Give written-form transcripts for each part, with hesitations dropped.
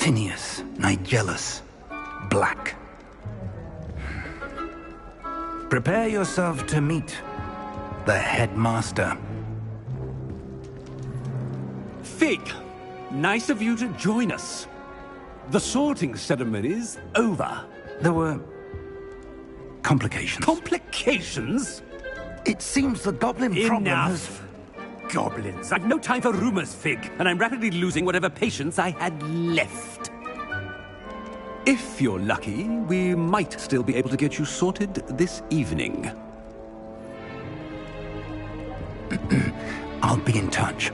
Tinius, Nigellus, Black. Prepare yourself to meet the headmaster. Fig, nice of you to join us. The sorting ceremony's over. There were complications. Complications? It seems the goblin problem has... Enough! Goblins. I've no time for rumors, Fig, and I'm rapidly losing whatever patience I had left. If you're lucky, we might still be able to get you sorted this evening. I'll be in touch.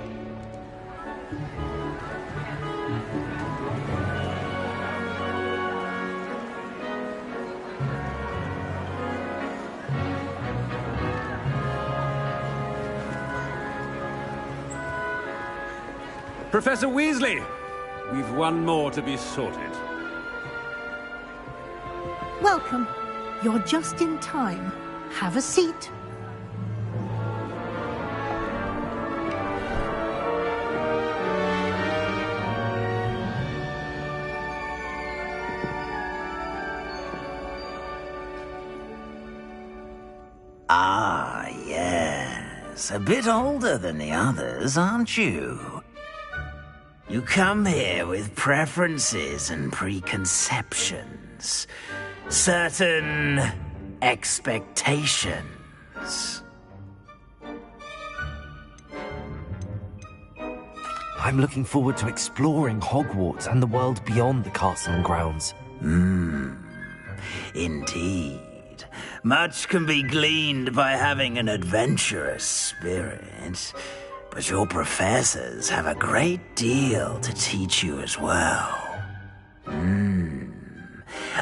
Professor Weasley, we've one more to be sorted. Welcome. You're just in time. Have a seat. Ah, yes. A bit older than the others, aren't you? You come here with preferences and preconceptions. Certain expectations. I'm looking forward to exploring Hogwarts and the world beyond the castle and grounds. Indeed. Much can be gleaned by having an adventurous spirit, but your professors have a great deal to teach you as well.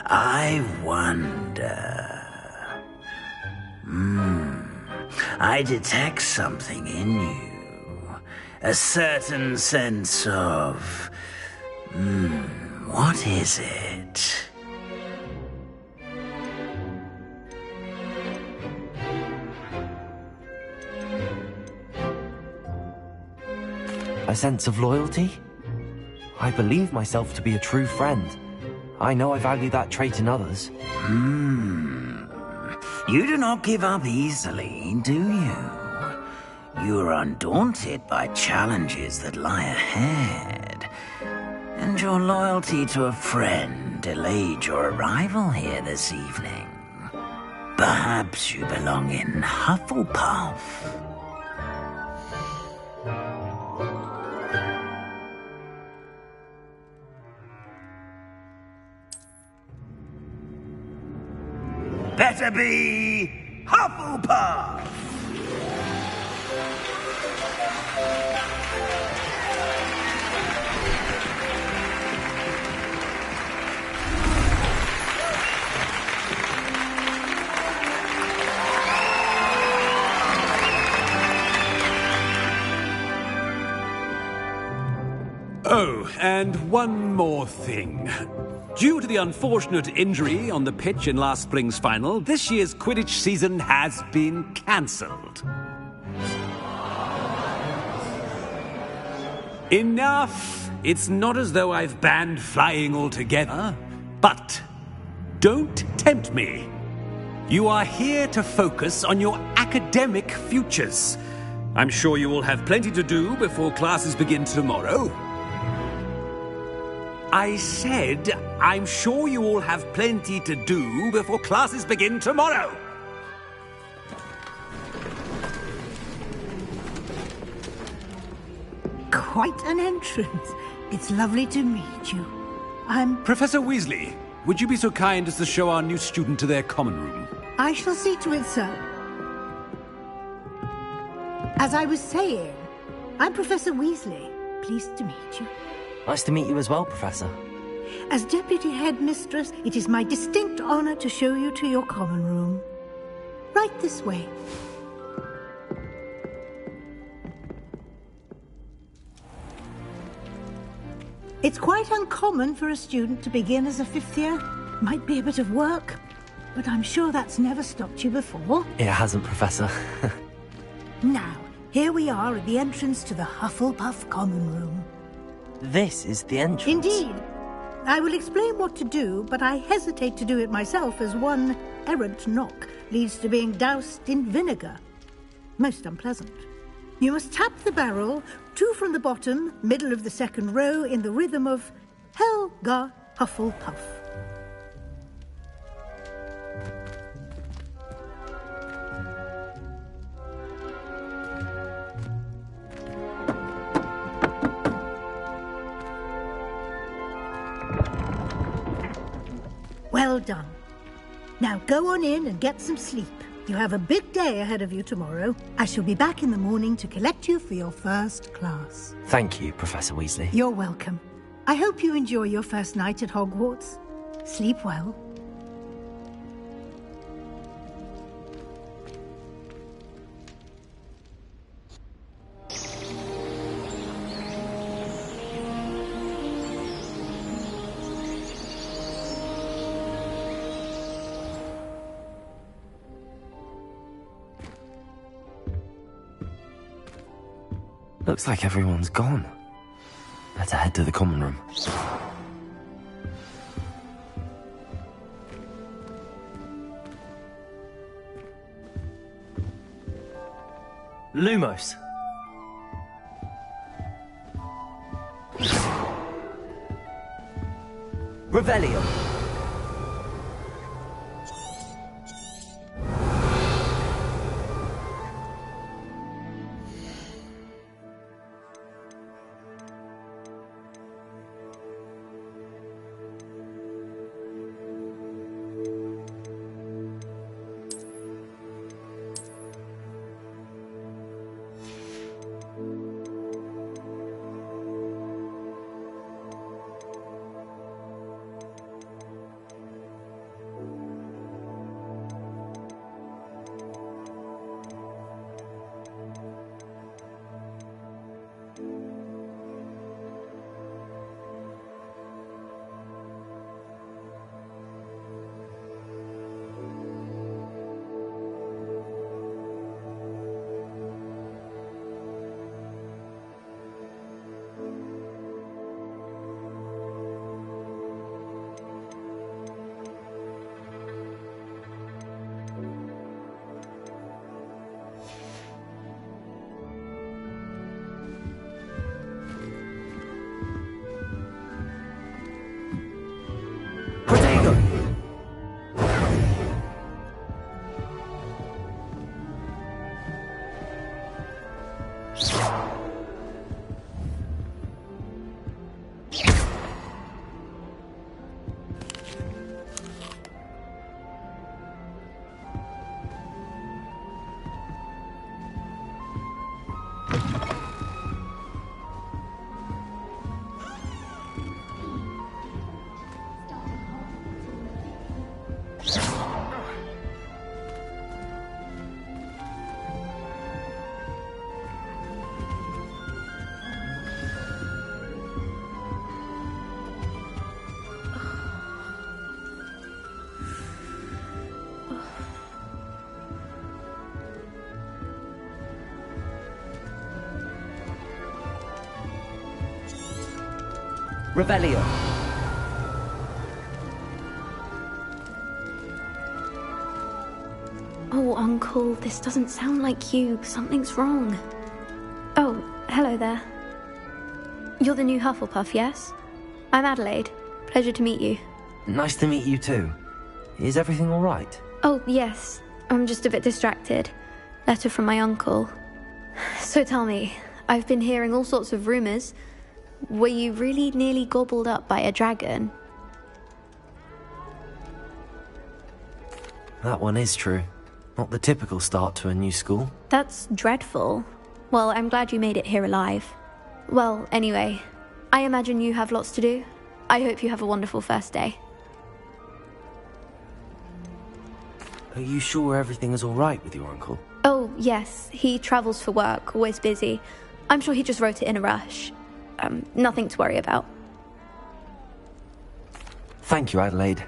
I wonder... I detect something in you. A certain sense of... what is it? A sense of loyalty? I believe myself to be a true friend. I know I value that trait in others. You do not give up easily, do you? You are undaunted by challenges that lie ahead. And your loyalty to a friend delayed your arrival here this evening. Perhaps you belong in Hufflepuff. Better be Hufflepuff! Oh, and one more thing. Due to the unfortunate injury on the pitch in last spring's final, this year's Quidditch season has been cancelled. Enough! It's not as though I've banned flying altogether, but don't tempt me. You are here to focus on your academic futures. I'm sure you will have plenty to do before classes begin tomorrow. I said, I'm sure you all have plenty to do before classes begin tomorrow. Quite an entrance. It's lovely to meet you. I'm... Professor Weasley, would you be so kind as to show our new student to their common room? I shall see to it, sir. As I was saying, I'm Professor Weasley. Pleased to meet you. Nice to meet you as well, Professor. As Deputy Headmistress, it is my distinct honor to show you to your common room. Right this way. It's quite uncommon for a student to begin as a fifth year. Might be a bit of work, but I'm sure that's never stopped you before. It hasn't, Professor. Now, here we are at the entrance to the Hufflepuff common room. This is the entrance. Indeed. I will explain what to do, but I hesitate to do it myself as one errant knock leads to being doused in vinegar. Most unpleasant. You must tap the barrel, 2 from the bottom, middle of the second row, in the rhythm of Helga Hufflepuff. Well done. Now go on in and get some sleep. You have a big day ahead of you tomorrow. I shall be back in the morning to collect you for your first class. Thank you, Professor Weasley. You're welcome. I hope you enjoy your first night at Hogwarts. Sleep well. Looks like everyone's gone. Better head to the common room. Lumos! Revelio! Revelio. Oh, Uncle, this doesn't sound like you. Something's wrong. Oh, hello there. You're the new Hufflepuff, yes? I'm Adelaide. Pleasure to meet you. Nice to meet you too. Is everything all right? Oh, yes. I'm just a bit distracted. Letter from my uncle. So tell me, I've been hearing all sorts of rumors. Were you really nearly gobbled up by a dragon? That one is true. Not the typical start to a new school. That's dreadful. Well, I'm glad you made it here alive. Well, anyway, I imagine you have lots to do. I hope you have a wonderful first day. Are you sure everything is all right with your uncle? Oh, yes. He travels for work, always busy. I'm sure he just wrote it in a rush. Nothing to worry about. Thank you, Adelaide.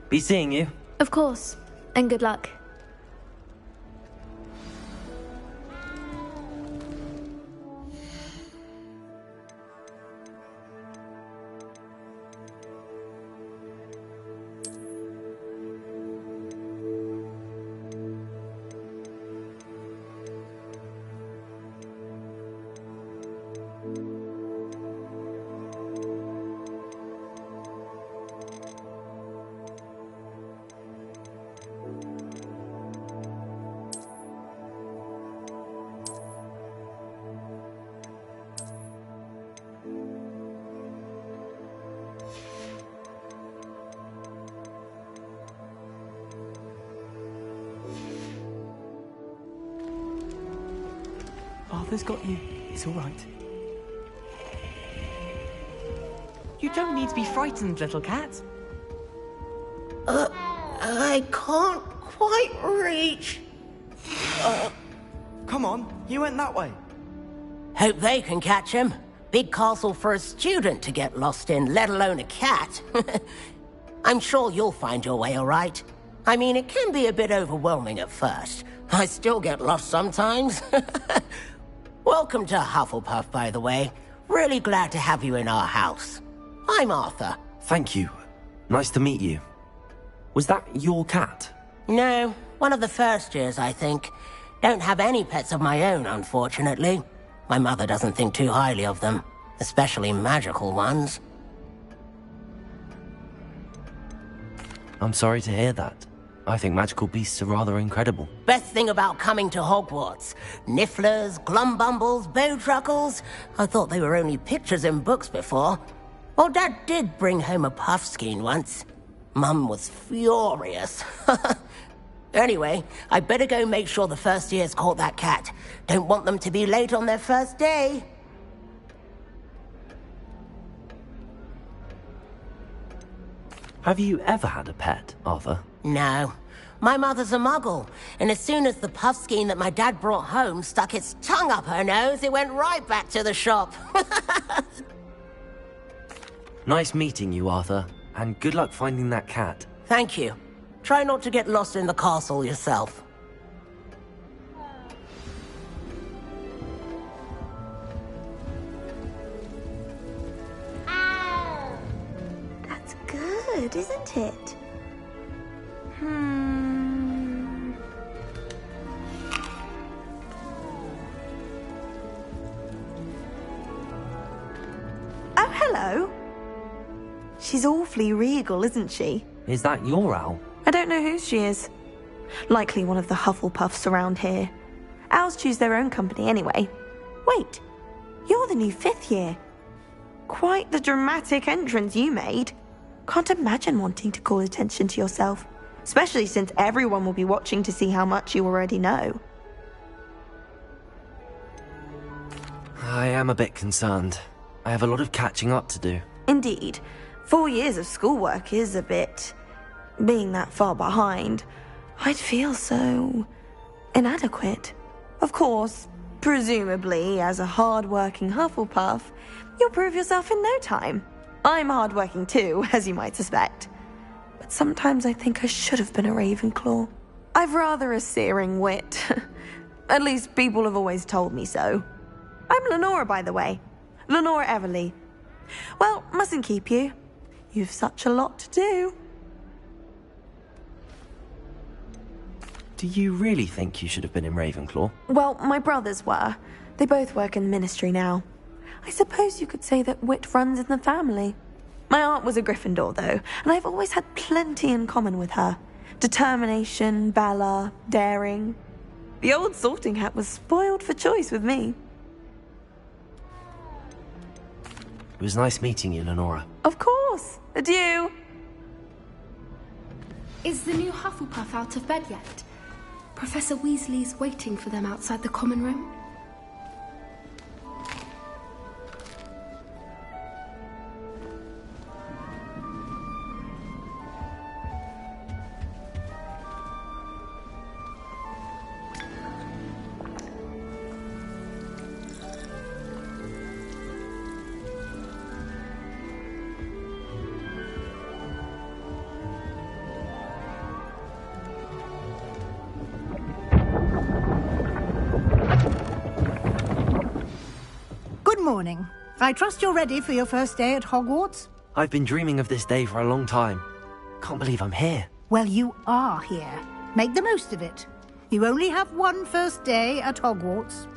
Be seeing you. Of course. And good luck. Arthur's got you. It's all right. You don't need to be frightened, little cat. I can't quite reach. Come on, you went that way. Hope they can catch him. Big castle for a student to get lost in, let alone a cat. I'm sure you'll find your way all right. I mean, it can be a bit overwhelming at first. I still get lost sometimes. Welcome to Hufflepuff, by the way. Really glad to have you in our house. I'm Arthur. Thank you. Nice to meet you. Was that your cat? No, one of the first years, I think. Don't have any pets of my own, unfortunately. My mother doesn't think too highly of them, especially magical ones. I'm sorry to hear that. I think magical beasts are rather incredible. Best thing about coming to Hogwarts. Nifflers, glumbumbles, bowtruckles. I thought they were only pictures in books before. Well, Dad did bring home a puffskein once. Mum was furious. Anyway, I better go make sure the first years caught that cat. Don't want them to be late on their first day. Have you ever had a pet, Arthur? No. My mother's a muggle, and as soon as the puffskein that my dad brought home stuck its tongue up her nose, it went right back to the shop. Nice meeting you, Arthur, and good luck finding that cat. Thank you. Try not to get lost in the castle yourself. That's good, isn't it? Oh, hello. She's awfully regal, isn't she? Is that your owl? I don't know who she is. Likely one of the Hufflepuffs around here. Owls choose their own company anyway. Wait, you're the new 5th year. Quite the dramatic entrance you made. Can't imagine wanting to call attention to yourself, especially since everyone will be watching to see how much you already know. I am a bit concerned. I have a lot of catching up to do. Indeed. 4 years of schoolwork is a bit... Being that far behind, I'd feel so... inadequate. Of course, presumably, as a hard-working Hufflepuff, you'll prove yourself in no time. I'm hard-working too, as you might suspect. But sometimes I think I should have been a Ravenclaw. I've rather a searing wit. At least people have always told me so. I'm Lenora, by the way. Lenora Everly. Well, mustn't keep you. You've such a lot to do. Do you really think you should have been in Ravenclaw? Well, my brothers were. They both work in the ministry now. I suppose you could say that wit runs in the family. My aunt was a Gryffindor, though, and I've always had plenty in common with her. Determination, valor, daring. The old sorting hat was spoiled for choice with me. It was nice meeting you, Lenora. Of course. Adieu. Is the new Hufflepuff out of bed yet? Professor Weasley's waiting for them outside the common room. Good morning. I trust you're ready for your first day at Hogwarts? I've been dreaming of this day for a long time. Can't believe I'm here. Well, you are here. Make the most of it. You only have one first day at Hogwarts.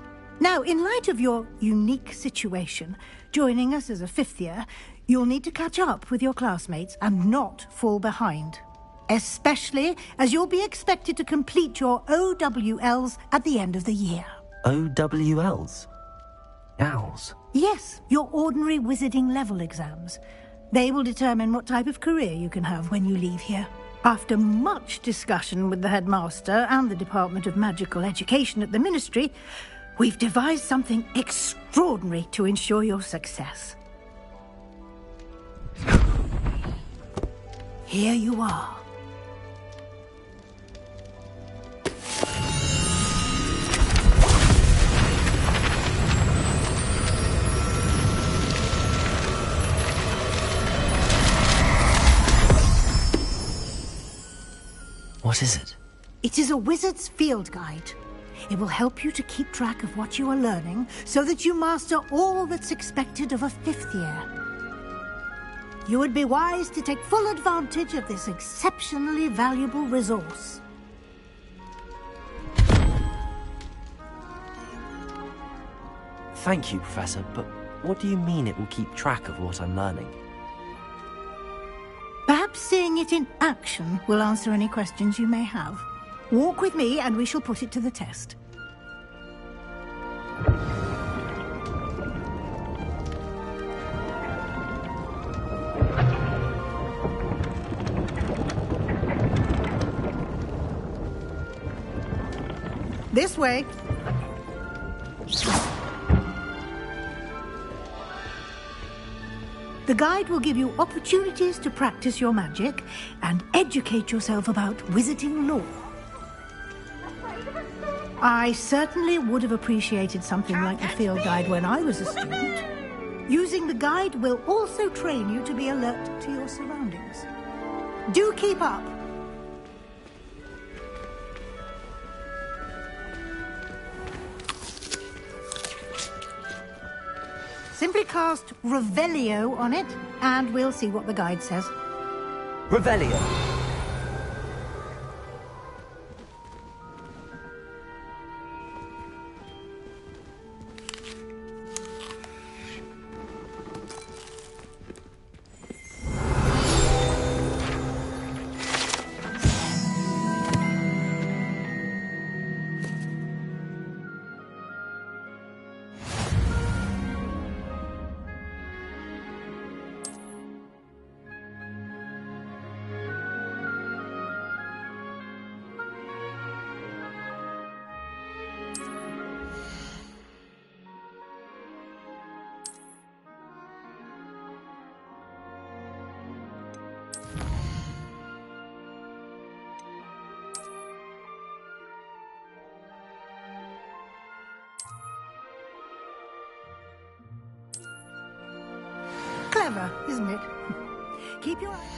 Now, in light of your unique situation, joining us as a 5th year, you'll need to catch up with your classmates and not fall behind. Especially as you'll be expected to complete your OWLs at the end of the year. OWLs? Owls? Yes, your ordinary wizarding level exams. They will determine what type of career you can have when you leave here. After much discussion with the headmaster and the Department of Magical Education at the Ministry, We've devised something extraordinary to ensure your success. Here you are. What is it? It is a wizard's field guide. It will help you to keep track of what you are learning so that you master all that's expected of a 5th year. You would be wise to take full advantage of this exceptionally valuable resource. Thank you, Professor, but what do you mean it will keep track of what I'm learning? Perhaps seeing it in action will answer any questions you may have. Walk with me and we shall put it to the test. This way. The guide will give you opportunities to practice your magic and educate yourself about wizarding lore. I certainly would have appreciated something like the field guide when I was a student. Using the guide will also train you to be alert to your surroundings. Do keep up. Simply cast Revelio on it, and we'll see what the guide says. Revelio! Clever, isn't it? Keep your eye...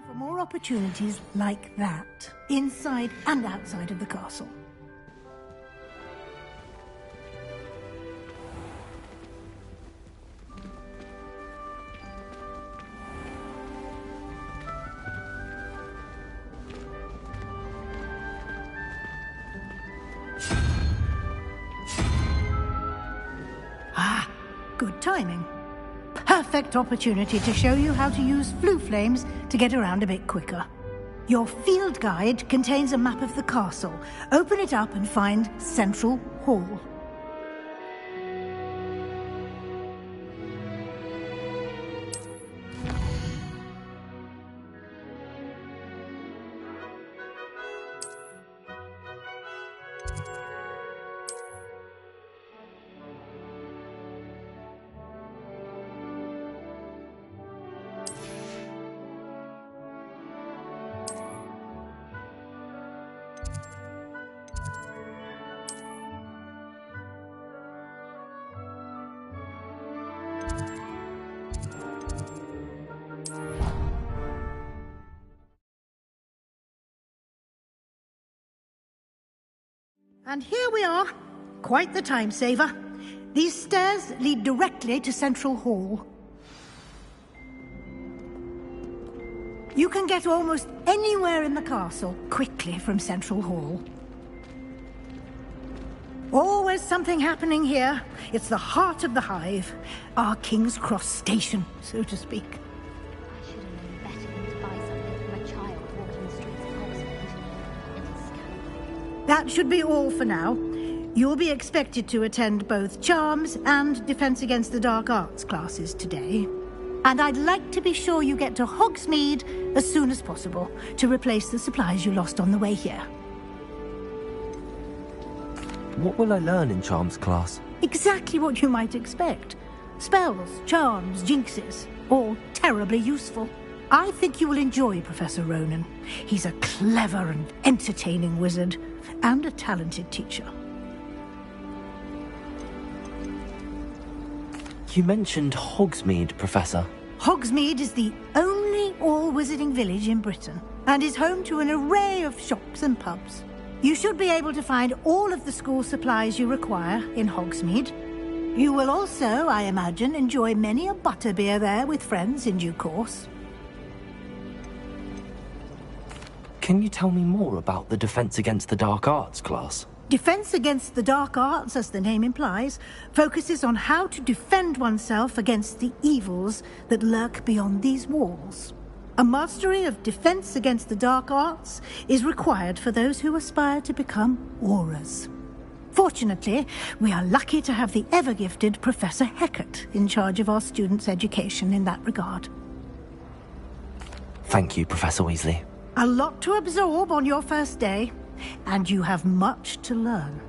For more opportunities like that, inside and outside of the castle. Ah, good timing. Perfect opportunity to show you how to use flue flames to get around a bit quicker. Your field guide contains a map of the castle. Open it up and find Central Hall. And here we are. Quite the time saver. These stairs lead directly to Central Hall. You can get almost anywhere in the castle quickly from Central Hall. Always something happening here. It's the heart of the hive. Our King's Cross station, so to speak. I should have known better than to buy something from a child walking the streets of Hogsmeade. Little scallywag. That should be all for now. You'll be expected to attend both Charms and Defense Against the Dark Arts classes today. And I'd like to be sure you get to Hogsmeade as soon as possible to replace the supplies you lost on the way here. What will I learn in Charms class? Exactly what you might expect. Spells, charms, jinxes, all terribly useful. I think you will enjoy Professor Ronan. He's a clever and entertaining wizard, and a talented teacher. You mentioned Hogsmeade, Professor. Hogsmeade is the only all-wizarding village in Britain, and is home to an array of shops and pubs. You should be able to find all of the school supplies you require in Hogsmeade. You will also, I imagine, enjoy many a butterbeer there with friends in due course. Can you tell me more about the Defense Against the Dark Arts class? Defense Against the Dark Arts, as the name implies, focuses on how to defend oneself against the evils that lurk beyond these walls. A mastery of Defense Against the Dark Arts is required for those who aspire to become Aurors. Fortunately, we are lucky to have the ever-gifted Professor Hecat in charge of our students' education in that regard. Thank you, Professor Weasley. A lot to absorb on your first day, and you have much to learn.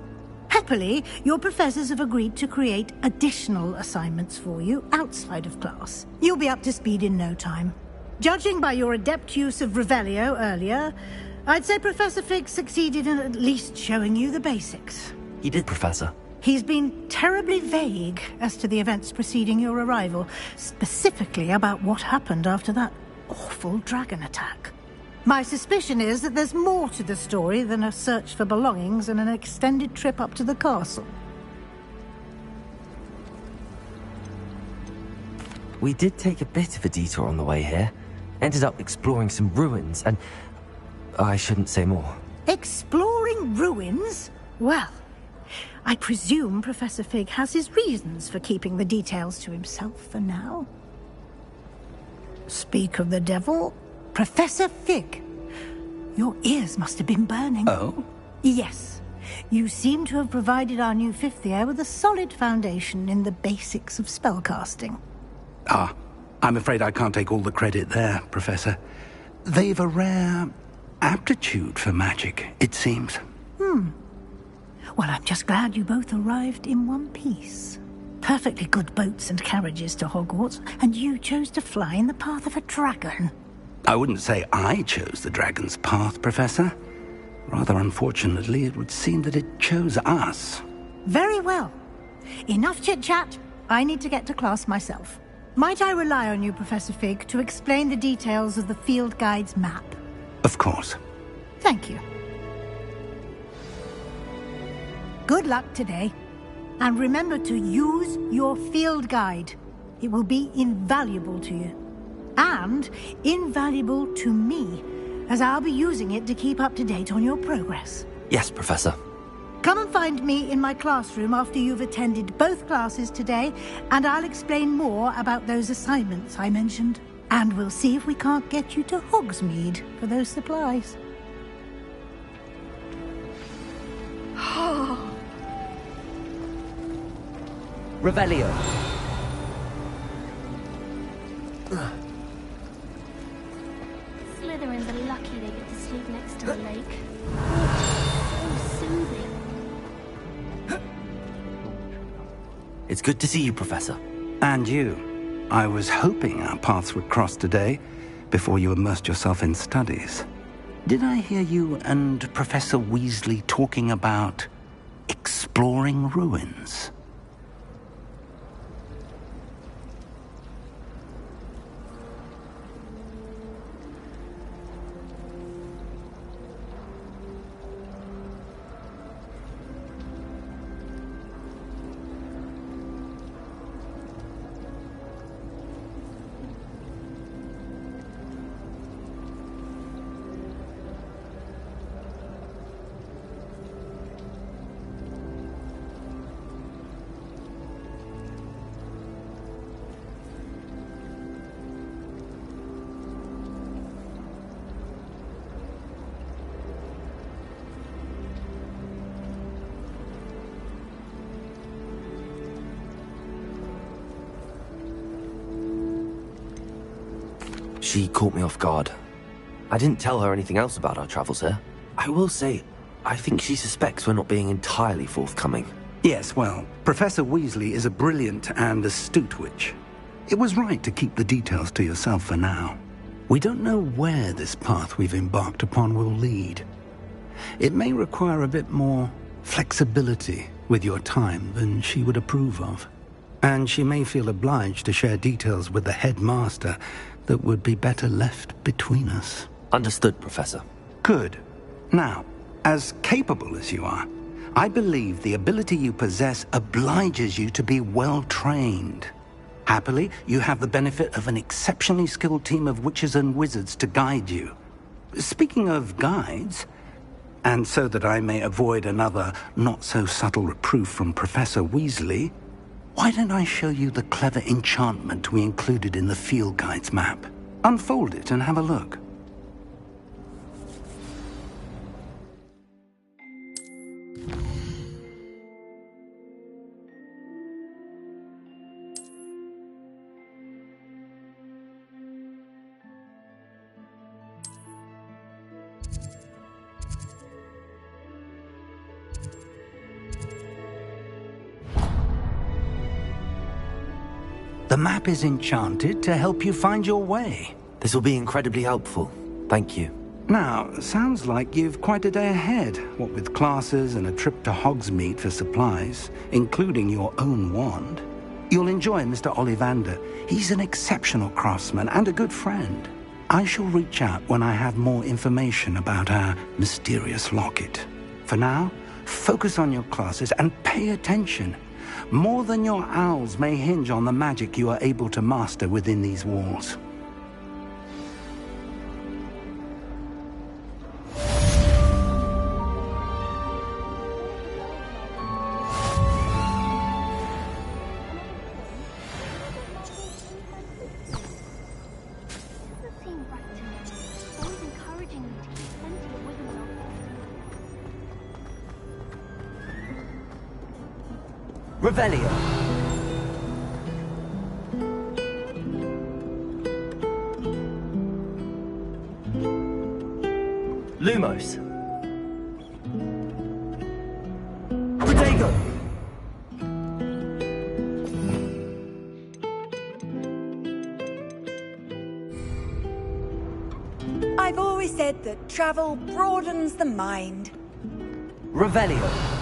Happily, your professors have agreed to create additional assignments for you outside of class. You'll be up to speed in no time. Judging by your adept use of Revelio earlier, I'd say Professor Fig succeeded in at least showing you the basics. He did, Professor. He's been terribly vague as to the events preceding your arrival, specifically about what happened after that awful dragon attack. My suspicion is that there's more to the story than a search for belongings and an extended trip up to the castle. We did take a bit of a detour on the way here. Ended up exploring some ruins and... I shouldn't say more. Exploring ruins? Well, I presume Professor Fig has his reasons for keeping the details to himself for now. Speak of the devil, Professor Fig. Your ears must have been burning. Oh? Yes. You seem to have provided our new fifth year with a solid foundation in the basics of spellcasting. Ah, I'm afraid I can't take all the credit there, Professor. They've a rare aptitude for magic, it seems. Well, I'm just glad you both arrived in one piece. Perfectly good boats and carriages to Hogwarts, and you chose to fly in the path of a dragon. I wouldn't say I chose the dragon's path, Professor. Rather unfortunately, it would seem that it chose us. Very well. Enough chit-chat. I need to get to class myself. Might I rely on you, Professor Fig, to explain the details of the field guide's map? Of course. Thank you. Good luck today. And remember to use your field guide. It will be invaluable to you. And invaluable to me, as I'll be using it to keep up to date on your progress. Yes, Professor. Come and find me in my classroom after you've attended both classes today, and I'll explain more about those assignments I mentioned. And we'll see if we can't get you to Hogsmeade for those supplies. Revelio. Slytherins are lucky they get to sleep next to a lake. So soothing. It's good to see you, Professor. And you. I was hoping our paths would cross today, before you immersed yourself in studies. Did I hear you and Professor Weasley talking about exploring ruins? She caught me off guard. I didn't tell her anything else about our travels here. I will say, I think she suspects we're not being entirely forthcoming. Yes, well, Professor Weasley is a brilliant and astute witch. It was right to keep the details to yourself for now. We don't know where this path we've embarked upon will lead. It may require a bit more flexibility with your time than she would approve of. And she may feel obliged to share details with the headmaster that would be better left between us. Understood, Professor. Good. Now, as capable as you are, I believe the ability you possess obliges you to be well trained. Happily, you have the benefit of an exceptionally skilled team of witches and wizards to guide you. Speaking of guides, and so that I may avoid another not-so-subtle reproof from Professor Weasley, why don't I show you the clever enchantment we included in the field guide's map? Unfold it and have a look. The map is enchanted to help you find your way. This will be incredibly helpful. Thank you. Now, sounds like you've quite a day ahead, what with classes and a trip to Hogsmeade for supplies, including your own wand. You'll enjoy Mr. Ollivander. He's an exceptional craftsman and a good friend. I shall reach out when I have more information about our mysterious locket. For now, focus on your classes and pay attention. More than your owls may hinge on the magic you are able to master within these walls. Revelio. Lumos. Protego. I've always said that travel broadens the mind. Revelio.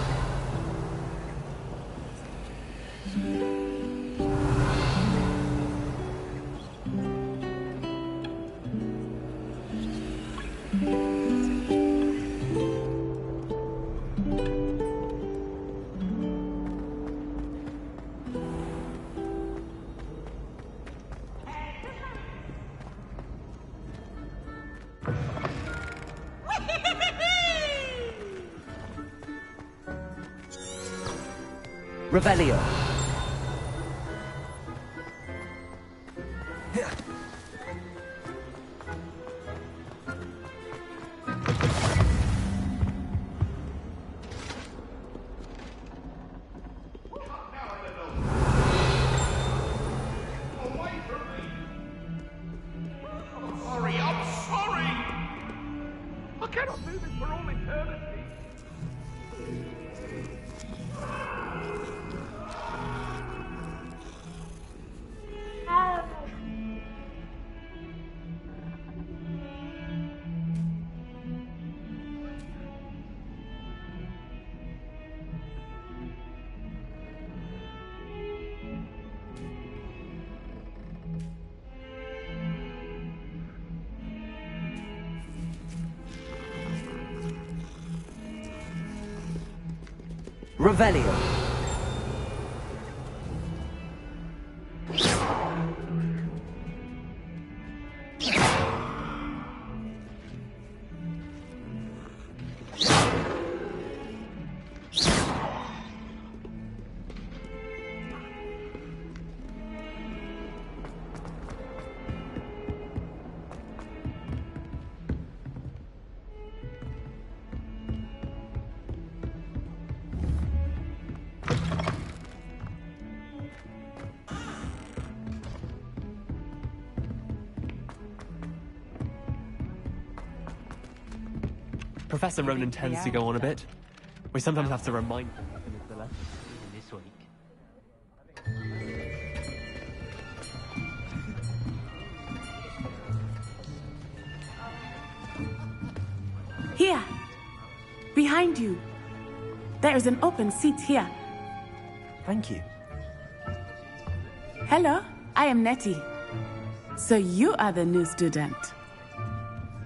Revelio. Revelio. Professor Ronan tends to go on a bit. We sometimes have to remind him of the lesson this week. Here! Behind you! There is an open seat here. Thank you. Hello, I am Nettie. So you are the new student.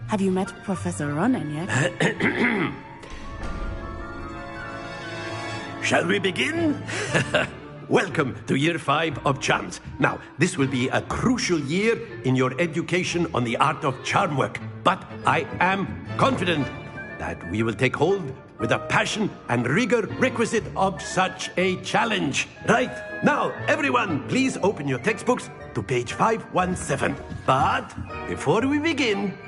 Have you met Professor Ronan yet? Shall we begin? Welcome to Year 5 of Charms. Now, this will be a crucial year in your education on the art of charm work. But I am confident that we will take hold with the passion and rigor requisite of such a challenge. Right, now, everyone, please open your textbooks to page 517. But before we begin,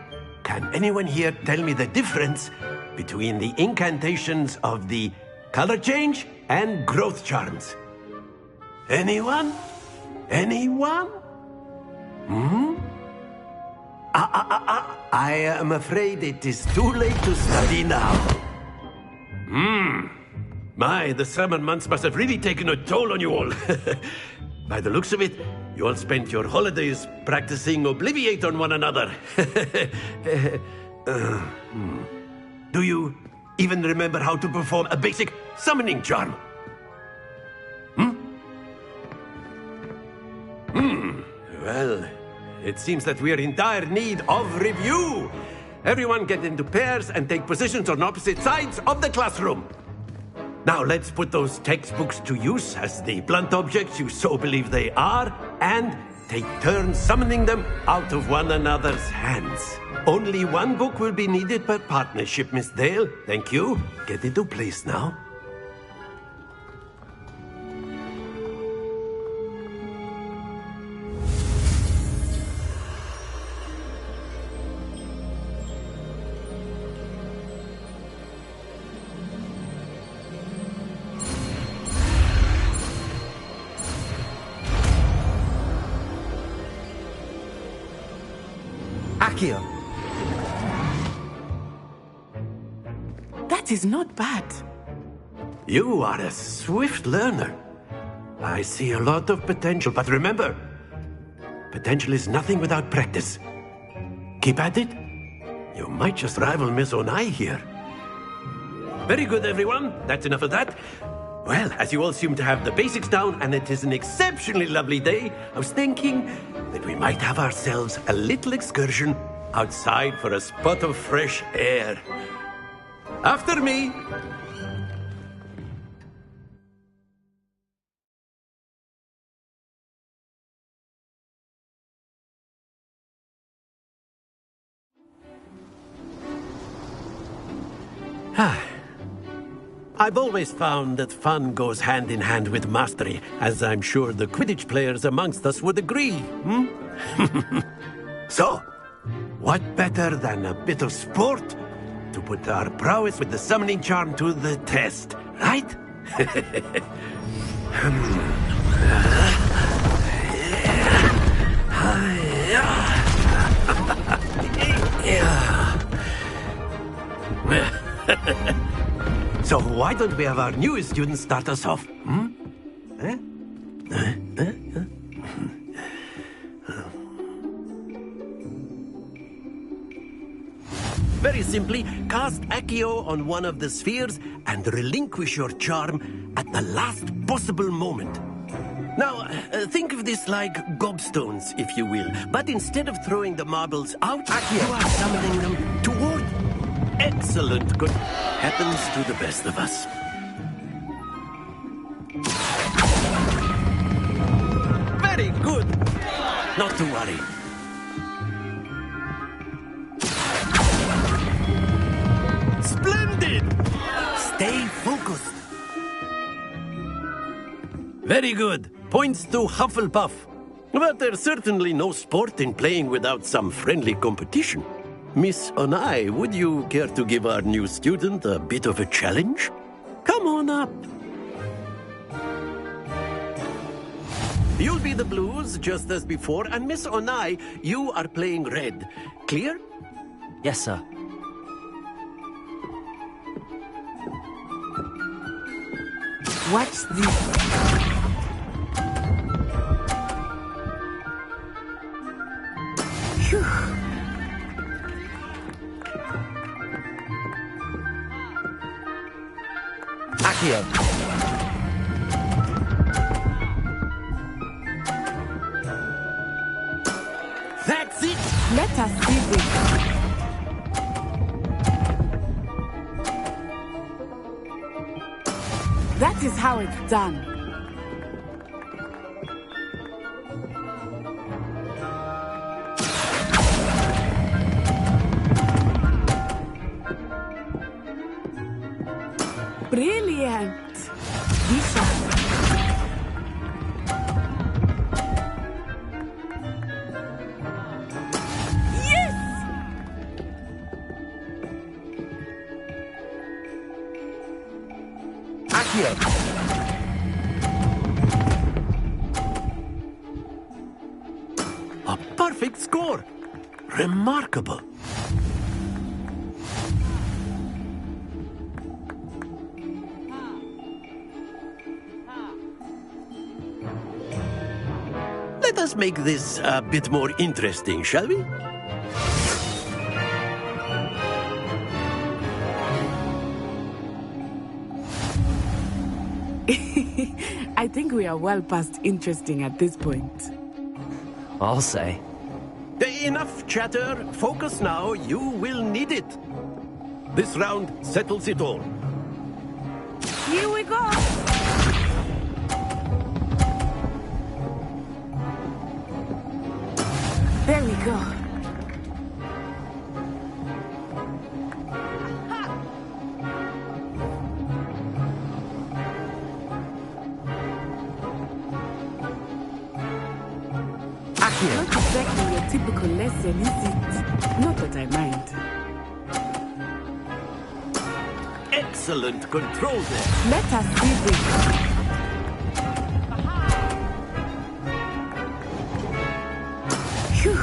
can anyone here tell me the difference between the incantations of the color change and growth charms? Anyone? Anyone? I am afraid it is too late to study now. My, the summer months must have really taken a toll on you all. By the looks of it, you all spent your holidays practicing Obliviate on one another. Do you even remember how to perform a basic summoning charm? Well, it seems that we are in dire need of review. Everyone get into pairs and take positions on opposite sides of the classroom. Now let's put those textbooks to use as the blunt objects you so believe they are, and take turns summoning them out of one another's hands. Only one book will be needed per partnership, Miss Dale. Thank you. Get into place now. Accio. That is not bad. You are a swift learner. I see a lot of potential, but remember, potential is nothing without practice. Keep at it. You might just rival Miss Onai here. Very good, everyone. That's enough of that. Well, as you all seem to have the basics down, and it is an exceptionally lovely day, I was thinking that we might have ourselves a little excursion outside for a spot of fresh air. After me. I've always found that fun goes hand in hand with mastery, as I'm sure the Quidditch players amongst us would agree, So, what better than a bit of sport to put our prowess with the summoning charm to the test, right? So why don't we have our newest student start us off? Very simply, cast Accio on one of the spheres and relinquish your charm at the last possible moment. Now, think of this like gobstones, if you will. But instead of throwing the marbles out, you are summoning them toward. Excellent. Good. Happens to the best of us. Very good. Not to worry. Splendid! Stay focused. Very good. Points to Hufflepuff. But there's certainly no sport in playing without some friendly competition. Miss Onai, would you care to give our new student a bit of a challenge? Come on up. You'll be the blues, just as before, and Miss Onai, you are playing red. Clear? Yes, sir. Watch this. Phew. Accio. That's it! Let us see this. That is how it's done. Brilliant. Disha. Yes! Accio. A perfect score! Remarkable! Let us make this a bit more interesting, shall we? I think we are well past interesting at this point. I'll say. Enough chatter. Focus now. You will need it. This round settles it all. Here we go! There we go. Not exactly your typical lesson, is it? Not that I mind. Excellent control there. Let us see this. Phew.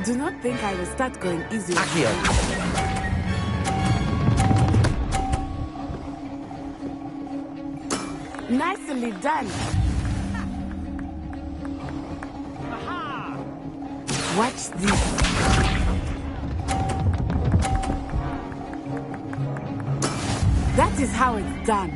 Do not think I will start going easy. Accio. Nicely done. Watch this. That is how it's done.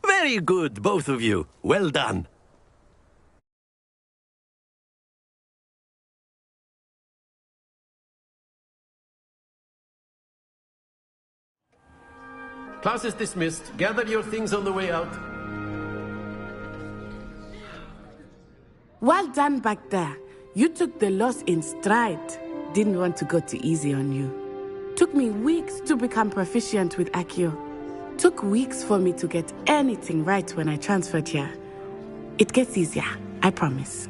Very good, both of you. Well done. Class is dismissed. Gather your things on the way out. Well done back there. You took the loss in stride. Didn't want to go too easy on you. Took me weeks to become proficient with Accio. Took weeks for me to get anything right when I transferred here. It gets easier, I promise.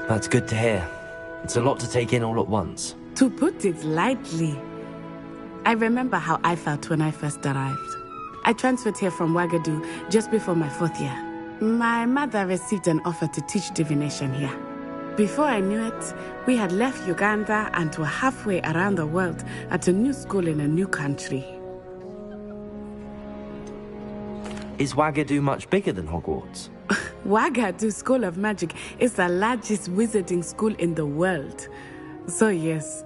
That's good to hear. It's a lot to take in all at once. To put it lightly, I remember how I felt when I first arrived. I transferred here from Ouagadougou just before my 4th year. My mother received an offer to teach divination here. Before I knew it, we had left Uganda and were halfway around the world at a new school in a new country. Is Ouagadougou much bigger than Hogwarts? Ouagadougou School of Magic is the largest wizarding school in the world. So yes,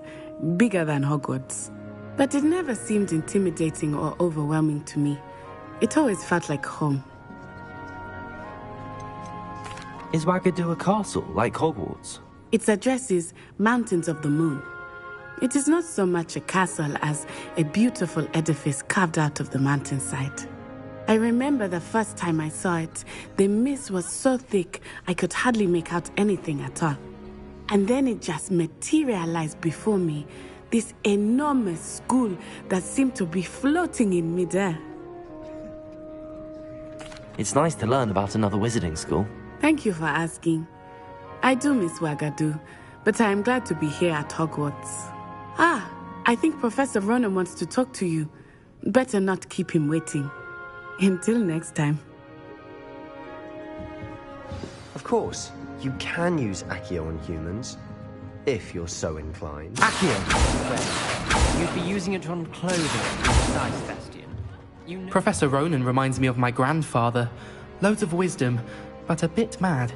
bigger than Hogwarts. But it never seemed intimidating or overwhelming to me. It always felt like home. Is Ouagadougou a castle, like Hogwarts? Its address is Mountains of the Moon. It is not so much a castle as a beautiful edifice carved out of the mountainside. I remember the first time I saw it, the mist was so thick I could hardly make out anything at all. And then it just materialized before me, this enormous school that seemed to be floating in midair. It's nice to learn about another wizarding school. Thank you for asking. I do miss Wagadu, but I am glad to be here at Hogwarts. Ah, I think Professor Ronan wants to talk to you. Better not keep him waiting. Until next time. Of course, you can use Accio on humans, if you're so inclined. Accio! Well, you'd be using it on clothing, besides Bastion. Professor Ronan reminds me of my grandfather. Loads of wisdom, but a bit mad.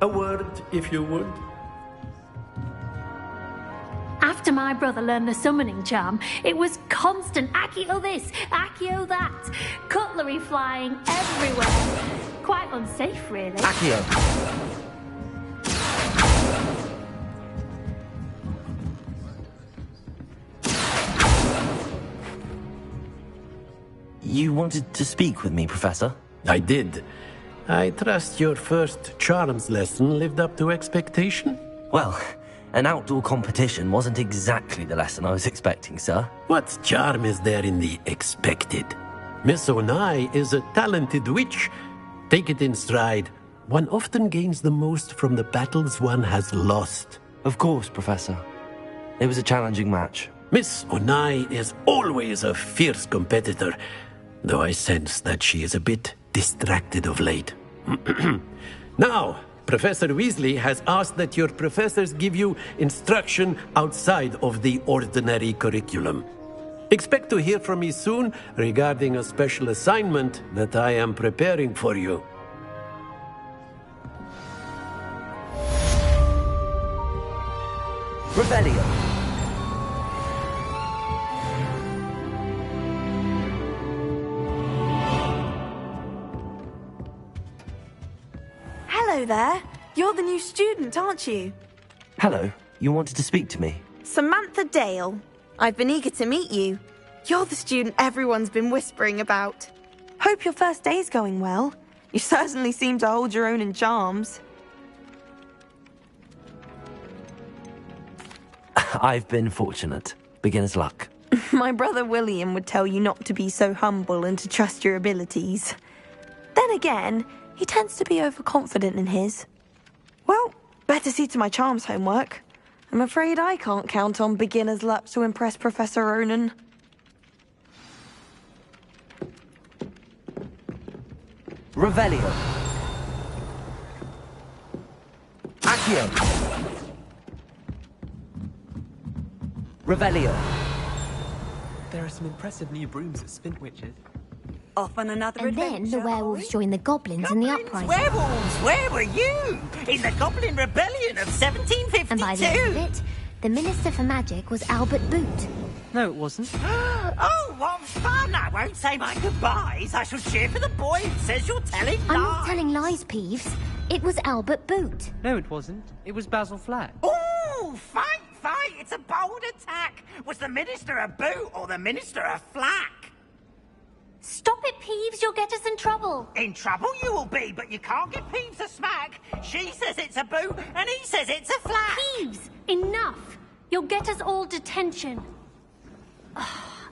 A word, if you would. After my brother learned the summoning charm, it was constant Accio this, Accio that. Cutlery flying everywhere. Quite unsafe, really. Accio! You wanted to speak with me, Professor? I did. I trust your first charms lesson lived up to expectation? Well, an outdoor competition wasn't exactly the lesson I was expecting, sir. What charm is there in the expected? Miss Onai is a talented witch. Take it in stride. One often gains the most from the battles one has lost. Of course, Professor. It was a challenging match. Miss Onai is always a fierce competitor, though I sense that she is a bit distracted of late. Now, Professor Weasley has asked that your professors give you instruction outside of the ordinary curriculum. Expect to hear from me soon regarding a special assignment that I am preparing for you. Revelio. Hello there. You're the new student, aren't you? Hello. You wanted to speak to me? Samantha Dale. I've been eager to meet you. You're the student everyone's been whispering about. Hope your first day's going well. You certainly seem to hold your own in charms. I've been fortunate. Beginner's luck. My brother William would tell you not to be so humble and to trust your abilities. Then again, he tends to be overconfident in his. Well, better see to my charms homework. I'm afraid I can't count on beginner's luck to impress Professor Ronan. Revelio. Accio. Revelio. There are some impressive new brooms at Spintwitches. Off on another And then the werewolves joined the goblins in the uprising. Werewolves, where were you? In the Goblin Rebellion of 1752. And by the end of it, the Minister for Magic was Albert Boot. No, it wasn't. Oh, what fun! I won't say my goodbyes. I shall cheer for the boy who says you're telling lies. I'm not telling lies, Peeves. It was Albert Boot. No, it wasn't. It was Basil Flack. Oh, fight! It's a bold attack. Was the Minister a boot or the Minister a flack? Stop it, Peeves. You'll get us in trouble. In trouble you will be, but you can't give Peeves a smack. She says it's a boot, and he says it's a flack. Peeves, enough. You'll get us all detention.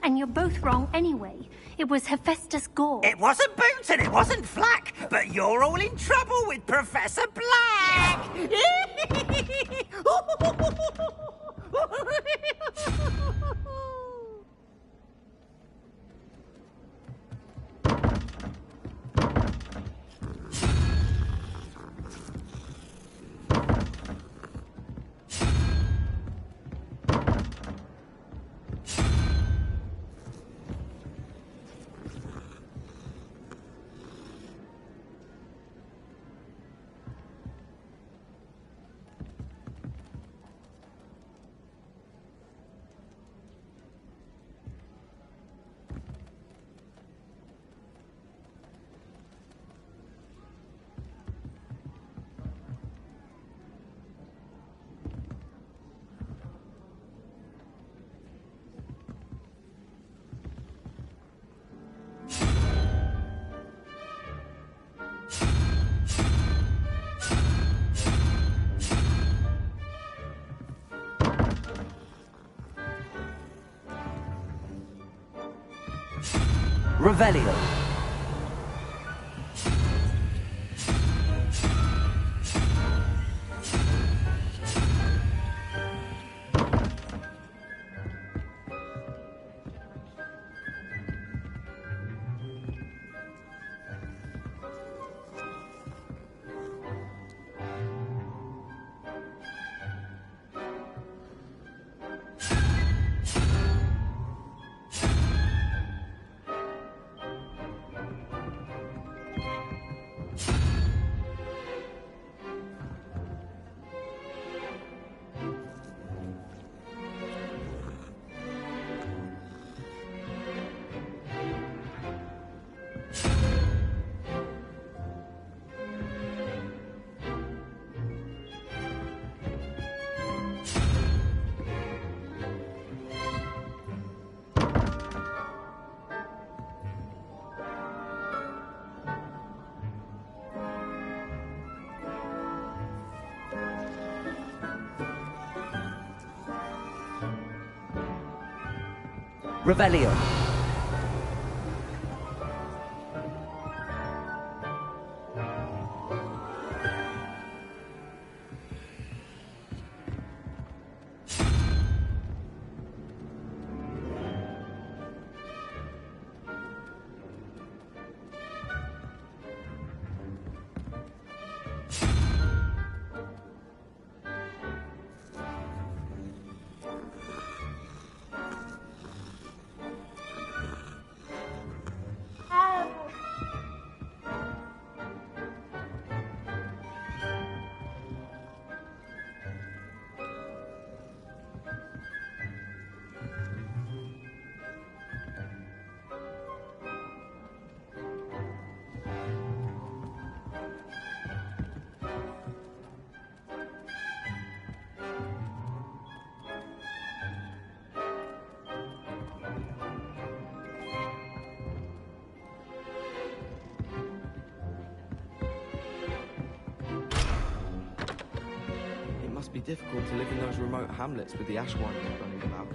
And you're both wrong anyway. It was Hephaestus Gore. It wasn't boot and it wasn't flack, but you're all in trouble with Professor Black. Revelio. Revelio. Be difficult to live in those remote hamlets with the Ashwinders running about.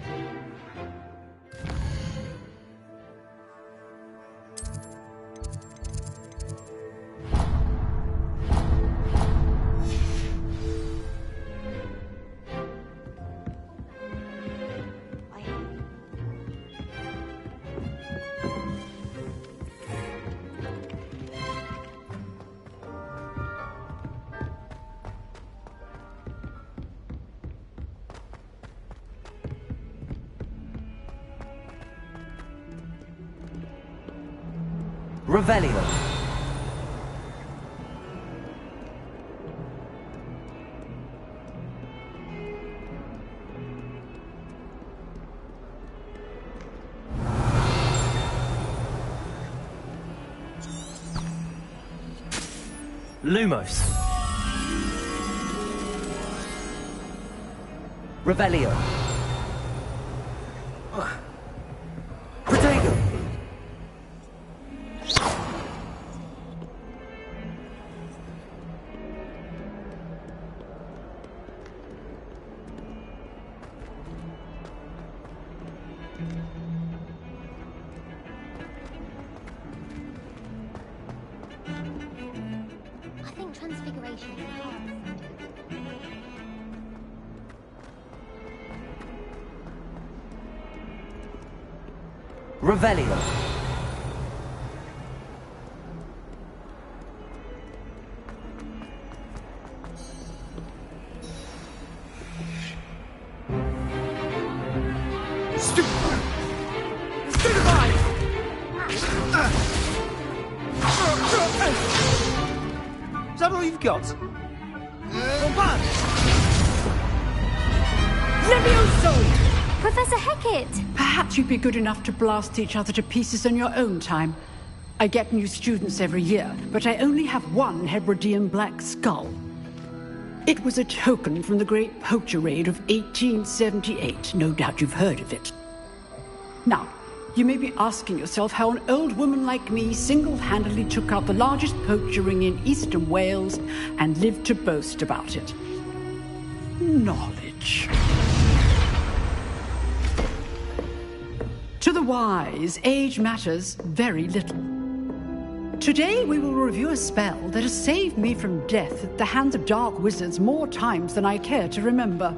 Revelio. Lumos. Revelio. Protego. I think transfiguration is the hardest. Revelio. Is that all you've got? Levioso! Professor Hecat! Perhaps you'd be good enough to blast each other to pieces in your own time. I get new students every year, but I only have one Hebridean black skull. It was a token from the Great Poacher Raid of 1878. No doubt you've heard of it. Now, you may be asking yourself how an old woman like me single-handedly took out the largest poacher ring in eastern Wales and lived to boast about it. Knowledge. To the wise, age matters very little. Today we will review a spell that has saved me from death at the hands of dark wizards more times than I care to remember.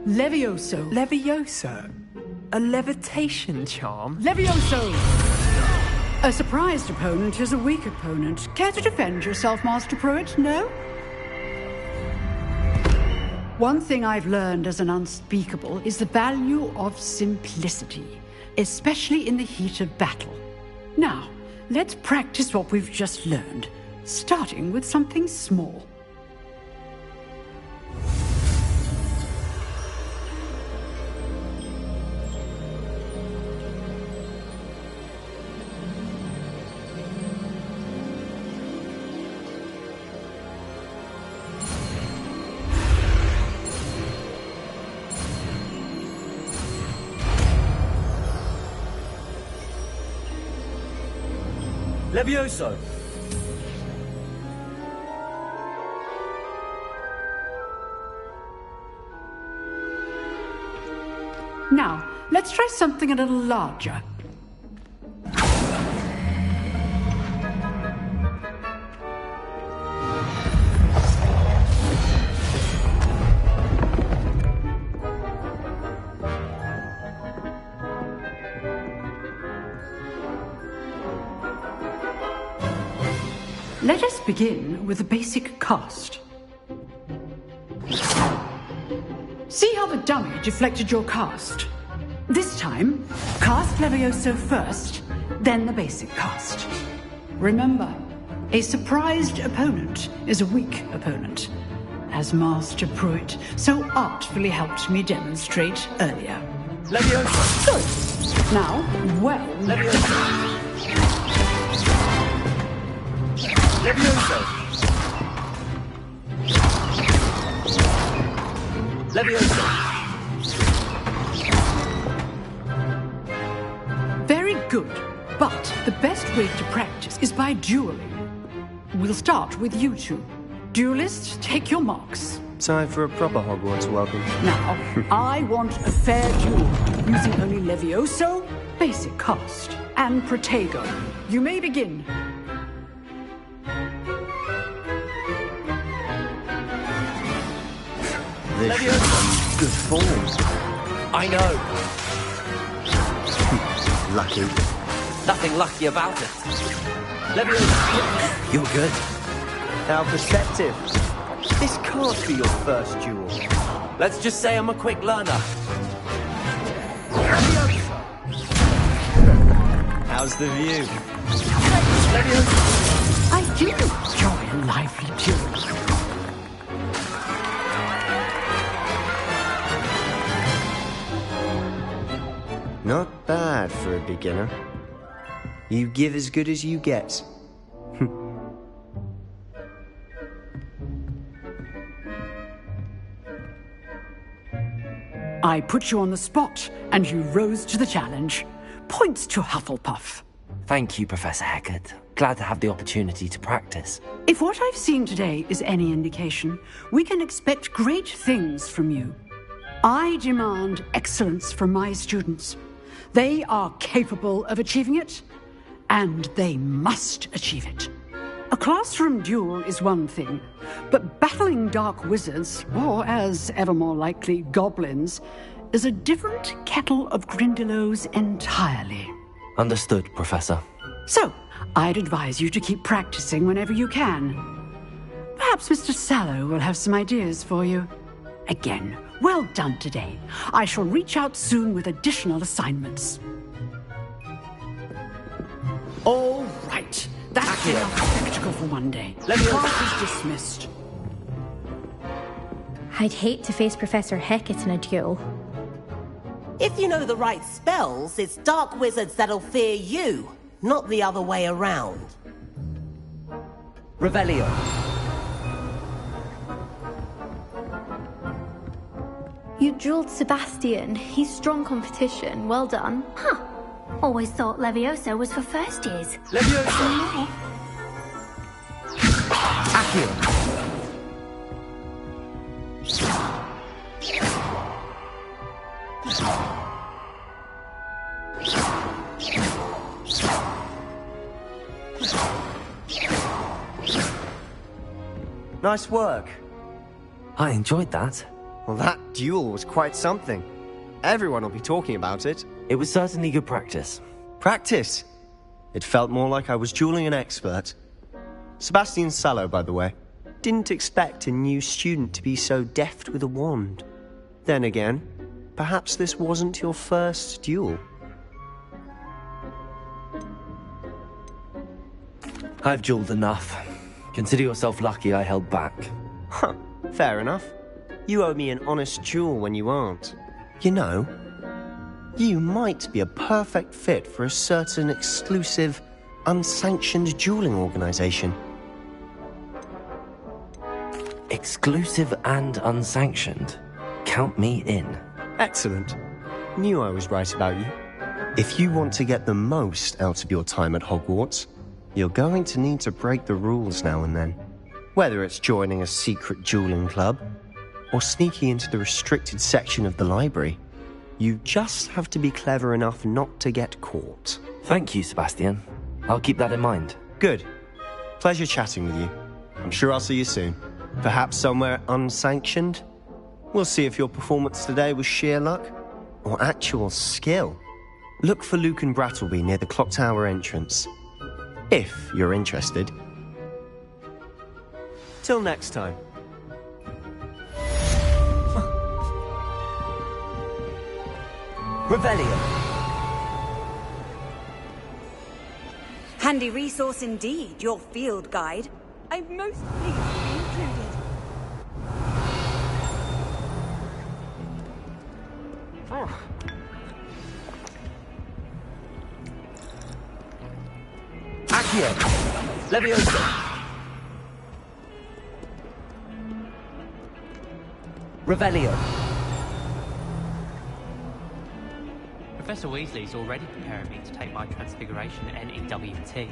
Levioso. Levioso? A levitation charm? Levioso! A surprised opponent is a weak opponent. Care to defend yourself, Master Pruitt? No? One thing I've learned as an unspeakable is the value of simplicity, especially in the heat of battle. Now, let's practice what we've just learned, starting with something small. Levioso! Now, let's try something a little larger. Let us begin with the basic cast. See how the dummy deflected your cast? This time, cast Levioso first, then the basic cast. Remember, a surprised opponent is a weak opponent, as Master Pruitt so artfully helped me demonstrate earlier. Levioso! Good. Now, well... Levioso! Levioso! Levioso! Very good, but the best way to practice is by dueling. We'll start with you two. Duelists, take your marks. Time for a proper Hogwarts welcome. Now, I want a fair duel, using only Levioso, basic cast, and Protego. You may begin. This is good form. I know. Lucky. Nothing lucky about it. Levioso! You're good. How perceptive. This can't be your first duel. Let's just say I'm a quick learner. How's the view? I do enjoy a lively duel. Not bad for a beginner. You give as good as you get. I put you on the spot, and you rose to the challenge. Points to Hufflepuff. Thank you, Professor Hecat. Glad to have the opportunity to practice. If what I've seen today is any indication, we can expect great things from you. I demand excellence from my students. They are capable of achieving it, and they must achieve it. A classroom duel is one thing, but battling dark wizards, or as ever more likely, goblins, is a different kettle of Grindylows entirely. Understood, Professor. So, I'd advise you to keep practicing whenever you can. Perhaps Mr. Sallow will have some ideas for you. Again, well done today. I shall reach out soon with additional assignments. All right. That's enough spectacle for one day. Class is dismissed. I'd hate to face Professor Hecat in a duel. If you know the right spells, it's dark wizards that'll fear you, not the other way around. Revelio. You dueled Sebastian. He's strong competition. Well done. Huh. Always thought Levioso was for first years. Levioso! Accio! Nice work. I enjoyed that. Well, that duel was quite something. Everyone will be talking about it. It was certainly good practice. Practice? It felt more like I was dueling an expert. Sebastian Sallow, by the way. Didn't expect a new student to be so deft with a wand. Then again, perhaps this wasn't your first duel. I've dueled enough. Consider yourself lucky I held back. Huh, fair enough. You owe me an honest duel when you aren't. You know, you might be a perfect fit for a certain exclusive, unsanctioned dueling organization. Exclusive and unsanctioned? Count me in. Excellent. Knew I was right about you. If you want to get the most out of your time at Hogwarts, you're going to need to break the rules now and then. Whether it's joining a secret dueling club, or sneaking into the restricted section of the library, you just have to be clever enough not to get caught. Thank you, Sebastian. I'll keep that in mind. Good. Pleasure chatting with you. I'm sure I'll see you soon. Perhaps somewhere unsanctioned? We'll see if your performance today was sheer luck, or actual skill. Look for Luke and Brattleby near the clock tower entrance. If you're interested. Till next time. Revelio. Handy resource indeed, your field guide. I'm most pleased to be included. Accio. Leviosa. Revelio. Professor Weasley's already preparing me to take my transfiguration at NEWT.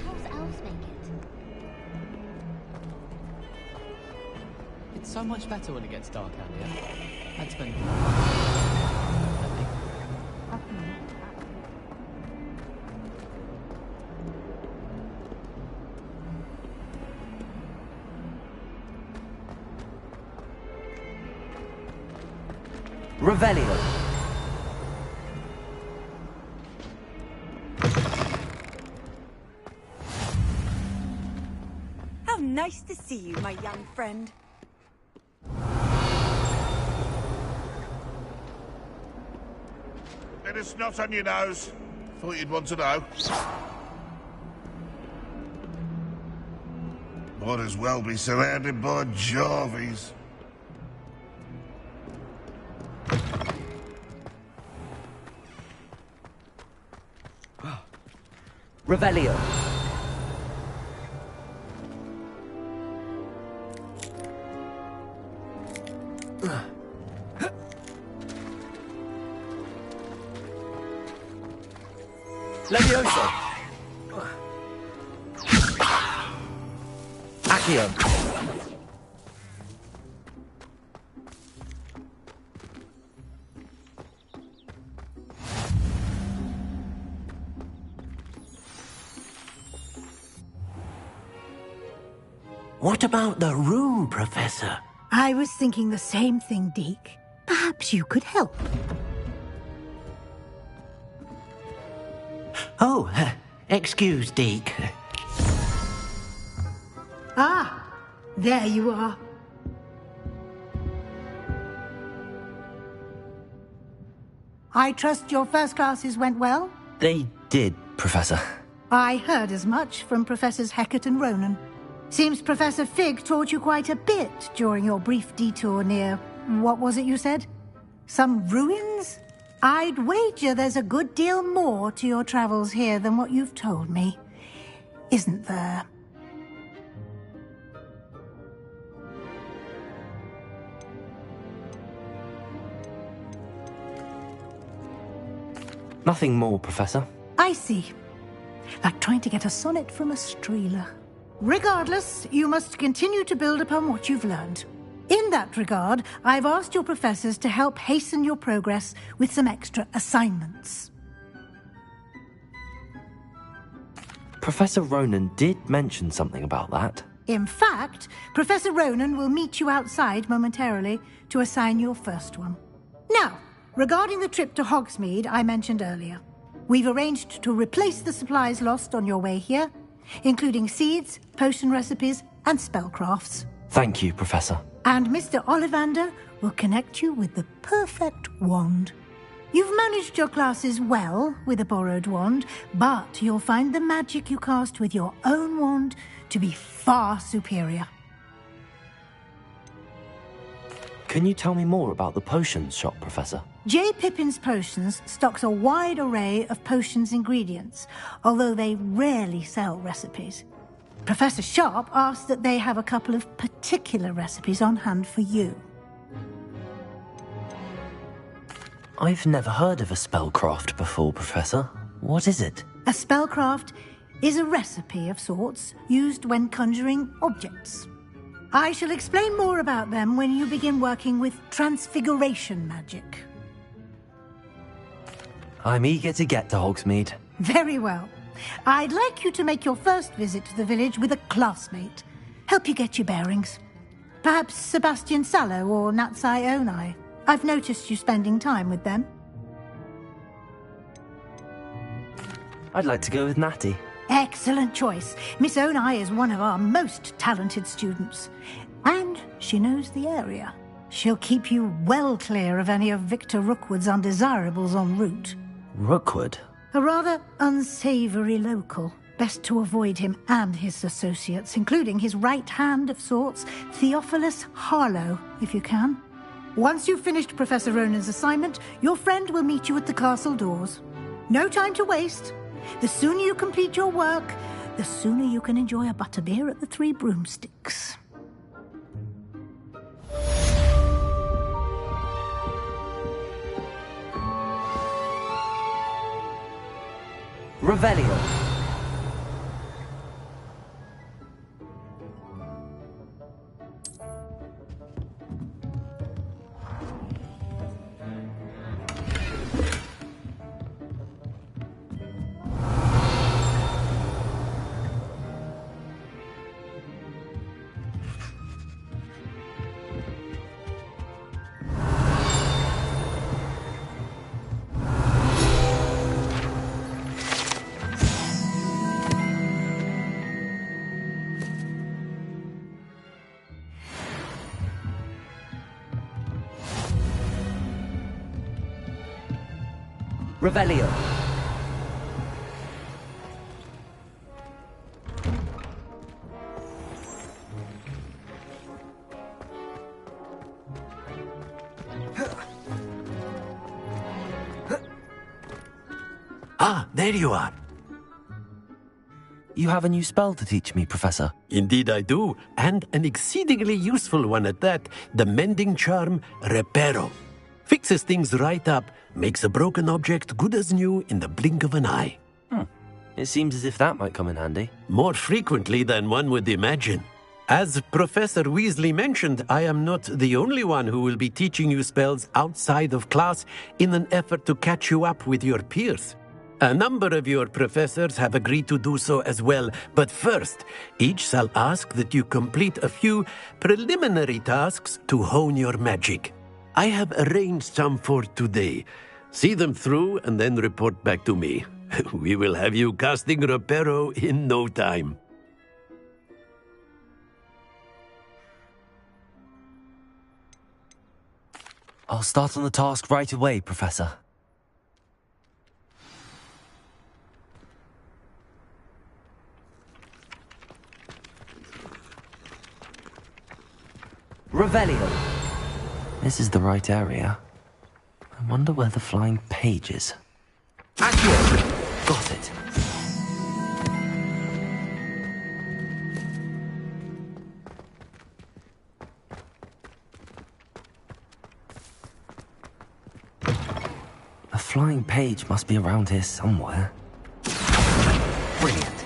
How's elves make it? It's so much better when it gets dark out here. I'd spend Revelio. How nice to see you, my young friend. Bit of snot on your nose. Thought you'd want to know. Might as well be surrounded by Jarvies. Revelio. Leviosa. Accio. What about the room, Professor? I was thinking the same thing, Deke. Perhaps you could help. Oh, excuse, Deke. Ah, there you are. I trust your first classes went well? They did, Professor. I heard as much from Professors Hecat and Ronan. Seems Professor Fig taught you quite a bit during your brief detour near... what was it you said? Some ruins? I'd wager there's a good deal more to your travels here than what you've told me. Isn't there? Nothing more, Professor. I see. Like trying to get a sonnet from a streeler. Regardless, you must continue to build upon what you've learned. In that regard, I've asked your professors to help hasten your progress with some extra assignments. Professor Ronan did mention something about that. In fact, Professor Ronan will meet you outside momentarily to assign your first one. Now, regarding the trip to Hogsmeade I mentioned earlier, we've arranged to replace the supplies lost on your way here, including seeds, potion recipes, and spellcrafts. Thank you, Professor. And Mr. Ollivander will connect you with the perfect wand. You've managed your classes well with a borrowed wand, but you'll find the magic you cast with your own wand to be far superior. Can you tell me more about the potions shop, Professor? J. Pippin's Potions stocks a wide array of potions ingredients, although they rarely sell recipes. Professor Sharp asked that they have a couple of particular recipes on hand for you. I've never heard of a spellcraft before, Professor. What is it? A spellcraft is a recipe of sorts used when conjuring objects. I shall explain more about them when you begin working with transfiguration magic. I'm eager to get to Hogsmeade. Very well. I'd like you to make your first visit to the village with a classmate. Help you get your bearings. Perhaps Sebastian Sallow or Natsai Onai. I've noticed you spending time with them. I'd like to go with Natty. Excellent choice. Miss Onai is one of our most talented students. And she knows the area. She'll keep you well clear of any of Victor Rookwood's undesirables en route. Rookwood? A rather unsavoury local. Best to avoid him and his associates, including his right hand of sorts, Theophilus Harlow, if you can. Once you've finished Professor Ronan's assignment, your friend will meet you at the castle doors. No time to waste. The sooner you complete your work, the sooner you can enjoy a butterbeer at the Three Broomsticks. Revelio. Revelio. Ah, there you are. You have a new spell to teach me, Professor. Indeed I do, and an exceedingly useful one at that. The mending charm, Reparo. Fixes things right up, makes a broken object good as new in the blink of an eye. It seems as if that might come in handy. More frequently than one would imagine. As Professor Weasley mentioned, I am not the only one who will be teaching you spells outside of class in an effort to catch you up with your peers. A number of your professors have agreed to do so as well, but first, each shall ask that you complete a few preliminary tasks to hone your magic. I have arranged some for today. See them through and then report back to me. We will have you casting Reparo in no time. I'll start on the task right away, Professor. Revelio. This is the right area. I wonder where the flying page is. Accio! Got it. A flying page must be around here somewhere. Brilliant.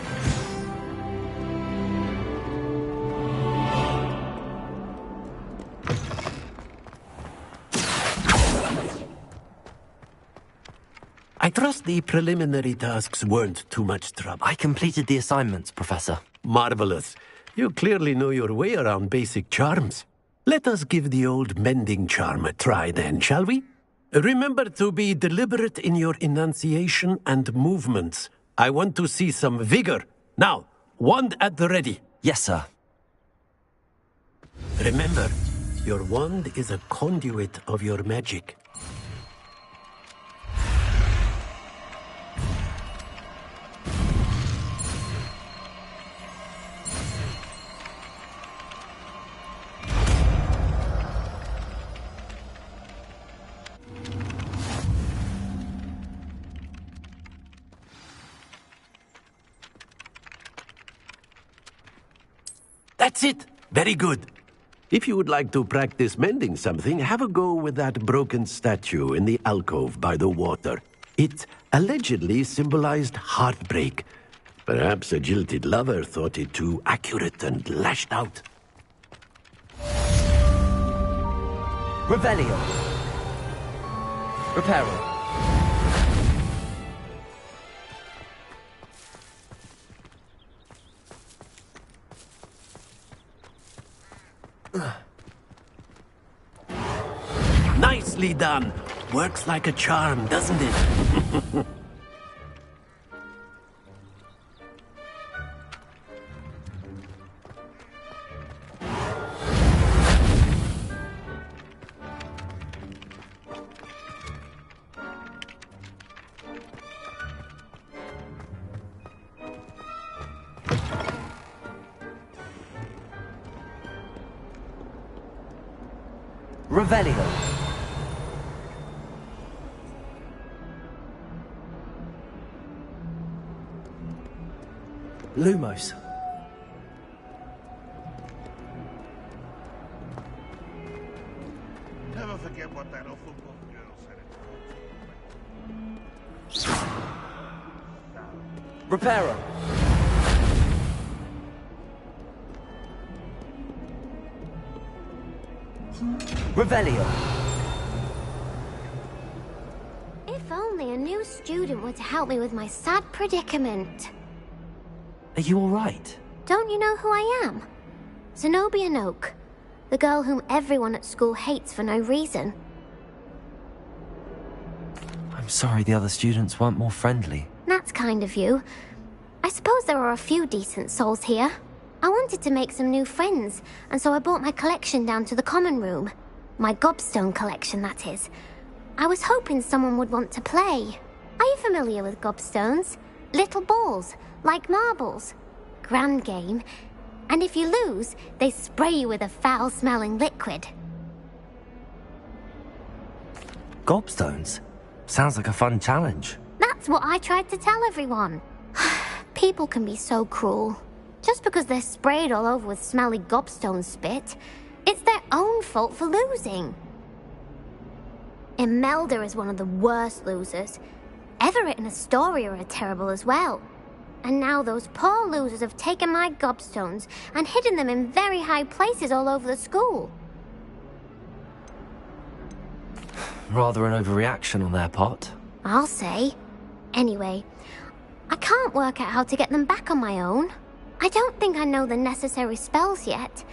trust the preliminary tasks weren't too much trouble. I completed the assignments, Professor. Marvelous. You clearly know your way around basic charms. Let us give the old mending charm a try then, shall we? Remember to be deliberate in your enunciation and movements. I want to see some vigor. Now, wand at the ready. Yes, sir. Remember, your wand is a conduit of your magic. That's it. Very good. If you would like to practice mending something, have a go with that broken statue in the alcove by the water. It allegedly symbolized heartbreak. Perhaps a jilted lover thought it too accurate and lashed out. Revelio. Reparo. Nicely done. Works like a charm, doesn't it? Revelio. Lumos. Never forget what that awful girl said. Reparo. Revelio. If only a new student were to help me with my sad predicament. Are you all right? Don't you know who I am? Zenobia Noak, the girl whom everyone at school hates for no reason. I'm sorry the other students weren't more friendly. That's kind of you. I suppose there are a few decent souls here. I wanted to make some new friends, and so I brought my collection down to the common room. My gobstone collection, that is. I was hoping someone would want to play. Are you familiar with gobstones? Little balls, like marbles. Grand game. And if you lose, they spray you with a foul-smelling liquid. Gobstones? Sounds like a fun challenge. That's what I tried to tell everyone. People can be so cruel. Just because they're sprayed all over with smelly gobstone spit, it's their own fault for losing. Imelda is one of the worst losers. Everett and Astoria are terrible as well. And now those poor losers have taken my gobstones and hidden them in very high places all over the school. Rather an overreaction on their part. I'll say. Anyway, I can't work out how to get them back on my own. I don't think I know the necessary spells yet.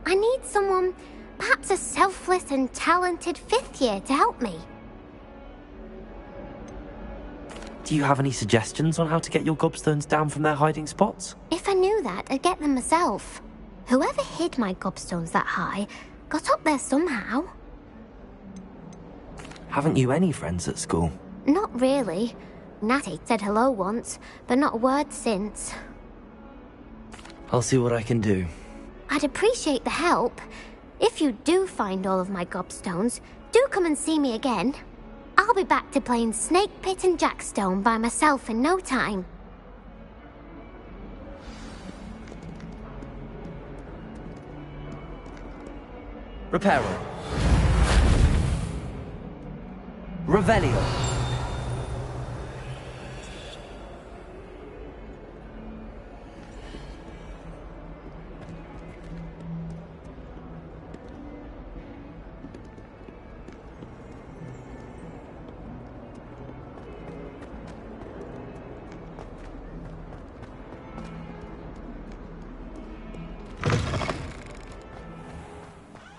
I need someone, perhaps a selfless and talented 5th year to help me. Do you have any suggestions on how to get your gobstones down from their hiding spots? If I knew that, I'd get them myself. Whoever hid my gobstones that high got up there somehow. Haven't you any friends at school? Not really. Natty said hello once, but not a word since. I'll see what I can do. I'd appreciate the help. If you do find all of my gobstones, do come and see me again. I'll be back to playing Snake Pit and Jackstone by myself in no time. Reparo. Revelio.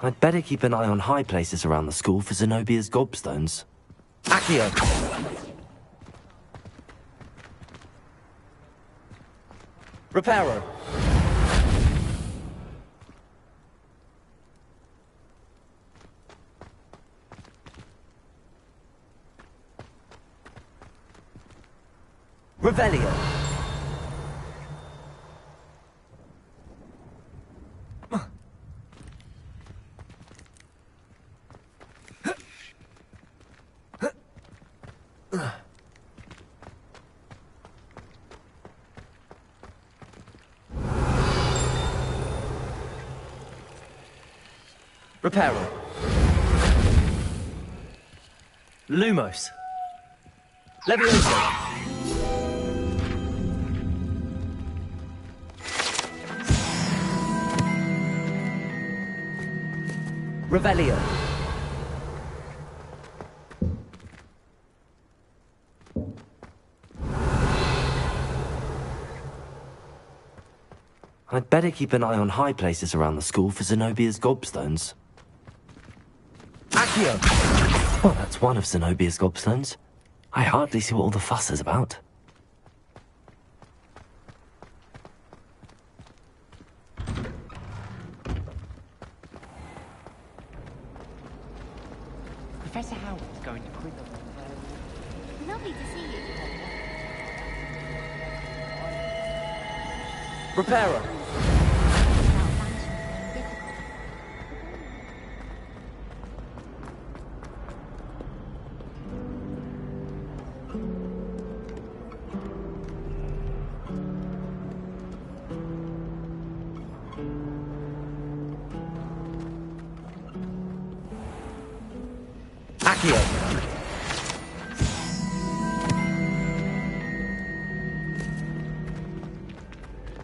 I'd better keep an eye on high places around the school for Zenobia's gobstones. Accio! Reparo! Revelio! Reparo. Lumos. Levioso. Revelio. I'd better keep an eye on high places around the school for Zenobia's gobstones. Accio! Well, that's one of Zenobia's gobstones. I hardly see what all the fuss is about. Professor Howard's going to quiz us. Lovely to see you. Reparo! Accio!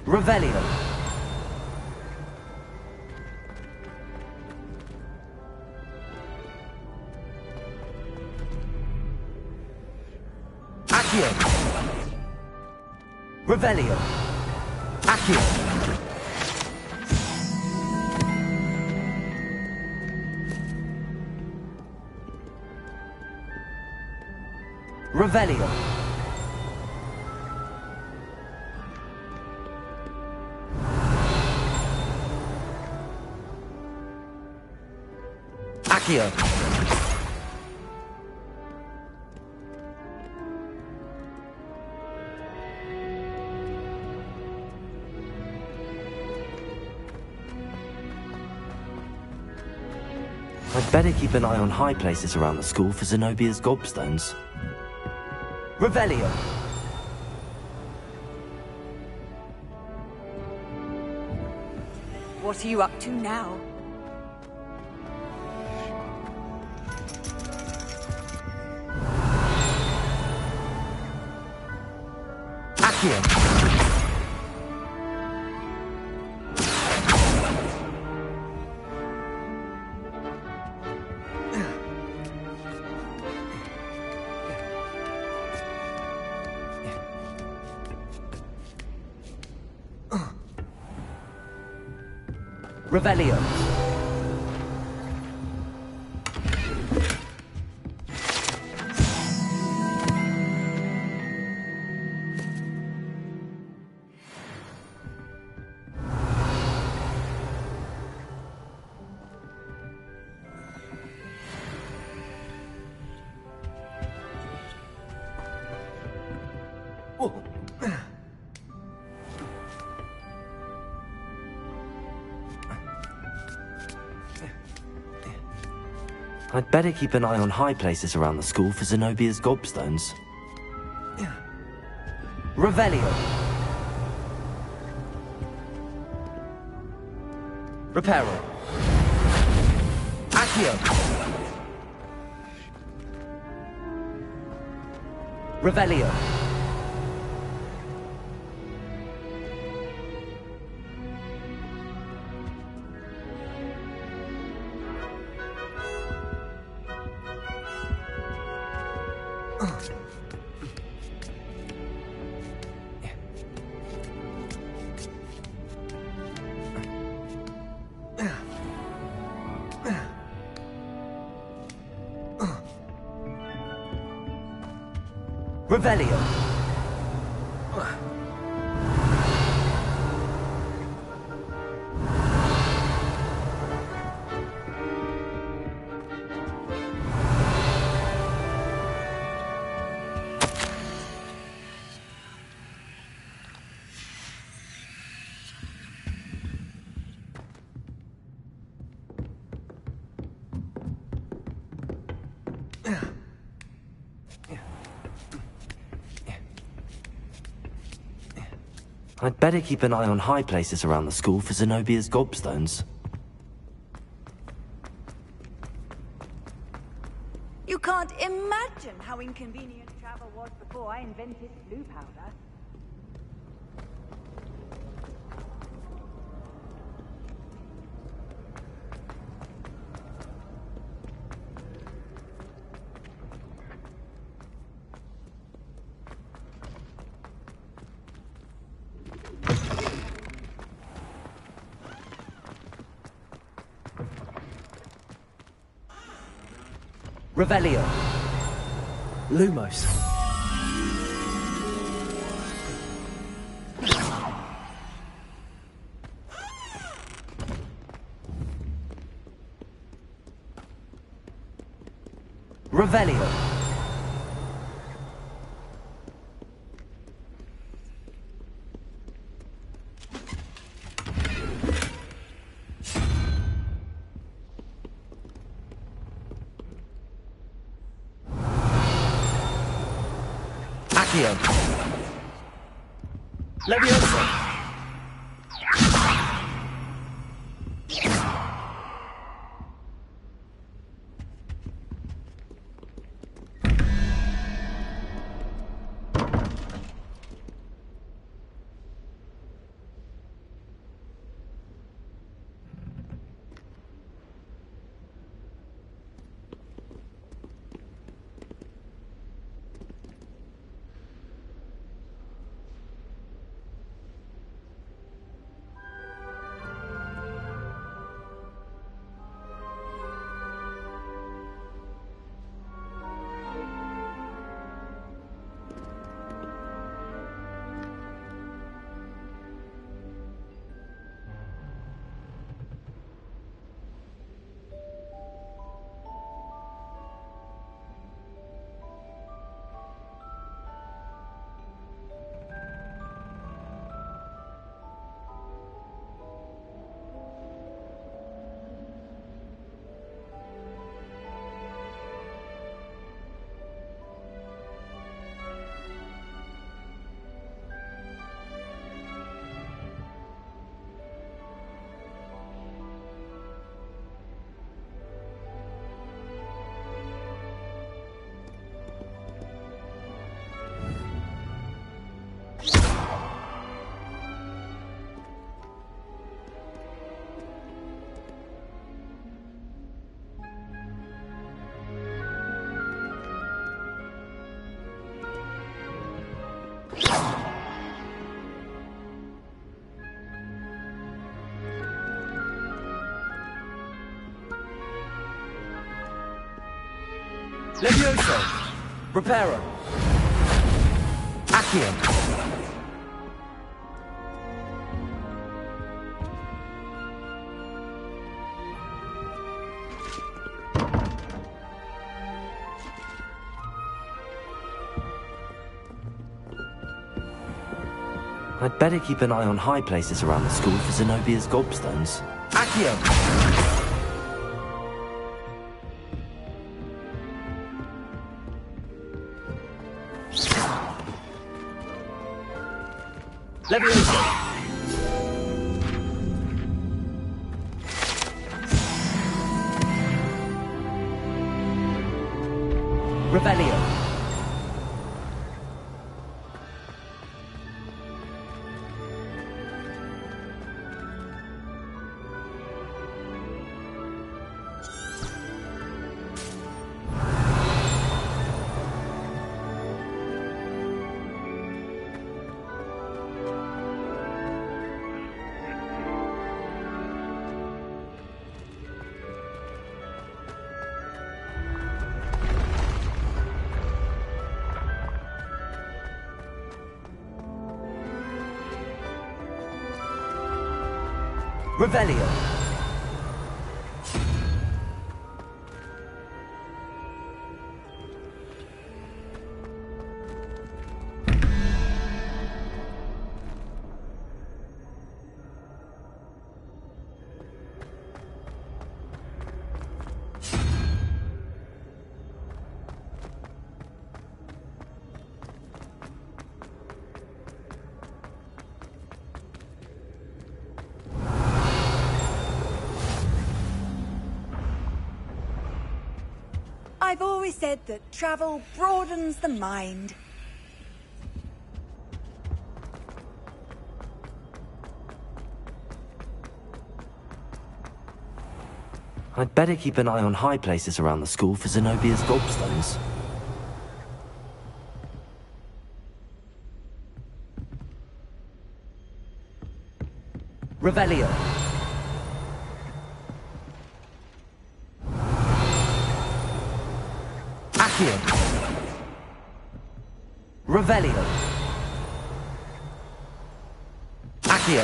Revelio! Accio! Revelio! Accio! Revelio! Accio! I'd better keep an eye on high places around the school for Zenobia's gobstones. Revelio! What are you up to now? Accio! Revelio! I'd better keep an eye on high places around the school for Zenobia's gobstones. Revelio! Reparo! Accio! Revelio! Revelio. I'd better keep an eye on high places around the school for Zenobia's gobstones. You can't imagine how inconvenient travel was before I invented blue powder. Revelio. Lumos. Revelio. Accio. Leviosa. Levioso. Reparo. Accio. I'd better keep an eye on high places around the school for Zenobia's gobstones. Accio! Leviosa! Revelio! Revelio. I've always said that travel broadens the mind. I'd better keep an eye on high places around the school for Zenobia's gobstones. Revelio. Accio. Revelio. Accio.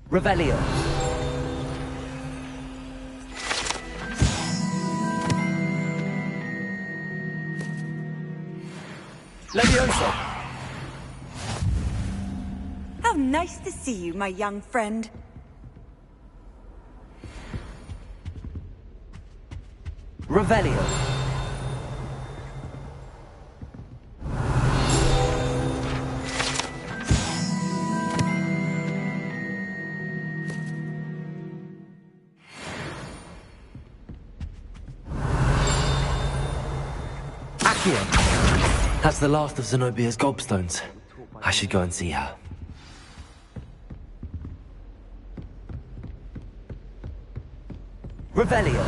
Revelio. Levioso. How nice to see you, my young friend. Revelio. Accio. That's the last of Zenobia's gobstones. I should go and see her. Revelio.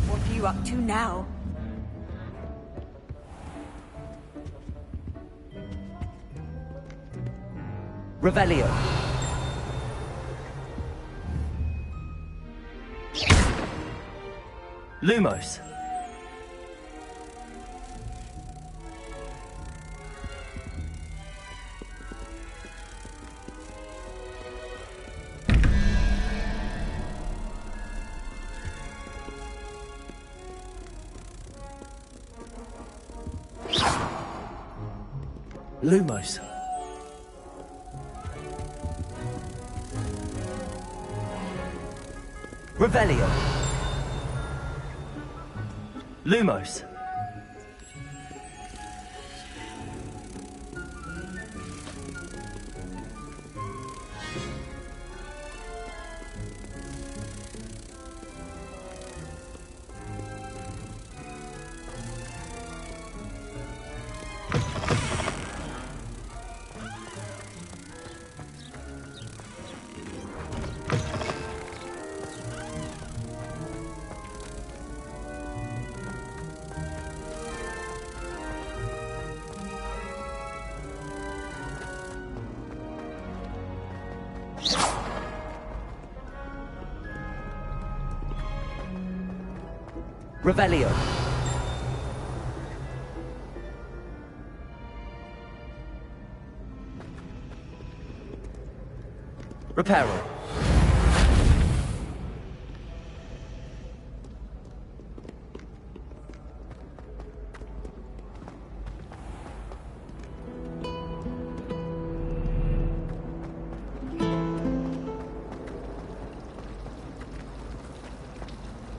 What are you up to now? Revelio. Lumos. Lumos. Revelio. Lumos. Revelio. Reparo.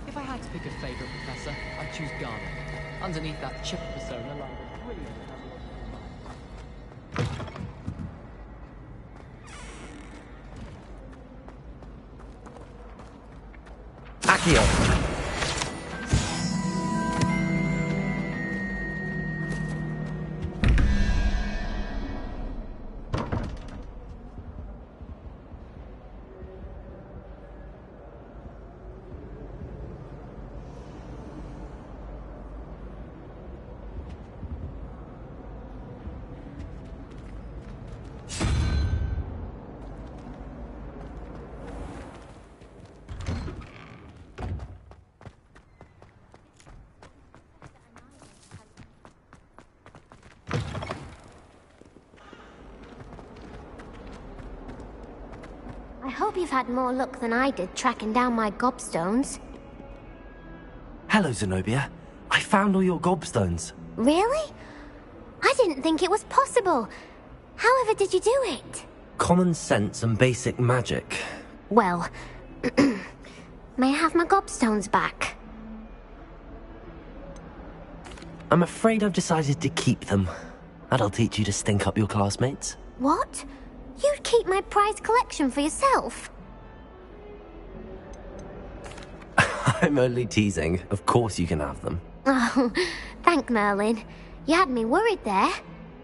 If I had to pick a favourite professor, I'd choose Garner. Underneath that chipper persona lies a brilliant Accio. I hope you've had more luck than I did tracking down my gobstones. Hello, Zenobia. I found all your gobstones. Really? I didn't think it was possible. However did you do it? Common sense and basic magic. Well, may I have my gobstones back? I'm afraid I've decided to keep them. That'll teach you to stink up your classmates. What? You'd keep my prized collection for yourself? I'm only teasing. Of course you can have them. Oh, thank Merlin. You had me worried there.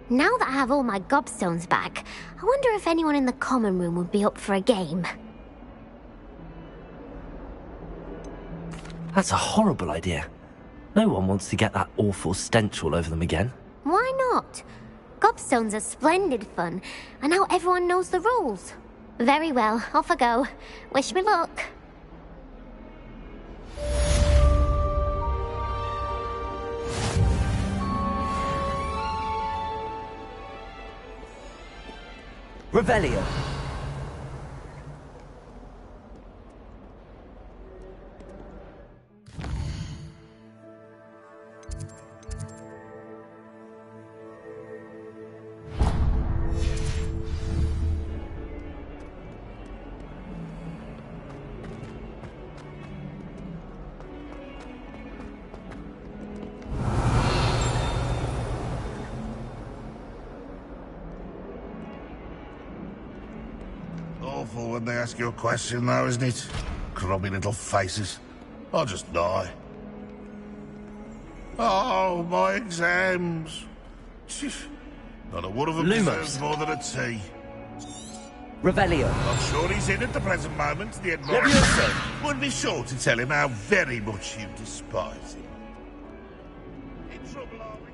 Now that I have all my gobstones back, I wonder if anyone in the common room would be up for a game. That's a horrible idea. No one wants to get that awful stench all over them again. Why not? Gobstones are splendid fun, and now everyone knows the rules. Very well, off I go. Wish me luck. Revelio. Awful when they ask you a question, though, isn't it? Grubby little faces. I'll just die. Oh, my exams. Not a one of them deserves more than a tea. Revelio. I'm sure he's in at the present moment. The admirer would be sure to tell him how very much you despise him. In trouble, are we?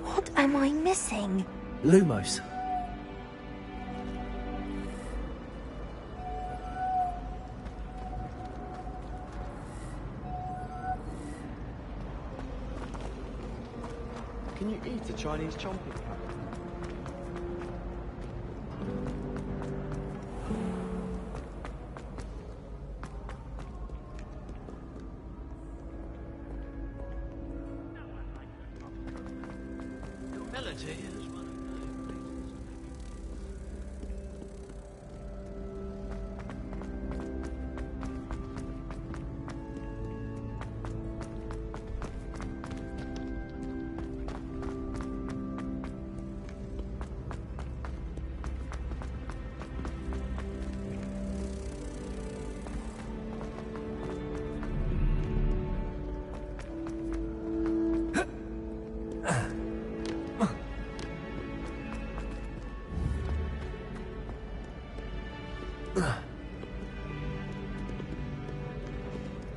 What am I missing? Lumos. Can you eat a Chinese chomping cat?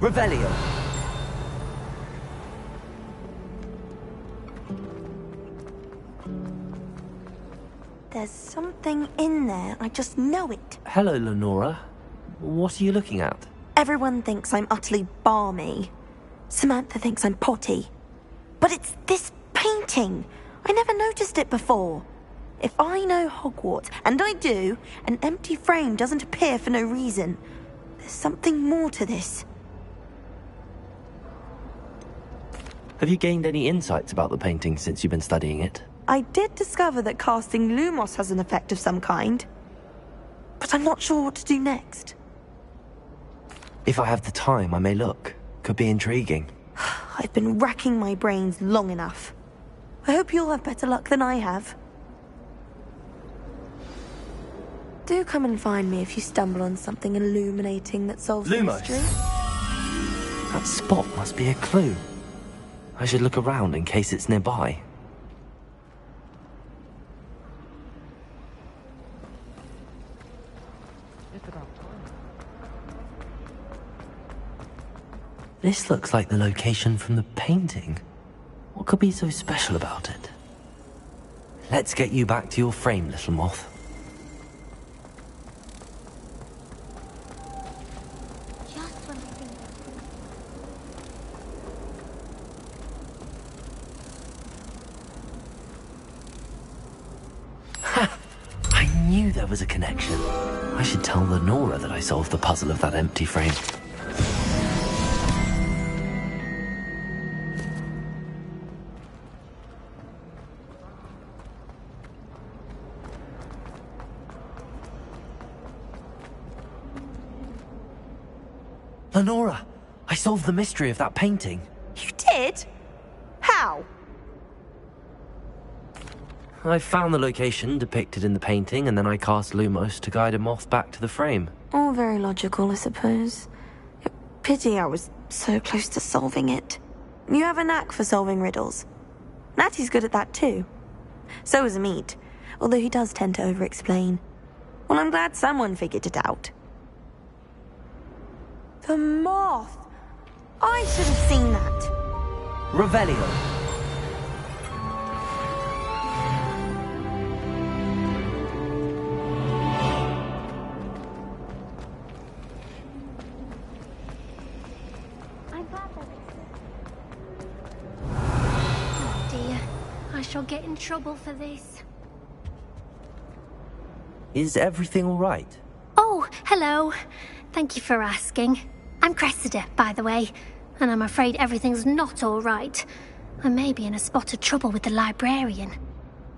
Revelio. There's something in there. I just know it. Hello, Lenora. What are you looking at? Everyone thinks I'm utterly balmy. Samantha thinks I'm potty. But it's this painting. I never noticed it before. If I know Hogwarts, and I do, an empty frame doesn't appear for no reason. There's something more to this. Have you gained any insights about the painting since you've been studying it? I did discover that casting Lumos has an effect of some kind. But I'm not sure what to do next. If I have the time, I may look. Could be intriguing. I've been racking my brains long enough. I hope you'll have better luck than I have. Do come and find me if you stumble on something illuminating that solves the mystery. That spot must be a clue. I should look around in case it's nearby. This looks like the location from the painting. What could be so special about it? Let's get you back to your frame, little moth. Ha! I knew there was a connection. I should tell Lenora that I solved the puzzle of that empty frame. Lenora, I solved the mystery of that painting. You did? How? I found the location depicted in the painting, and then I cast Lumos to guide a moth back to the frame. All very logical, I suppose. Pity I was so close to solving it. You have a knack for solving riddles. Natty's good at that too. So is Amit, although he does tend to over-explain. Well, I'm glad someone figured it out. The moth! I should have seen that. Revelio. I'm glad that Oh dear, I shall get in trouble for this. Is everything all right? Oh, hello. Thank you for asking. I'm Cressida, by the way, and I'm afraid everything's not all right. I may be in a spot of trouble with the librarian.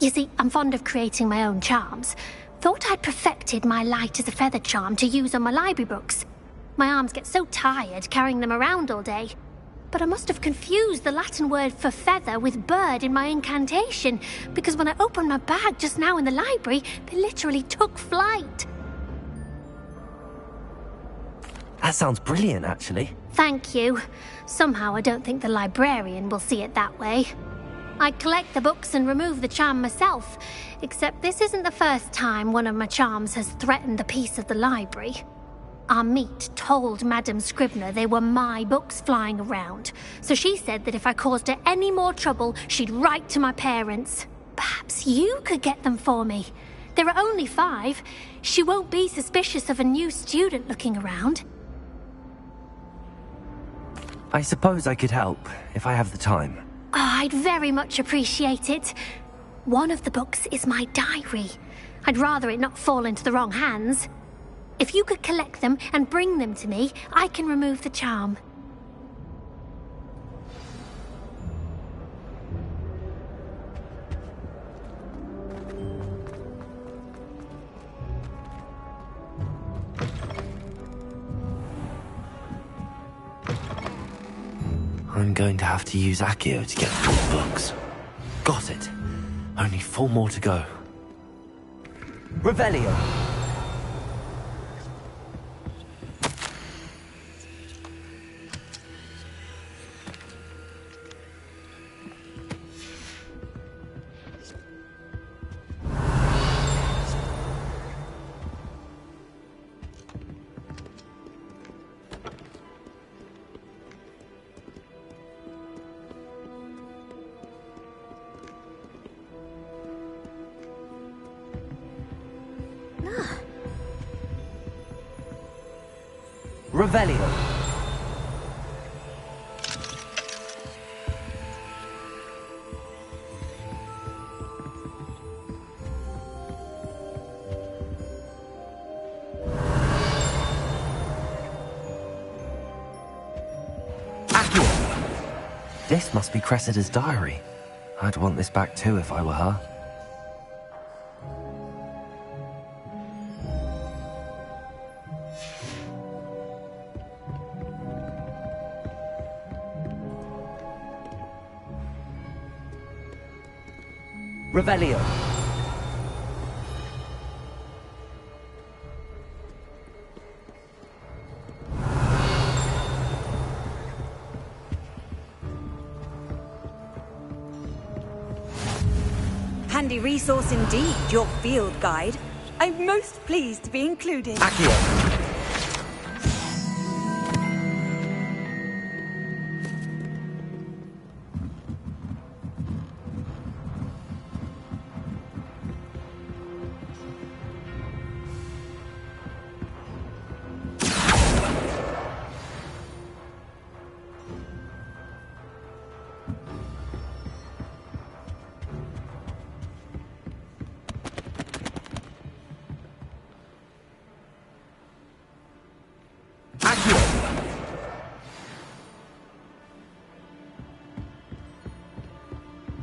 You see, I'm fond of creating my own charms. Thought I'd perfected my light as a feather charm to use on my library books. My arms get so tired carrying them around all day. But I must have confused the Latin word for feather with bird in my incantation, because when I opened my bag just now in the library, they literally took flight. That sounds brilliant, actually. Thank you. Somehow I don't think the librarian will see it that way. I collect the books and remove the charm myself, except this isn't the first time one of my charms has threatened the peace of the library. Amit told Madame Scribner they were my books flying around, so she said that if I caused her any more trouble, she'd write to my parents. Perhaps you could get them for me. There are only 5. She won't be suspicious of a new student looking around. I suppose I could help, if I have the time. Oh, I'd very much appreciate it. One of the books is my diary. I'd rather it not fall into the wrong hands. If you could collect them and bring them to me, I can remove the charm. I'm going to have to use Accio to get through the books. Got it. Only 4 more to go. Revelio. Revelio. This must be Cressida's diary. I'd want this back too if I were her. Revelio. Handy resource indeed, your field guide. I'm most pleased to be included. Accio.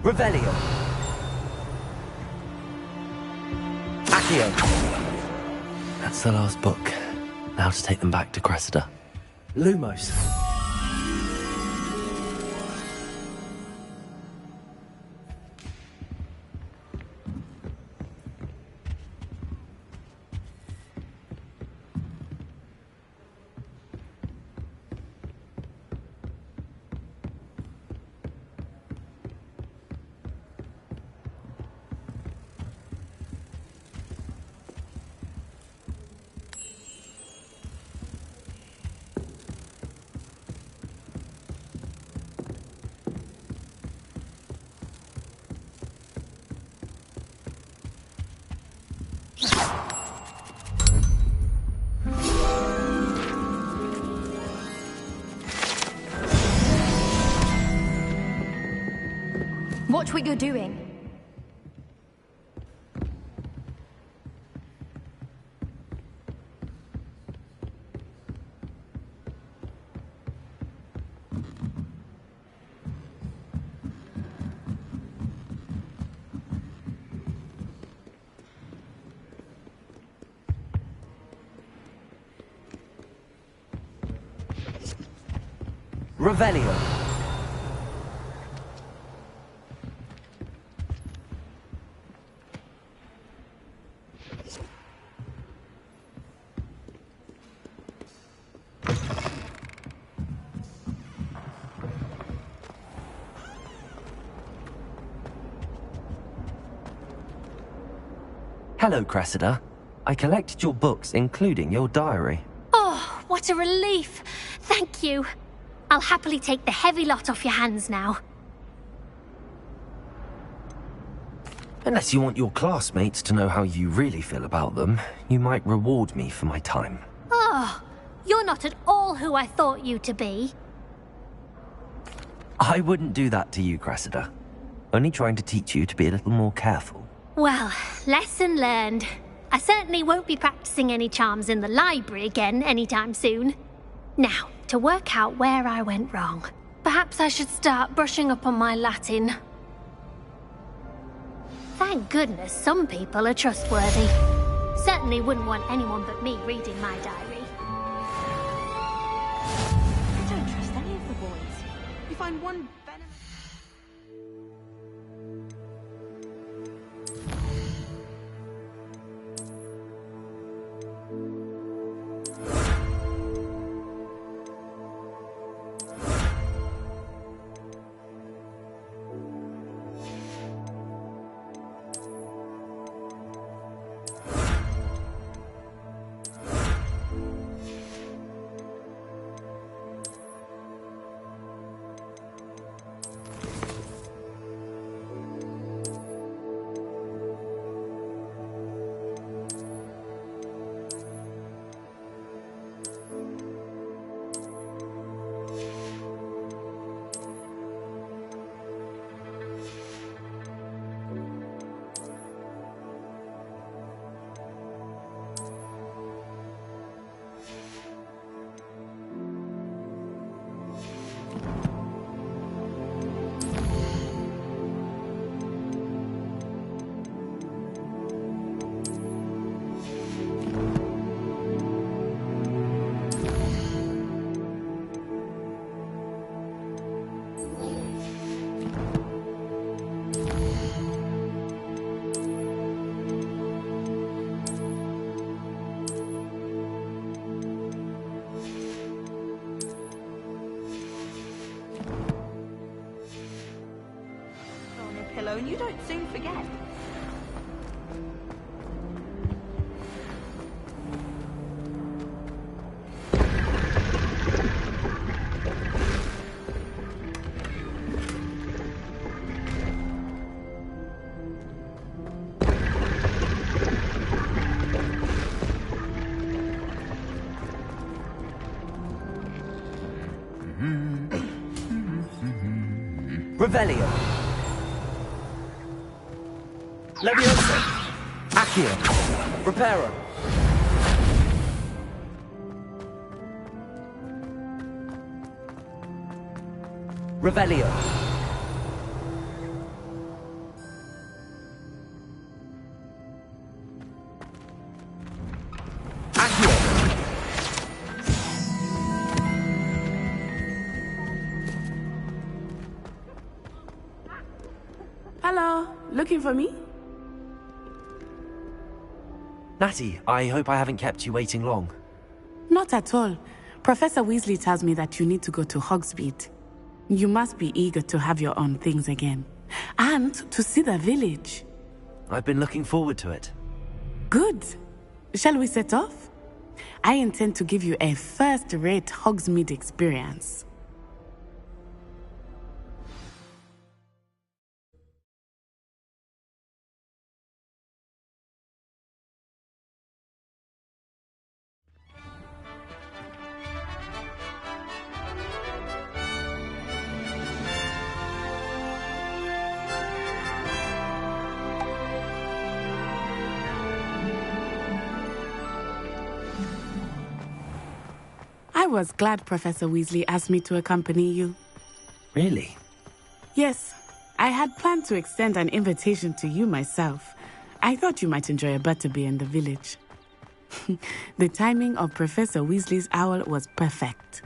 Revelio. Accio. That's the last book. Now to take them back to Cressida. Lumos. Watch what you're doing. Revelio. Hello, Cressida. I collected your books, including your diary. Oh, what a relief. Thank you. I'll happily take the heavy lot off your hands now. Unless you want your classmates to know how you really feel about them, you might reward me for my time. Oh, you're not at all who I thought you to be. I wouldn't do that to you, Cressida. Only trying to teach you to be a little more careful. Well, lesson learned. I certainly won't be practicing any charms in the library again anytime soon. Now, to work out where I went wrong. Perhaps I should start brushing up on my Latin. Thank goodness some people are trustworthy. Certainly wouldn't want anyone but me reading my diary. I don't trust any of the boys. You find one venomous... and you don't soon forget. Revelio. Leviosa. Accio. Reparo. Revelio. Accio. Hello, looking for me? Natty, I hope I haven't kept you waiting long. Not at all. Professor Weasley tells me that you need to go to Hogsmeade. You must be eager to have your own things again. And to see the village. I've been looking forward to it. Good. Shall we set off? I intend to give you a first-rate Hogsmeade experience. I was glad Professor Weasley asked me to accompany you. Really? Yes. I had planned to extend an invitation to you myself. I thought you might enjoy a butterbeer in the village. The timing of Professor Weasley's owl was perfect.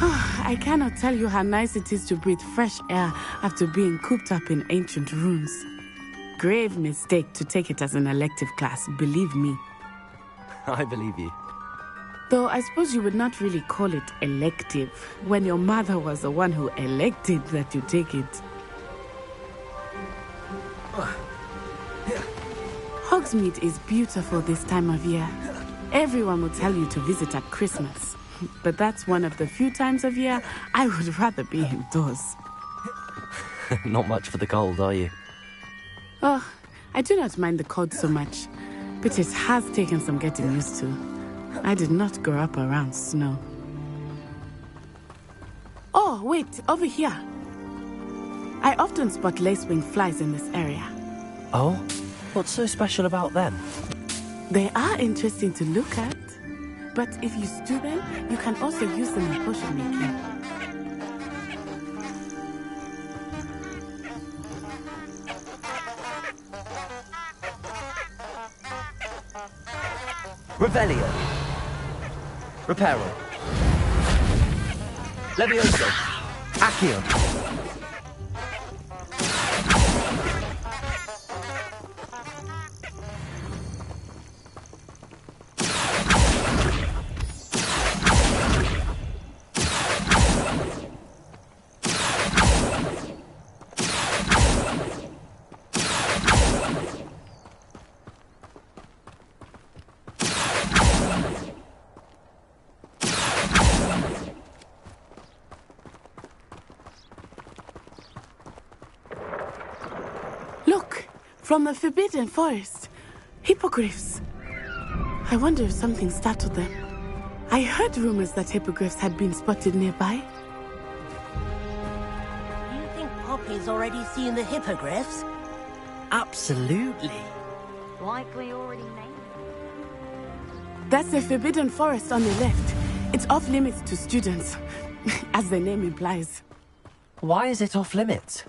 I cannot tell you how nice it is to breathe fresh air after being cooped up in ancient ruins. Grave mistake to take it as an elective class, believe me. I believe you. Though I suppose you would not really call it elective when your mother was the one who elected that you take it. Hogsmeade is beautiful this time of year. Everyone will tell you to visit at Christmas. But that's one of the few times of year I would rather be indoors. Not much for the cold, are you? Oh, I do not mind the cold so much. But it has taken some getting used to. I did not grow up around snow. Oh, wait, over here. I often spot lacewing flies in this area. Oh? What's so special about them? They are interesting to look at. But if you stew them, you can also use them in potion making. Revelio. Reparo. Levioso. Accio. Look, from the Forbidden Forest. Hippogriffs. I wonder if something startled them. I heard rumors that hippogriffs had been spotted nearby. Do you think Poppy's already seen the hippogriffs? Absolutely. Likely already named. That's the Forbidden Forest on the left. It's off limits to students, as the name implies. Why is it off limits?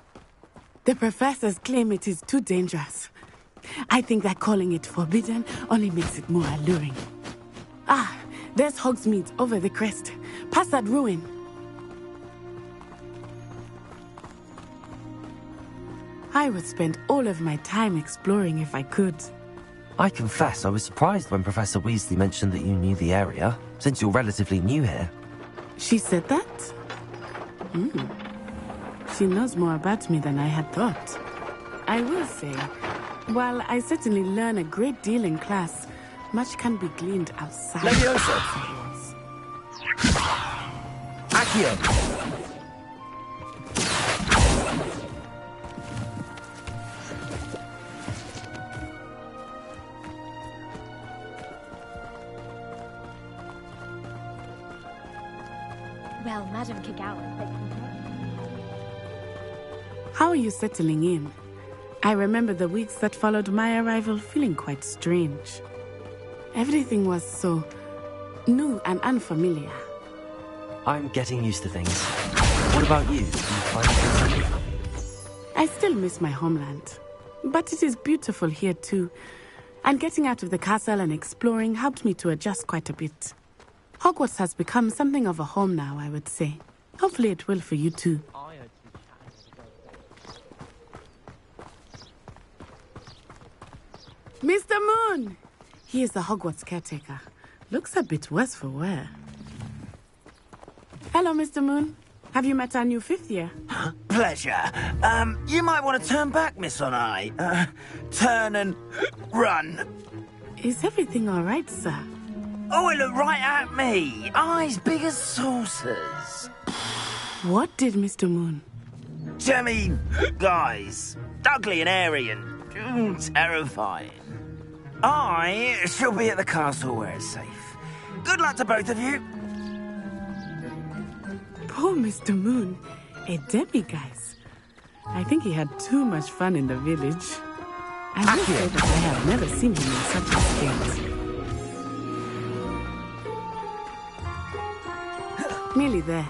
The professors claim it is too dangerous. I think that calling it forbidden only makes it more alluring. Ah, there's Hogsmeade over the crest. Past that ruin. I would spend all of my time exploring if I could. I confess I was surprised when Professor Weasley mentioned that you knew the area, since you're relatively new here. She said that? She knows more about me than I had thought. I will say, while I certainly learn a great deal in class, much can be gleaned outside. Leviosa! Accio! Well, Madam Kagawa... How are you settling in? I remember the weeks that followed my arrival feeling quite strange. Everything was so new and unfamiliar. I'm getting used to things. What about you? Do you find it something? I still miss my homeland, but it is beautiful here too. And getting out of the castle and exploring helped me to adjust quite a bit. Hogwarts has become something of a home now, I would say. Hopefully it will for you too. Mr. Moon! He is the Hogwarts caretaker. Looks a bit worse for wear. Hello, Mr. Moon. Have you met our new 5th year? Pleasure. You might want to turn back, Miss Onai. Turn and run. Is everything all right, sir? Oh, it looked right at me. Eyes big as saucers. What did Mr. Moon? Jemmy guys. Ugly and airy and terrifying. I shall be at the castle where it's safe. Good luck to both of you. Poor Mr. Moon. A demiguise. I think he had too much fun in the village. I will say that I have never seen him in such a state. Nearly there.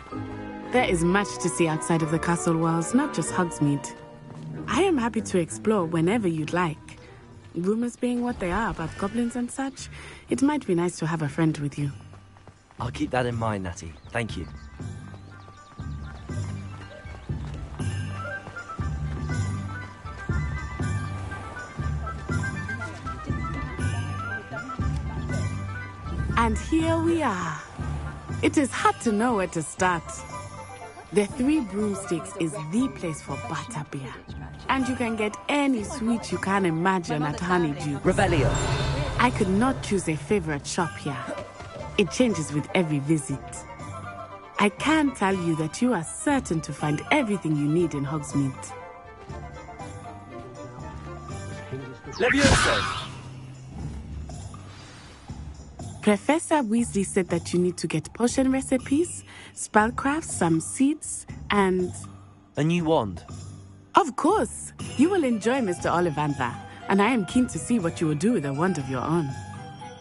There is much to see outside of the castle walls, not just Hogsmeade. I am happy to explore whenever you'd like. Rumors being what they are about goblins and such, it might be nice to have a friend with you. I'll keep that in mind, Natty. Thank you. And here we are. It is hard to know where to start. The Three Broomsticks is the place for butterbeer. And you can get any sweet you can imagine at Honeydew. Revelio. I could not choose a favorite shop here. It changes with every visit. I can tell you that you are certain to find everything you need in Hogsmeade. Leviosa! Professor Weasley said that you need to get potion recipes, spellcraft, some seeds, and... A new wand. Of course! You will enjoy Mr. Ollivander, and I am keen to see what you will do with a wand of your own.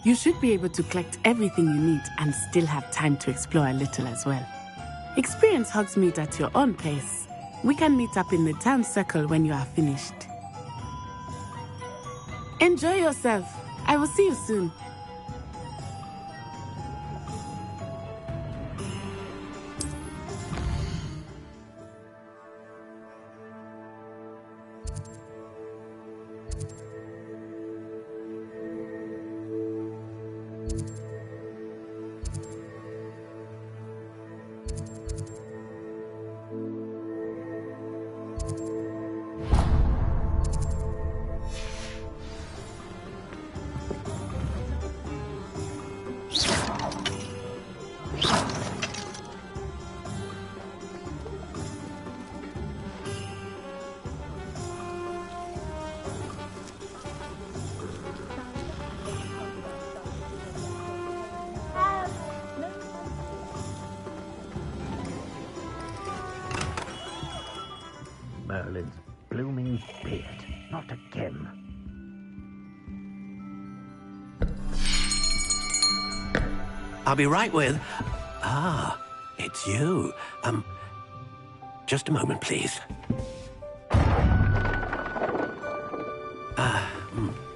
You should be able to collect everything you need and still have time to explore a little as well. Experience Hogsmeade at your own pace. We can meet up in the town circle when you are finished. Enjoy yourself. I will see you soon. Merlin's blooming beard. Not again. I'll be right with... it's you. Just a moment, please.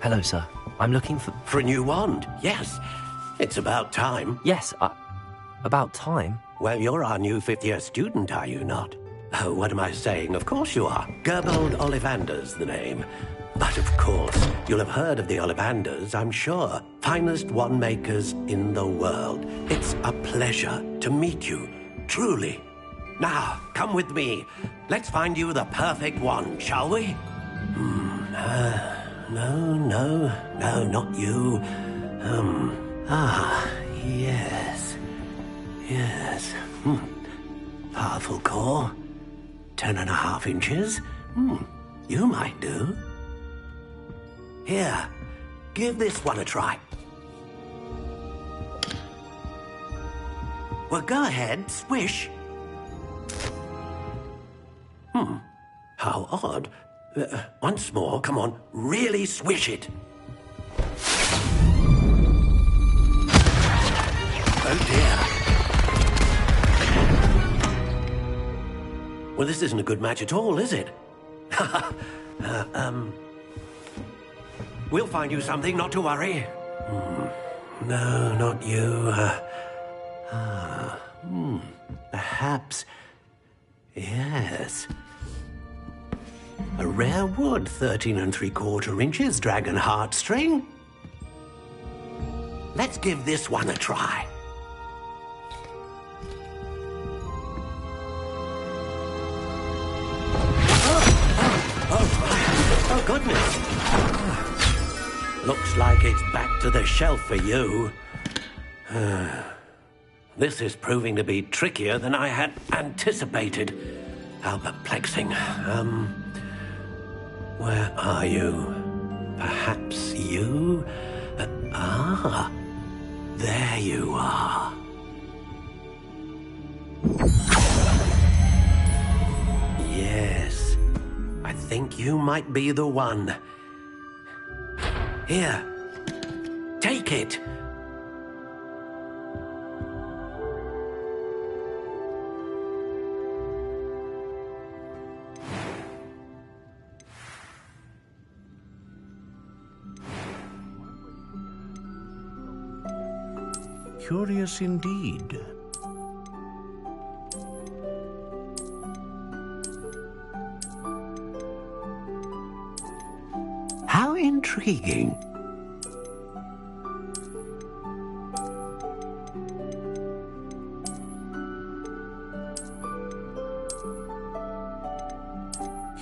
Hello, sir. I'm looking for... For a new wand, yes. It's about time. Yes, about time? Well, you're our new 5th-year student, are you not? Oh, what am I saying? Of course you are. Gerbold Ollivander's the name. But of course, you'll have heard of the Ollivanders, I'm sure. Finest wand makers in the world. It's a pleasure to meet you, truly. Now, come with me. Let's find you the perfect one, shall we? No, not you. Yes. Powerful core. 10.5 inches. You might do. Here, give this one a try. Well, go ahead, swish. How odd. Once more, come on, really swish it. Oh dear. Well, this isn't a good match at all, is it? We'll find you something, not to worry. No, not you. Perhaps. Yes. A rare wood, 13 3/4 inches, dragon heartstring. Let's give this one a try. Oh, goodness. Looks like it's back to the shelf for you. This is proving to be trickier than I had anticipated. How perplexing. Where are you? Perhaps you? There you are. Yes, I think you might be the one. Here, take it. Curious indeed. How intriguing.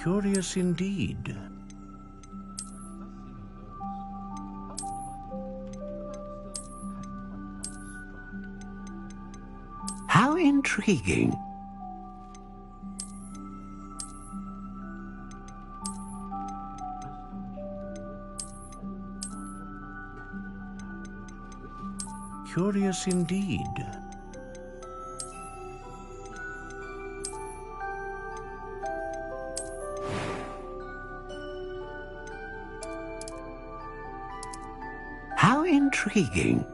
Curious indeed. How intriguing. Curious indeed. How intriguing.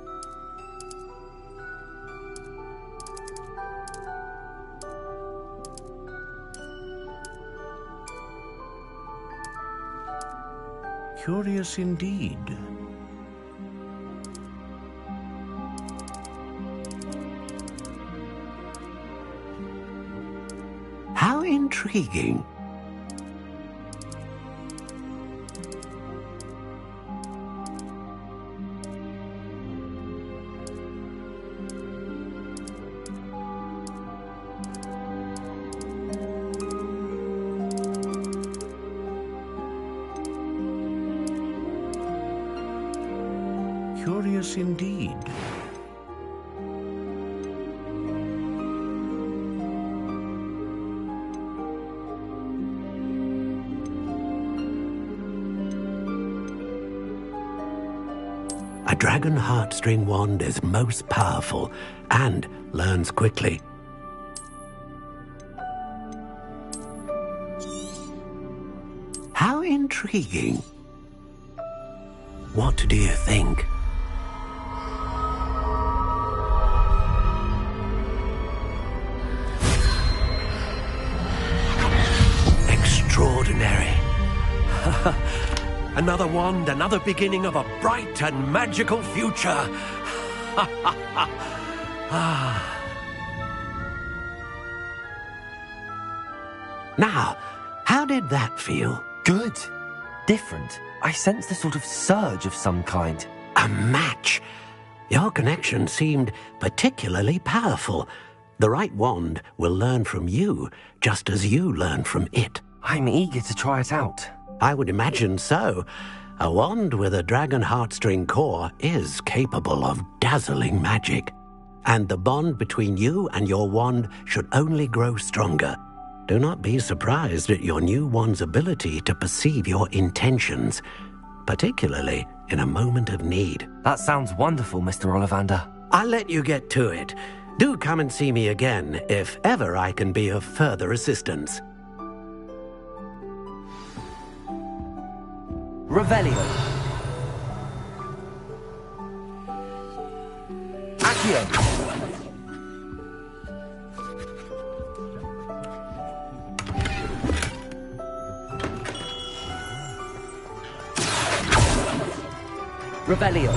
Curious indeed. How intriguing. Curious indeed. A dragon heartstring wand is most powerful and learns quickly. How intriguing. What do you think? Extraordinary. Another wand, another beginning of a bright and magical future. Now, how did that feel? Good. Different. I sensed a sort of surge of some kind. A match. Your connection seemed particularly powerful. The right wand will learn from you, just as you learn from it. I'm eager to try it out. I would imagine so. A wand with a dragon heartstring core is capable of dazzling magic. And the bond between you and your wand should only grow stronger. Do not be surprised at your new wand's ability to perceive your intentions, particularly in a moment of need. That sounds wonderful, Mr. Ollivander. I'll let you get to it. Do come and see me again if ever I can be of further assistance. Revelio. Accio. Revelio.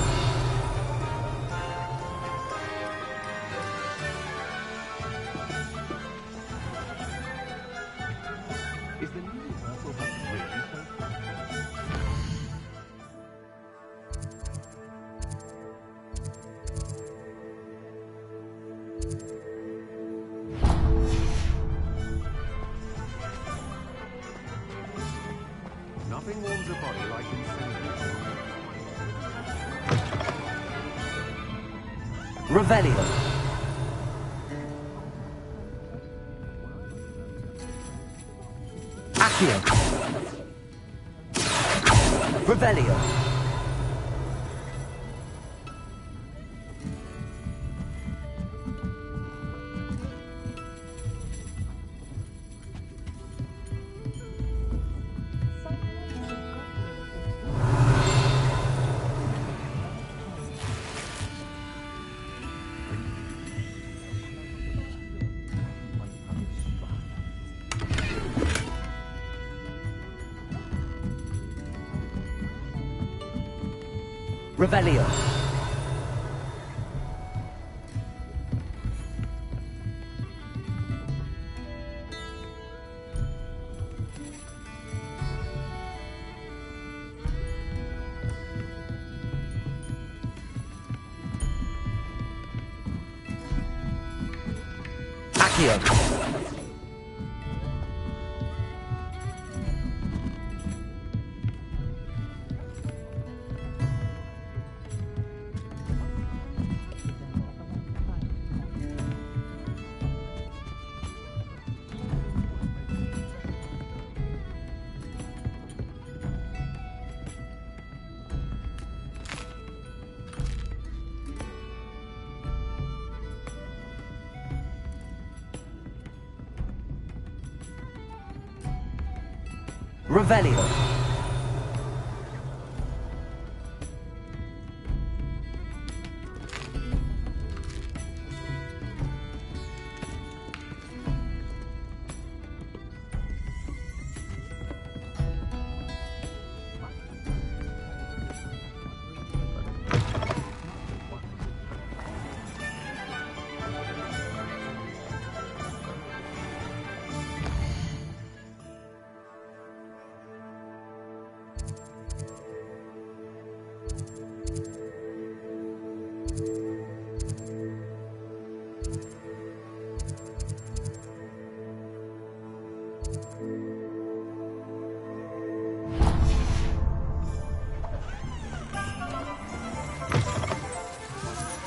Nothing warms a body like Revelio. Accio. Revelio. Revelio. Accio. Revelio.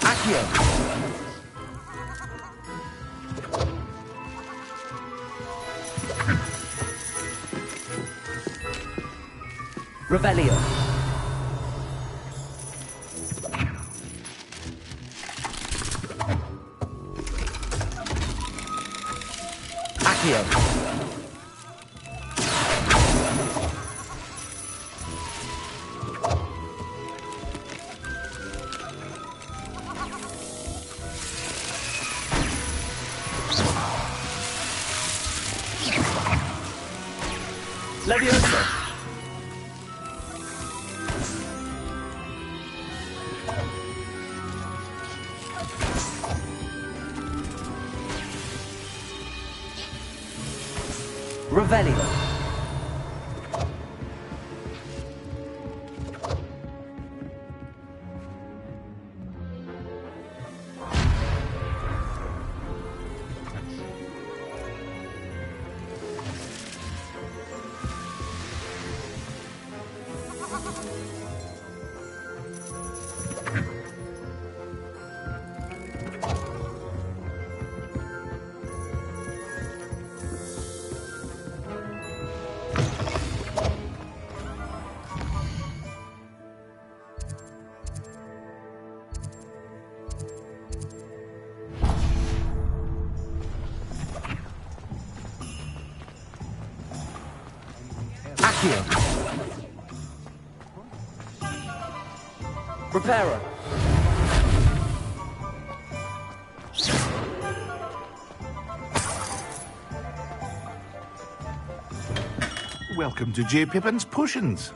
Accio. Revelio. Accio. Leviosa. Revelio. Accio. Reparo. Welcome to J. Pippin's Potions.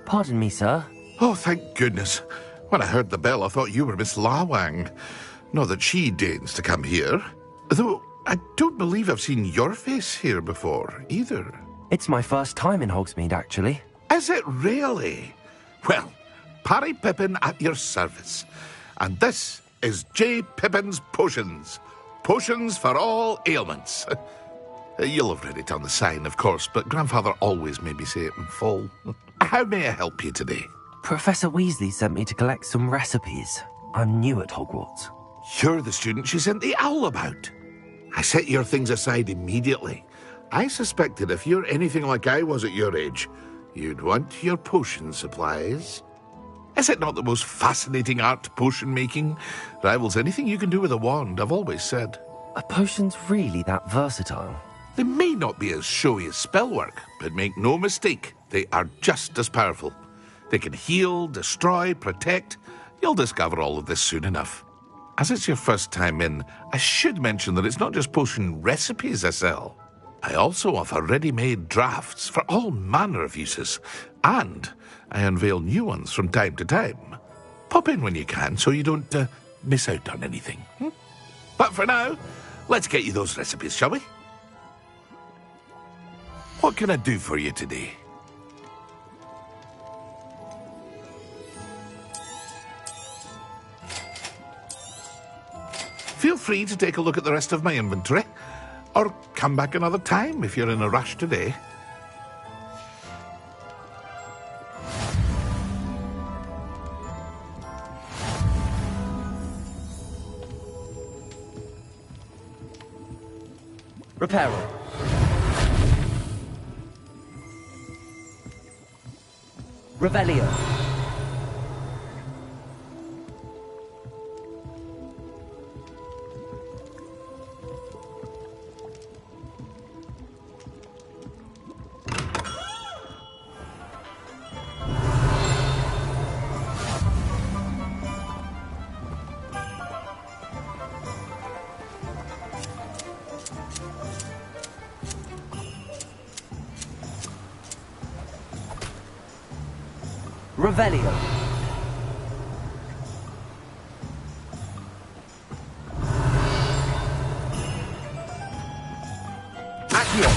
Pardon me, sir. Oh, thank goodness. When I heard the bell, I thought you were Miss Lawang. Not that she deigns to come here. Though, I don't believe I've seen your face here before, either. It's my first time in Hogsmeade, actually. Is it really? Well, Parry Pippin at your service. And this is J. Pippin's Potions. Potions for all ailments. You'll have read it on the sign, of course, but Grandfather always made me say it in full. How may I help you today? Professor Weasley sent me to collect some recipes. I'm new at Hogwarts. You're the student she sent the owl about. I set your things aside immediately. I suspected if you're anything like I was at your age, you'd want your potion supplies. Is it not the most fascinating art, potion making? Rivals anything you can do with a wand, I've always said. Are potions really that versatile? They may not be as showy as spellwork, but make no mistake, they are just as powerful. They can heal, destroy, protect. You'll discover all of this soon enough. As it's your first time in, I should mention that it's not just potion recipes I sell. I also offer ready-made drafts for all manner of uses, and I unveil new ones from time to time. Pop in when you can so you don't miss out on anything. But for now, let's get you those recipes, shall we? What can I do for you today? Feel free to take a look at the rest of my inventory, or come back another time if you're in a rush today. Reparo. Revelio. Revelio. Accio.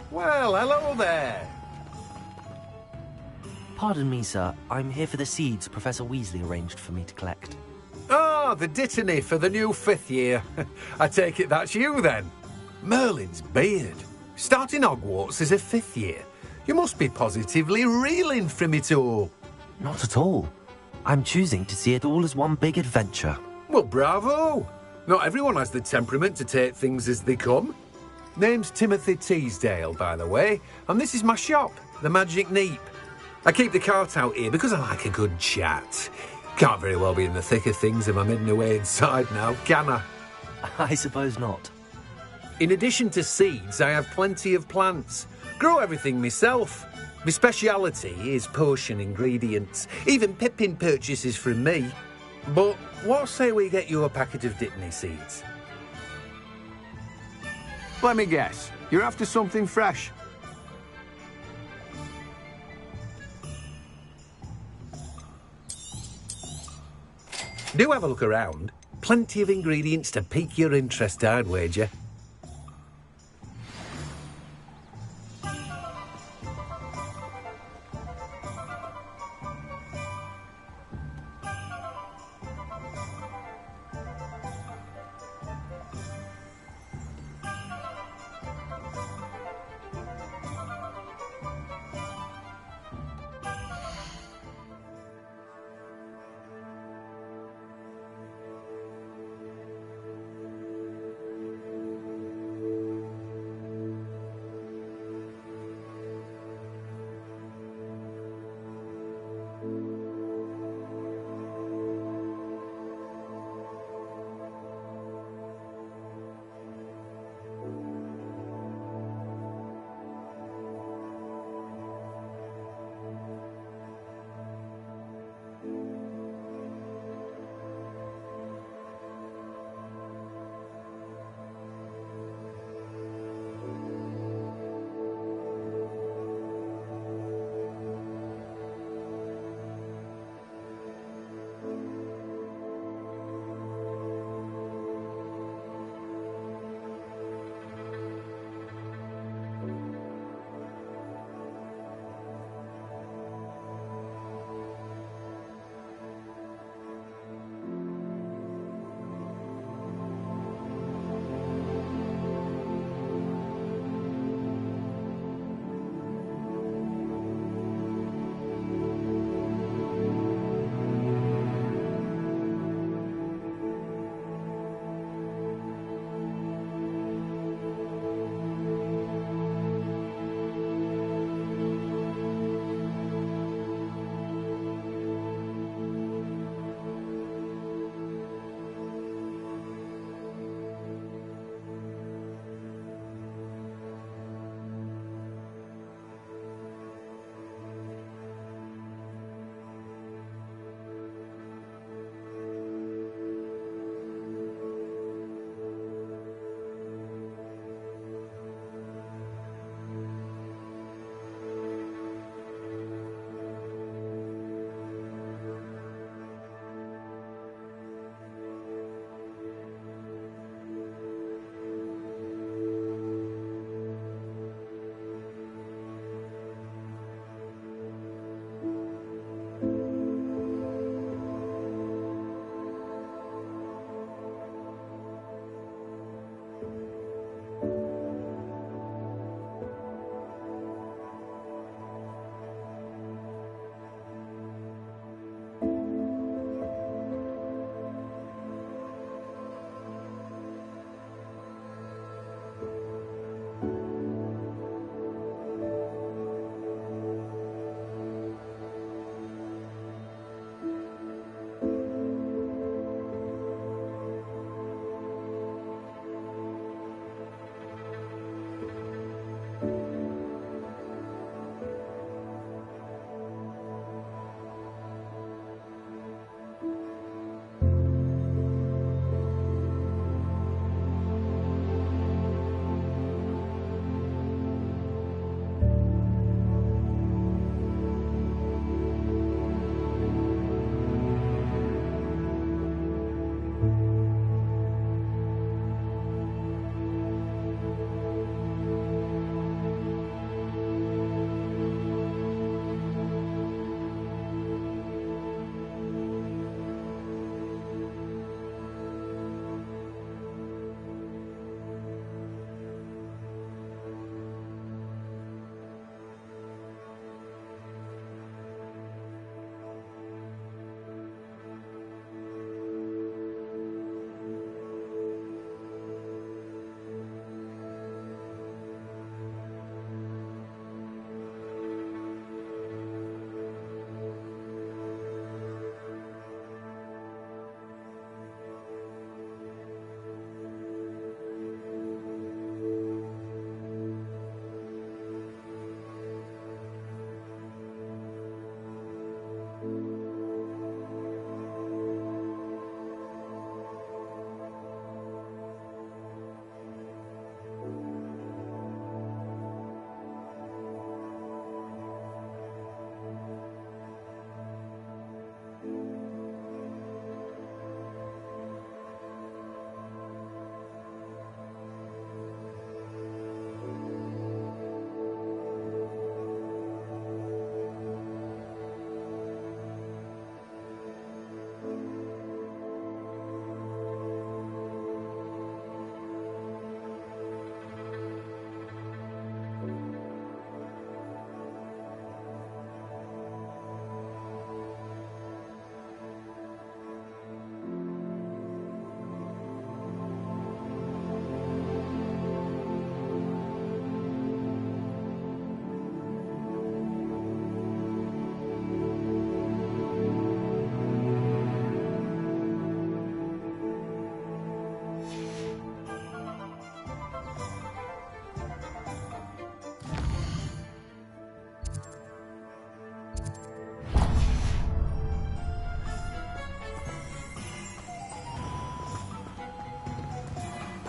Well, hello there. Pardon me, sir. I'm here for the seeds Professor Weasley arranged for me to collect. Oh, the dittany for the new 5th year. I take it that's you, then. Merlin's beard. Starting Hogwarts as a 5th year. You must be positively reeling from it all. Not at all. I'm choosing to see it all as one big adventure. Well, bravo! Not everyone has the temperament to take things as they come. Name's Timothy Teasdale, by the way, and this is my shop, the Magic Neep. I keep the cart out here because I like a good chat. Can't very well be in the thick of things if I'm hidden away inside now, can I? I suppose not. In addition to seeds, I have plenty of plants. Grow everything myself. My speciality is potion ingredients. Even Pippin purchases from me. But what say we get you a packet of Dittany seeds? Let me guess. You're after something fresh. Do have a look around. Plenty of ingredients to pique your interest, I'd wager.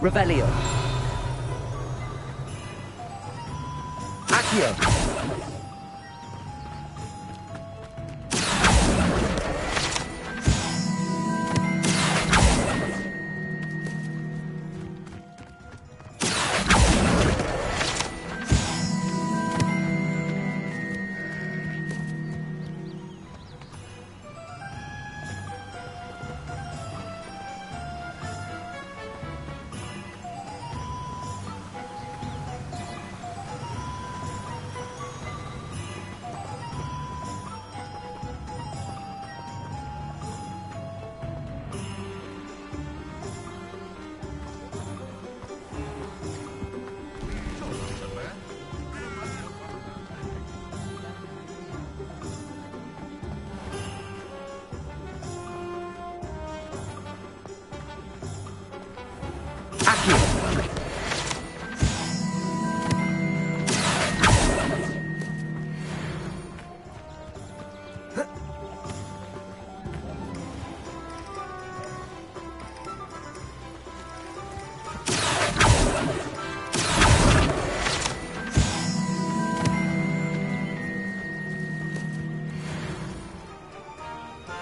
Revelio. Accio.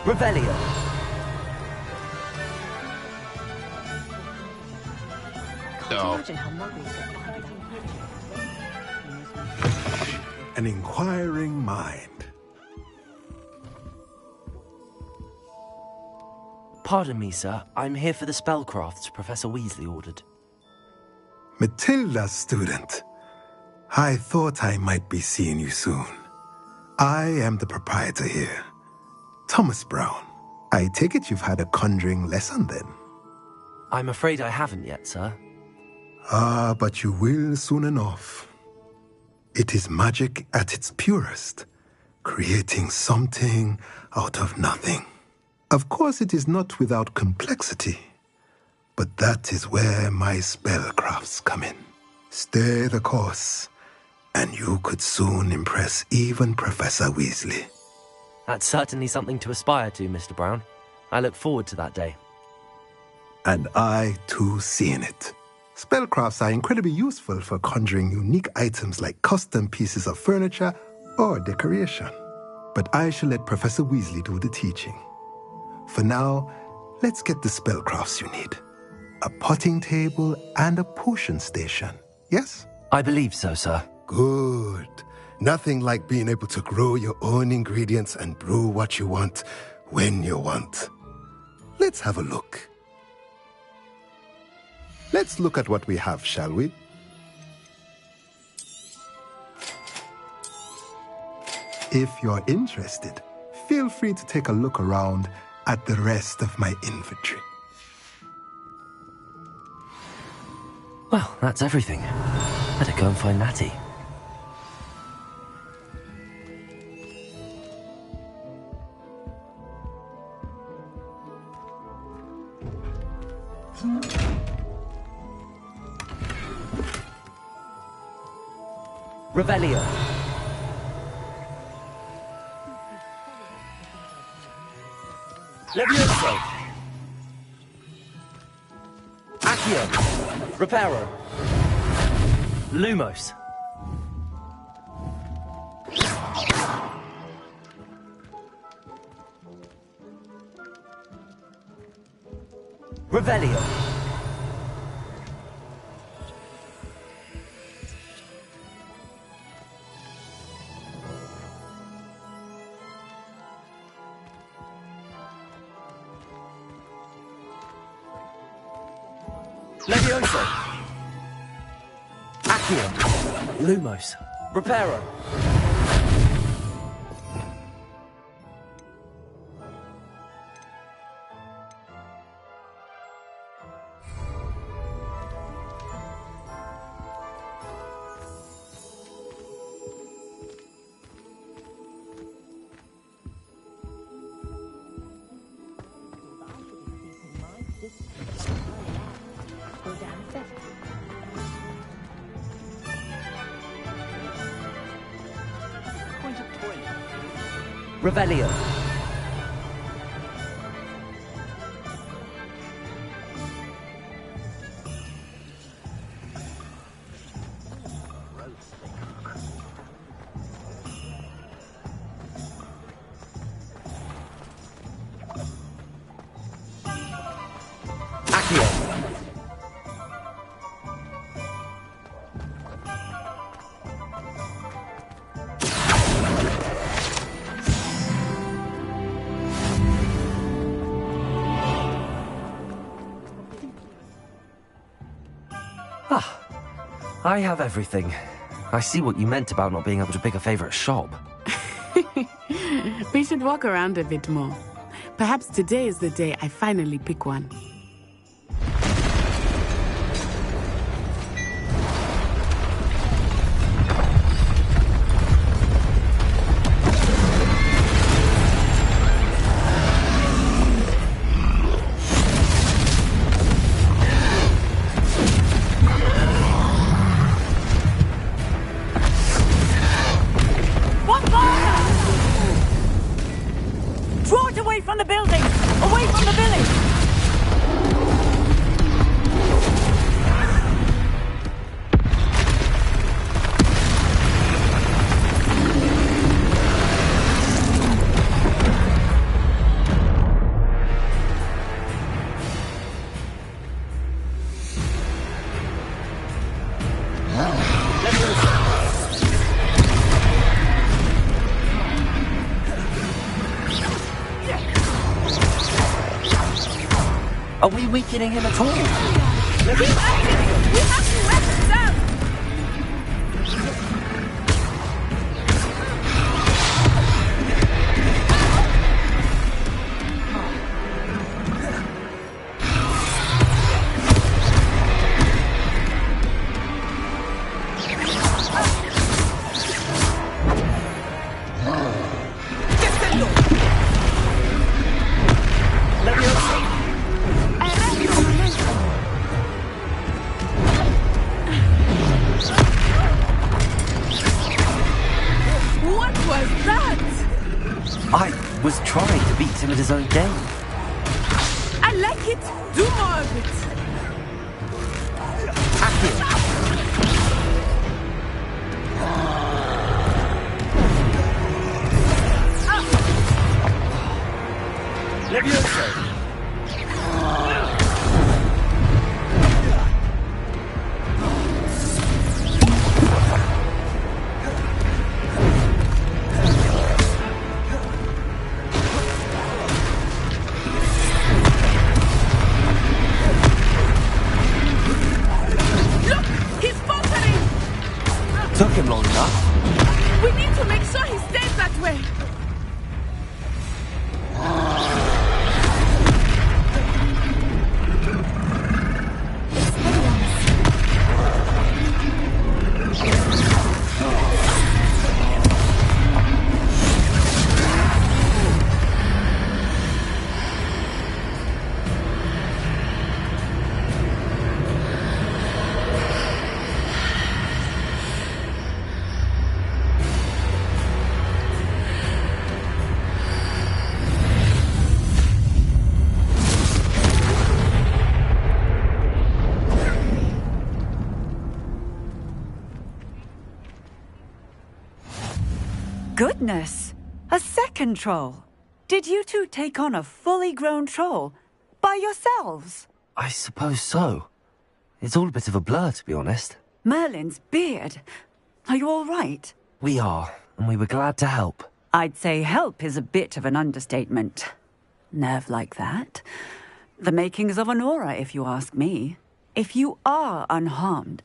Revelio. Oh. An inquiring mind. Pardon me, sir. I'm here for the spellcrafts Professor Weasley ordered. Matilda's student. I thought I might be seeing you soon. I am the proprietor here, Thomas Brown. I take it you've had a conjuring lesson then? I'm afraid I haven't yet, sir. Ah, but you will soon enough. It is magic at its purest, creating something out of nothing. Of course, it is not without complexity, but that is where my spellcrafts come in. Stay the course, and you could soon impress even Professor Weasley. That's certainly something to aspire to, Mr. Brown. I look forward to that day. And I, too, seeing it. Spellcrafts are incredibly useful for conjuring unique items like custom pieces of furniture or decoration. But I shall let Professor Weasley do the teaching. For now, let's get the spellcrafts you need. A potting table and a potion station, yes? I believe so, sir. Good. Nothing like being able to grow your own ingredients and brew what you want when you want. Let's have a look. Let's look at what we have, shall we? If you're interested, feel free to take a look around at the rest of my inventory. Well, that's everything. Better go and find Natty. Revelio. Levioso. Accio. Reparo. Lumos. Revelio. Levioso. Accio. Lumos. Reparo. Revelio. I have everything. I see what you meant about not being able to pick a favorite shop. We should walk around a bit more. Perhaps today is the day I finally pick one. From the building! Away from the village! Are we weakening him at all? We have to let him down! Was trying to beat him at his own game. I like it. Do more of it. Levioso. Took him long enough. We need to make sure he stays that way. Goodness! A second troll! Did you two take on a fully grown troll? By yourselves? I suppose so. It's all a bit of a blur, to be honest. Merlin's beard. Are you all right? We are, and we were glad to help. I'd say help is a bit of an understatement. Nerve like that. The makings of an aura, if you ask me. If you are unharmed,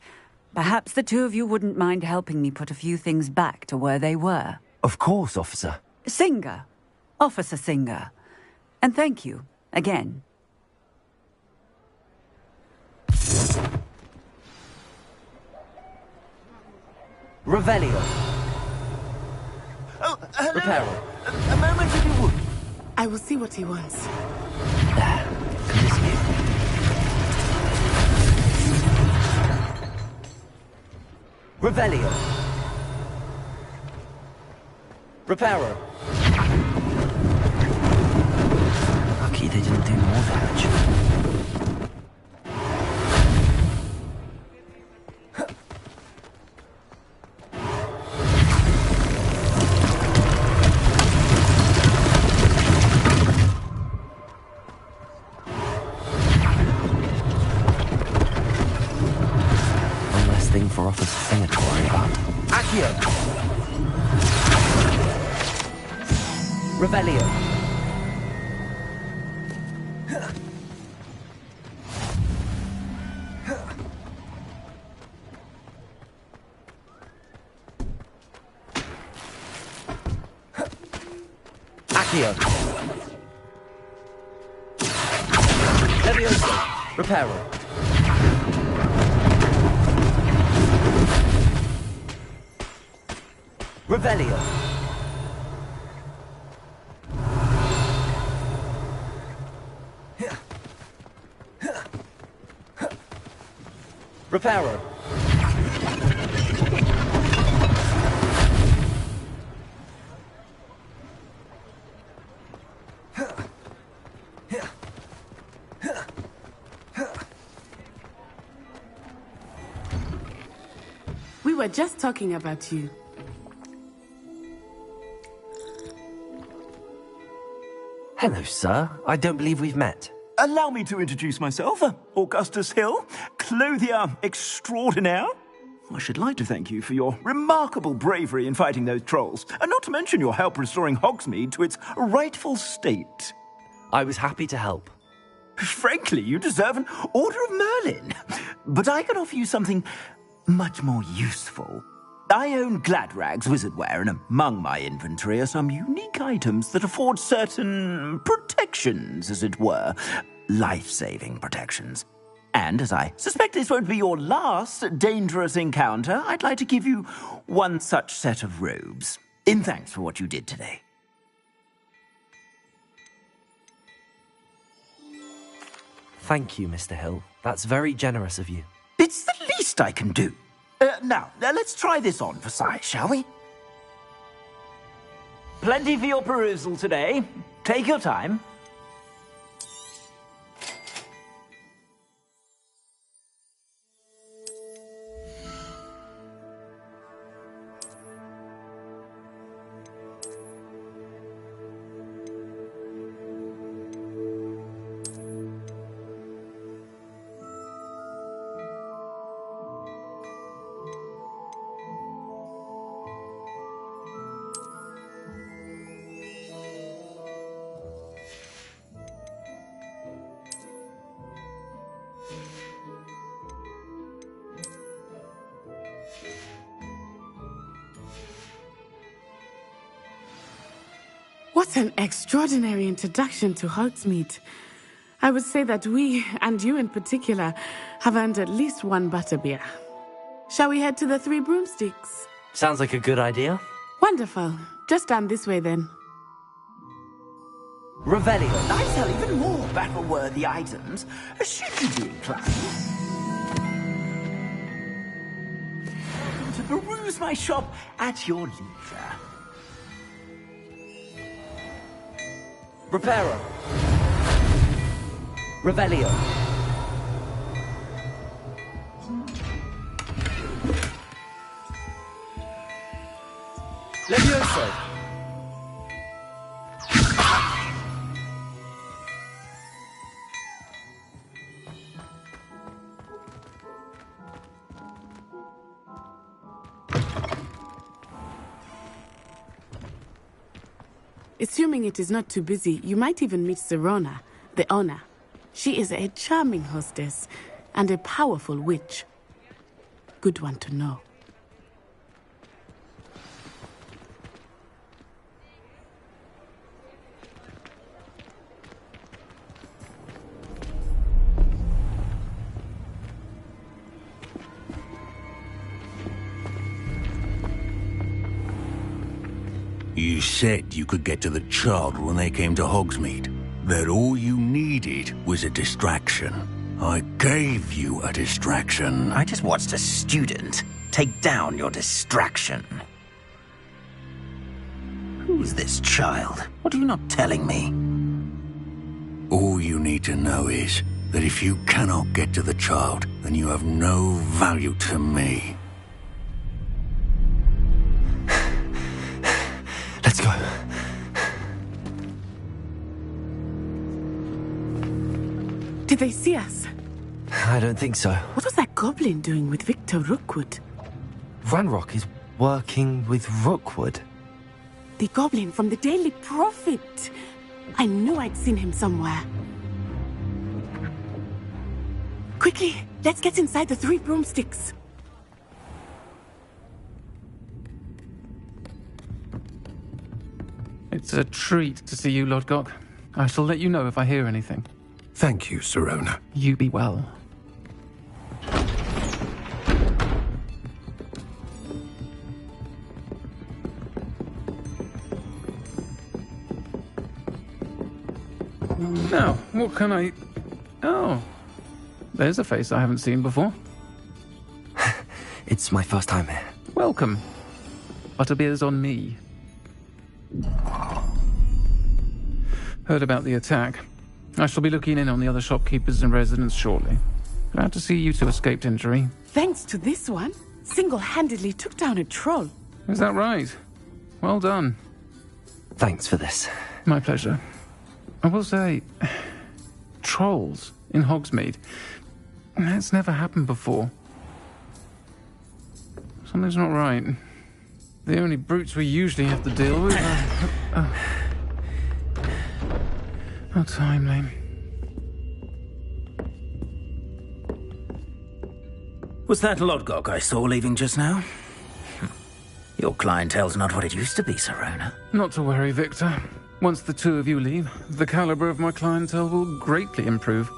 perhaps the two of you wouldn't mind helping me put a few things back to where they were. Of course, officer. Singer. Officer Singer. And thank you, again. Revelio. Oh, hello. Reparo. A moment if you would. I will see what he wants. Revelio. Reparo. Lucky they didn't do more damage. One less thing for Officer Singer to worry about. Accio! Revelio. Accio. Levioso. Reparo. Revelio. Reparo. We were just talking about you. Hello, sir. I don't believe we've met. Allow me to introduce myself, Augustus Hill, clothier extraordinaire. I should like to thank you for your remarkable bravery in fighting those trolls, and not to mention your help restoring Hogsmeade to its rightful state. I was happy to help. Frankly, you deserve an Order of Merlin. But I can offer you something much more useful. I own Gladrag's wizardware, and among my inventory are some unique items that afford certain protections, as it were. Life-saving protections. And as I suspect this won't be your last dangerous encounter, I'd like to give you one such set of robes, in thanks for what you did today. Thank you, Mr. Hill. That's very generous of you. It's the least I can do. Now, let's try this on for size, shall we? Plenty for your perusal today. Take your time. What an extraordinary introduction to Hogsmeade. I would say that we, and you in particular, have earned at least one butterbeer. Shall we head to the Three Broomsticks? Sounds like a good idea. Wonderful. Just stand this way then. Revelio. I sell even more battle-worthy items, should you be inclined to peruse my shop at your leisure. Reparo. Revelio. Levioso. Assuming it is not too busy, you might even meet Serona, the owner. She is a charming hostess and a powerful witch. Good one to know. You said you could get to the child when they came to Hogsmeade. That all you needed was a distraction. I gave you a distraction. I just watched a student take down your distraction. Who's this child? What are you not telling me? All you need to know is that if you cannot get to the child, then you have no value to me. Let's go. Did they see us? I don't think so. What was that goblin doing with Victor Rookwood? Ranrock is working with Rookwood. The goblin from the Daily Prophet. I knew I'd seen him somewhere. Quickly, let's get inside the Three Broomsticks. It's a treat to see you, Lodgok. I shall let you know if I hear anything. Thank you, Sirona. You be well. Now, what can I... Oh, there's a face I haven't seen before. It's my first time here. Welcome. Butterbeer's on me. Heard about the attack. I shall be looking in on the other shopkeepers and residents shortly. Glad to see you two escaped injury. Thanks to this one, single-handedly took down a troll. Is that right? Well done. Thanks for this. My pleasure. I will say, trolls in Hogsmeade. That's never happened before. Something's not right. The only brutes we usually have to deal with are... How timely. Was that Lodgok I saw leaving just now? Your clientele's not what it used to be, Sirona. Not to worry, Victor. Once the two of you leave, the caliber of my clientele will greatly improve.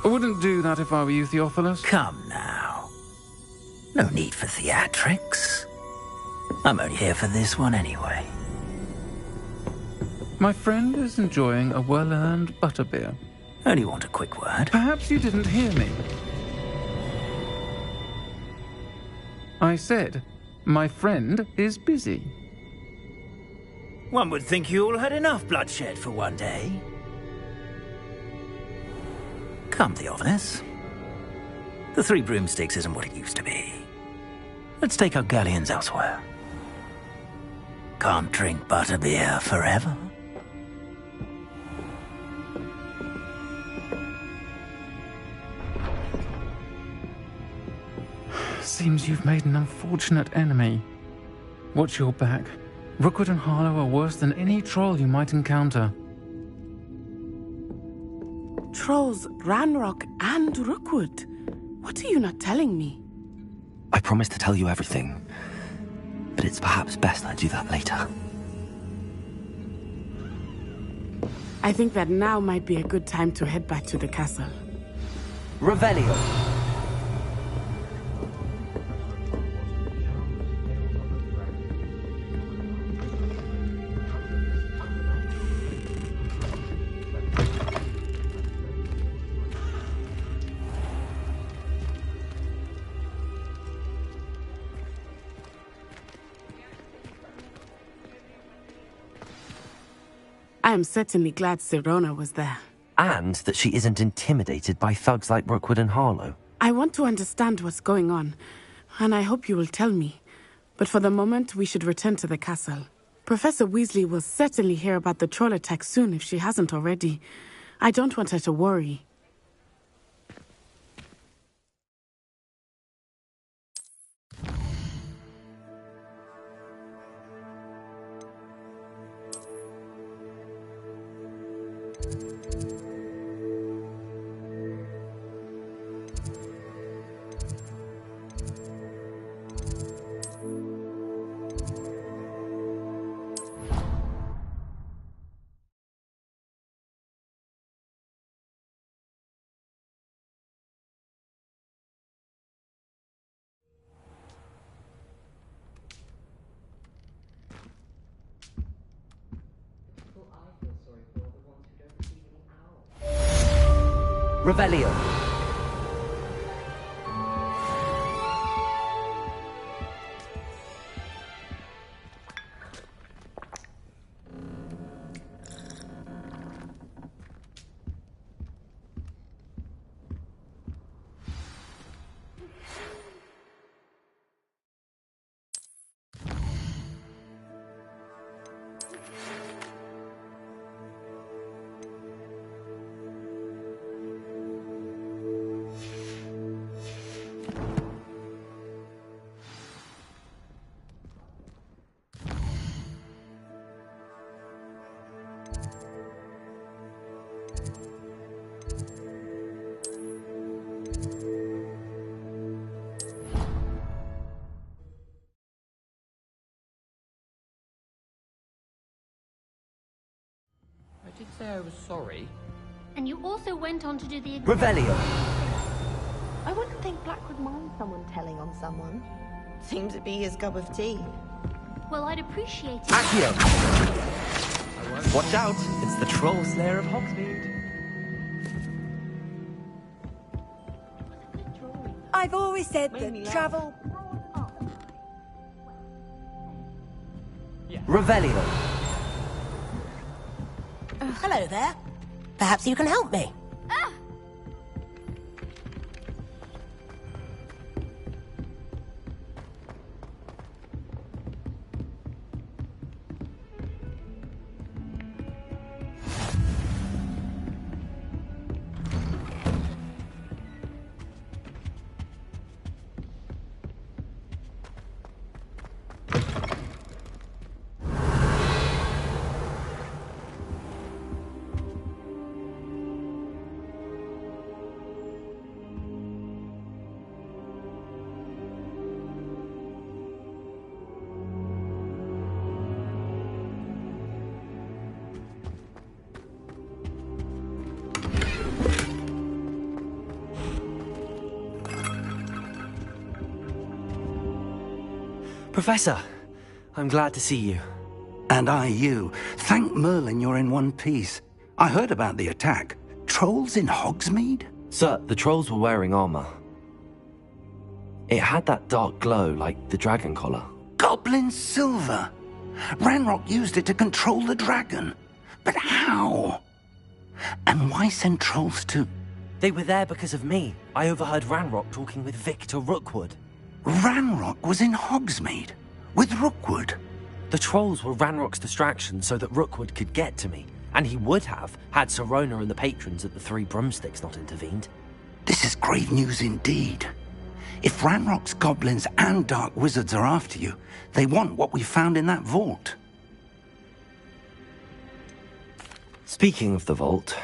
I wouldn't do that if I were you, Theophilus. Come now. No need for theatrics. I'm only here for this one anyway. My friend is enjoying a well-earned butterbeer. Only want a quick word. Perhaps you didn't hear me. I said, my friend is busy. One would think you all had enough bloodshed for one day. Come, Theophilus. The Three Broomsticks isn't what it used to be. Let's take our galleons elsewhere. Can't drink butterbeer forever. Seems you've made an unfortunate enemy. Watch your back. Rookwood and Harlow are worse than any troll you might encounter. Trolls, Ranrock, and Rookwood. What are you not telling me? I promised to tell you everything, but it's perhaps best I do that later. I think that now might be a good time to head back to the castle. Revelio. I am certainly glad Sirona was there. And that she isn't intimidated by thugs like Rookwood and Harlow. I want to understand what's going on, and I hope you will tell me. But for the moment, we should return to the castle. Professor Weasley will certainly hear about the troll attack soon if she hasn't already. I don't want her to worry. Revelio. say I was sorry. And you also went on to do the... Revelio. I wouldn't think Black would mind someone telling on someone. Seems to be his cup of tea. Well, I'd appreciate it. Accio! Watch out! It's the Troll Slayer of Hogsmeade. I've always said that travel... Revelio. Hello there. Perhaps you can help me. Professor, I'm glad to see you. And I you. Thank Merlin you're in one piece. I heard about the attack. Trolls in Hogsmeade? Sir, the trolls were wearing armor. It had that dark glow like the dragon collar. Goblin silver! Ranrock used it to control the dragon. But how? And why send trolls to... They were there because of me. I overheard Ranrock talking with Victor Rookwood. Ranrock was in Hogsmeade? With Rookwood? The trolls were Ranrock's distraction so that Rookwood could get to me. And he would have, had Sirona and the patrons at the Three Broomsticks not intervened. This is grave news indeed. If Ranrock's goblins and dark wizards are after you, they want what we found in that vault. Speaking of the vault,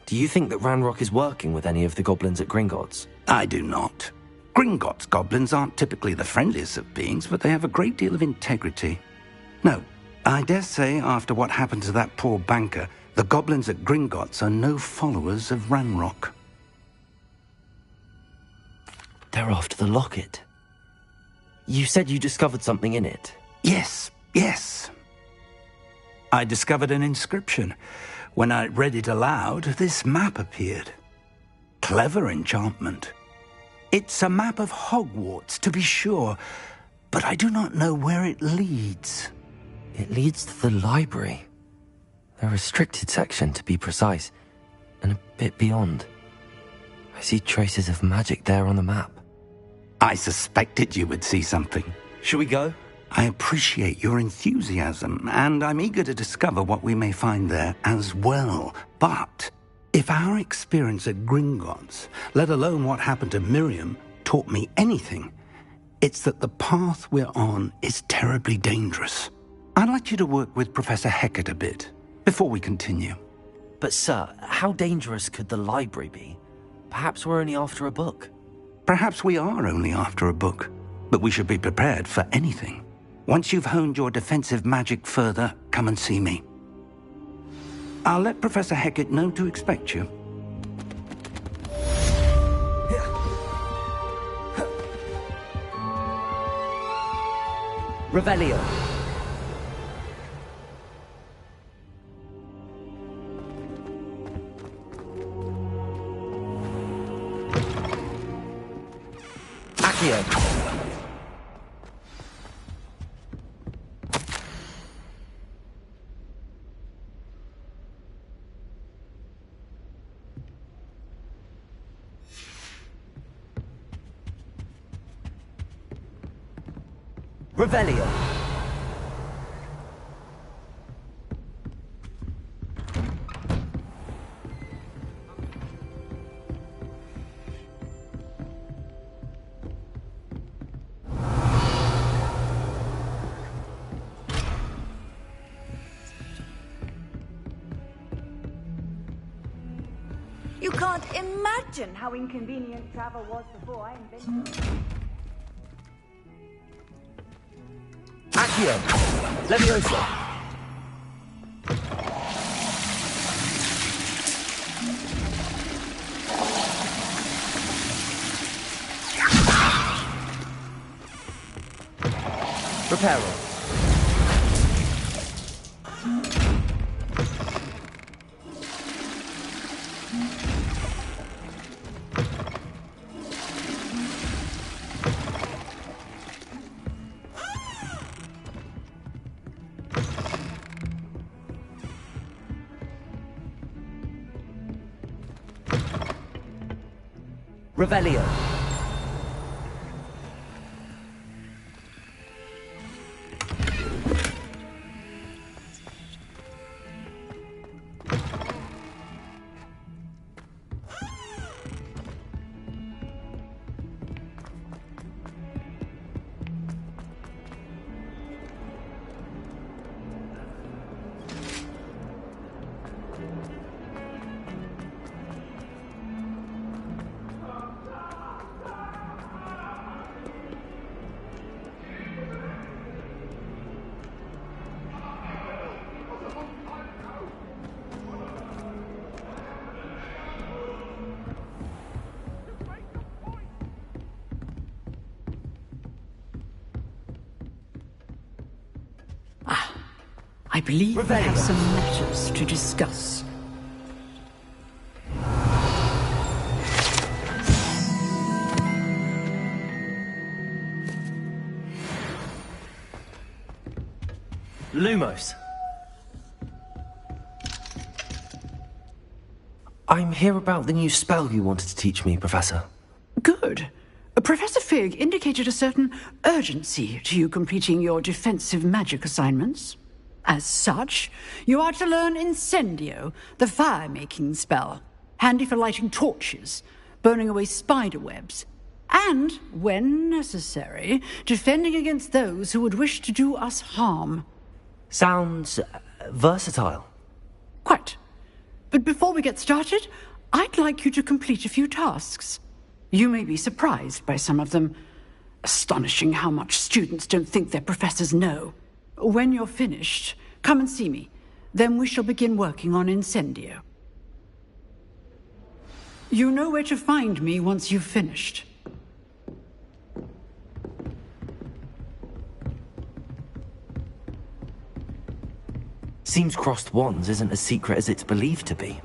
do you think that Ranrock is working with any of the goblins at Gringotts? I do not. Gringotts goblins aren't typically the friendliest of beings, but they have a great deal of integrity. No, I dare say after what happened to that poor banker, the goblins at Gringotts are no followers of Ranrock. They're after the locket. You said you discovered something in it. Yes. I discovered an inscription. When I read it aloud, this map appeared. Clever enchantment. It's a map of Hogwarts, to be sure, but I do not know where it leads. It leads to the library. The restricted section, to be precise, and a bit beyond. I see traces of magic there on the map. I suspected you would see something. Shall we go? I appreciate your enthusiasm, and I'm eager to discover what we may find there as well. But if our experience at Gringotts, let alone what happened to Miriam, taught me anything, it's that the path we're on is terribly dangerous. I'd like you to work with Professor Hecat a bit before we continue. But sir, how dangerous could the library be? Perhaps we're only after a book. Perhaps we are only after a book, but we should be prepared for anything. Once you've honed your defensive magic further, come and see me. I'll let Professor Hecat know to expect you. Revelio. Accio. Revelio. You can't imagine how inconvenient travel was before I invented it. Accio. Leviosa. peril. Revelio. I believe we have some matters to discuss. Lumos. I'm here about the new spell you wanted to teach me, Professor. Good. Professor Fig indicated a certain urgency to you completing your defensive magic assignments. As such, you are to learn Incendio, the fire-making spell, handy for lighting torches, burning away spider webs, and, when necessary, defending against those who would wish to do us harm. Sounds versatile. Quite. But before we get started, I'd like you to complete a few tasks. You may be surprised by some of them. Astonishing how much students don't think their professors know. When you're finished, come and see me. Then we shall begin working on Incendio. You know where to find me once you've finished. Seems crossed wands isn't as secret as it's believed to be.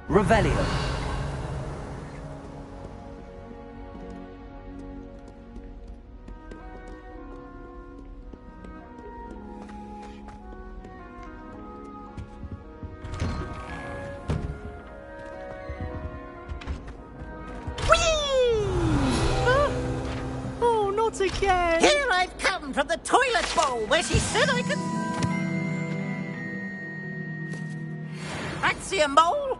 Revelio. Oh, not again! Here I've come from the toilet bowl where she said I could... Fancy a mole?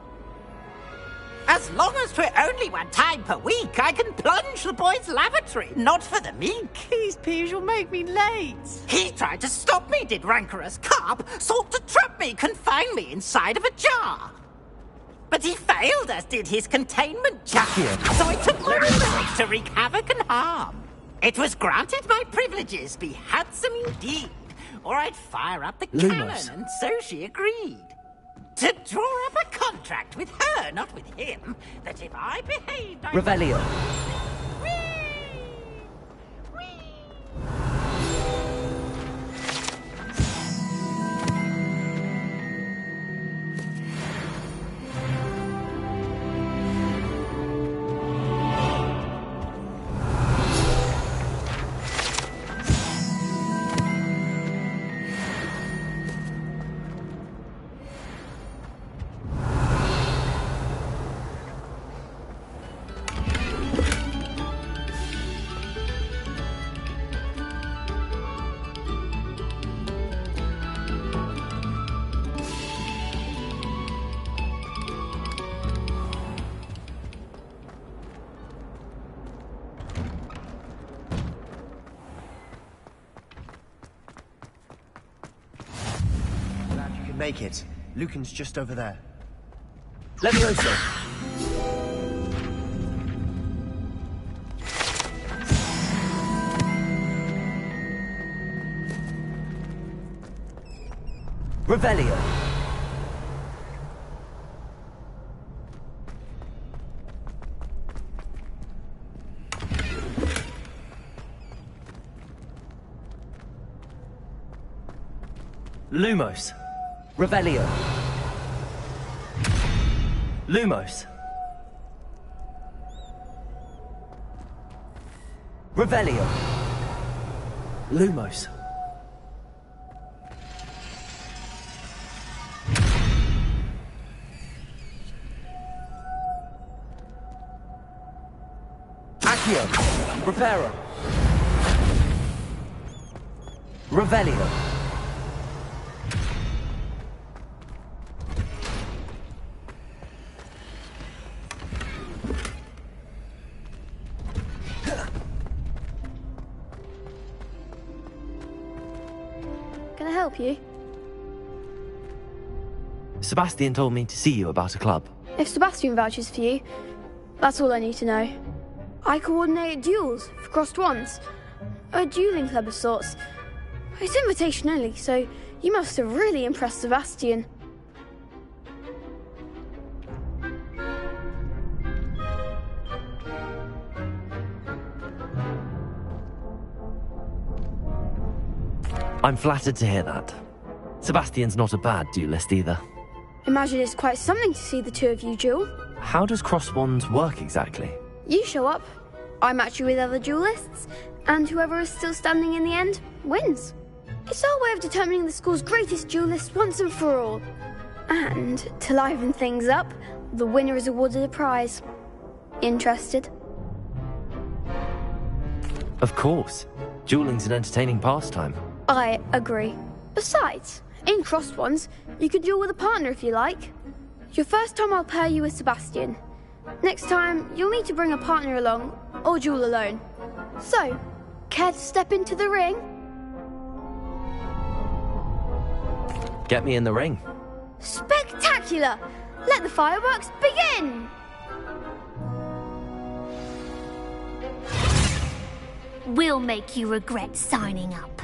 As long as 'twere only one time per week, I can plunge the boy's lavatory, not for the meek. These peas will make me late. He tried to stop me, did rancorous carp, sought to trap me, confine me inside of a jar. But he failed, as did his containment jar. So I took my revenge to wreak havoc and harm. It was granted my privileges be handsome indeed, or I'd fire up the cannon, and so she agreed. To draw up a contract with her, not with him, that if I behaved... Revelio. Make it. Lucan's just over there. Levioso! Revelio! Lumos! Revelio! Lumos! Revelio! Lumos! Accio! Reparo! Revelio! Can I help you? Sebastian told me to see you about a club. If Sebastian vouches for you, that's all I need to know. I coordinate duels for crossed wands. A dueling club of sorts. It's invitation only, so you must have really impressed Sebastian. I'm flattered to hear that. Sebastian's not a bad duelist either. Imagine it's quite something to see the two of you duel. How does cross wands work exactly? You show up, I match you with other duelists, and whoever is still standing in the end wins. It's our way of determining the school's greatest duelist once and for all. And to liven things up, the winner is awarded a prize. Interested? Of course. Dueling's an entertaining pastime. I agree. Besides, in crossed ones, you can duel with a partner if you like. Your first time I'll pair you with Sebastian. Next time, you'll need to bring a partner along, or duel alone. So, care to step into the ring? Get me in the ring. Spectacular! Let the fireworks begin! We'll make you regret signing up.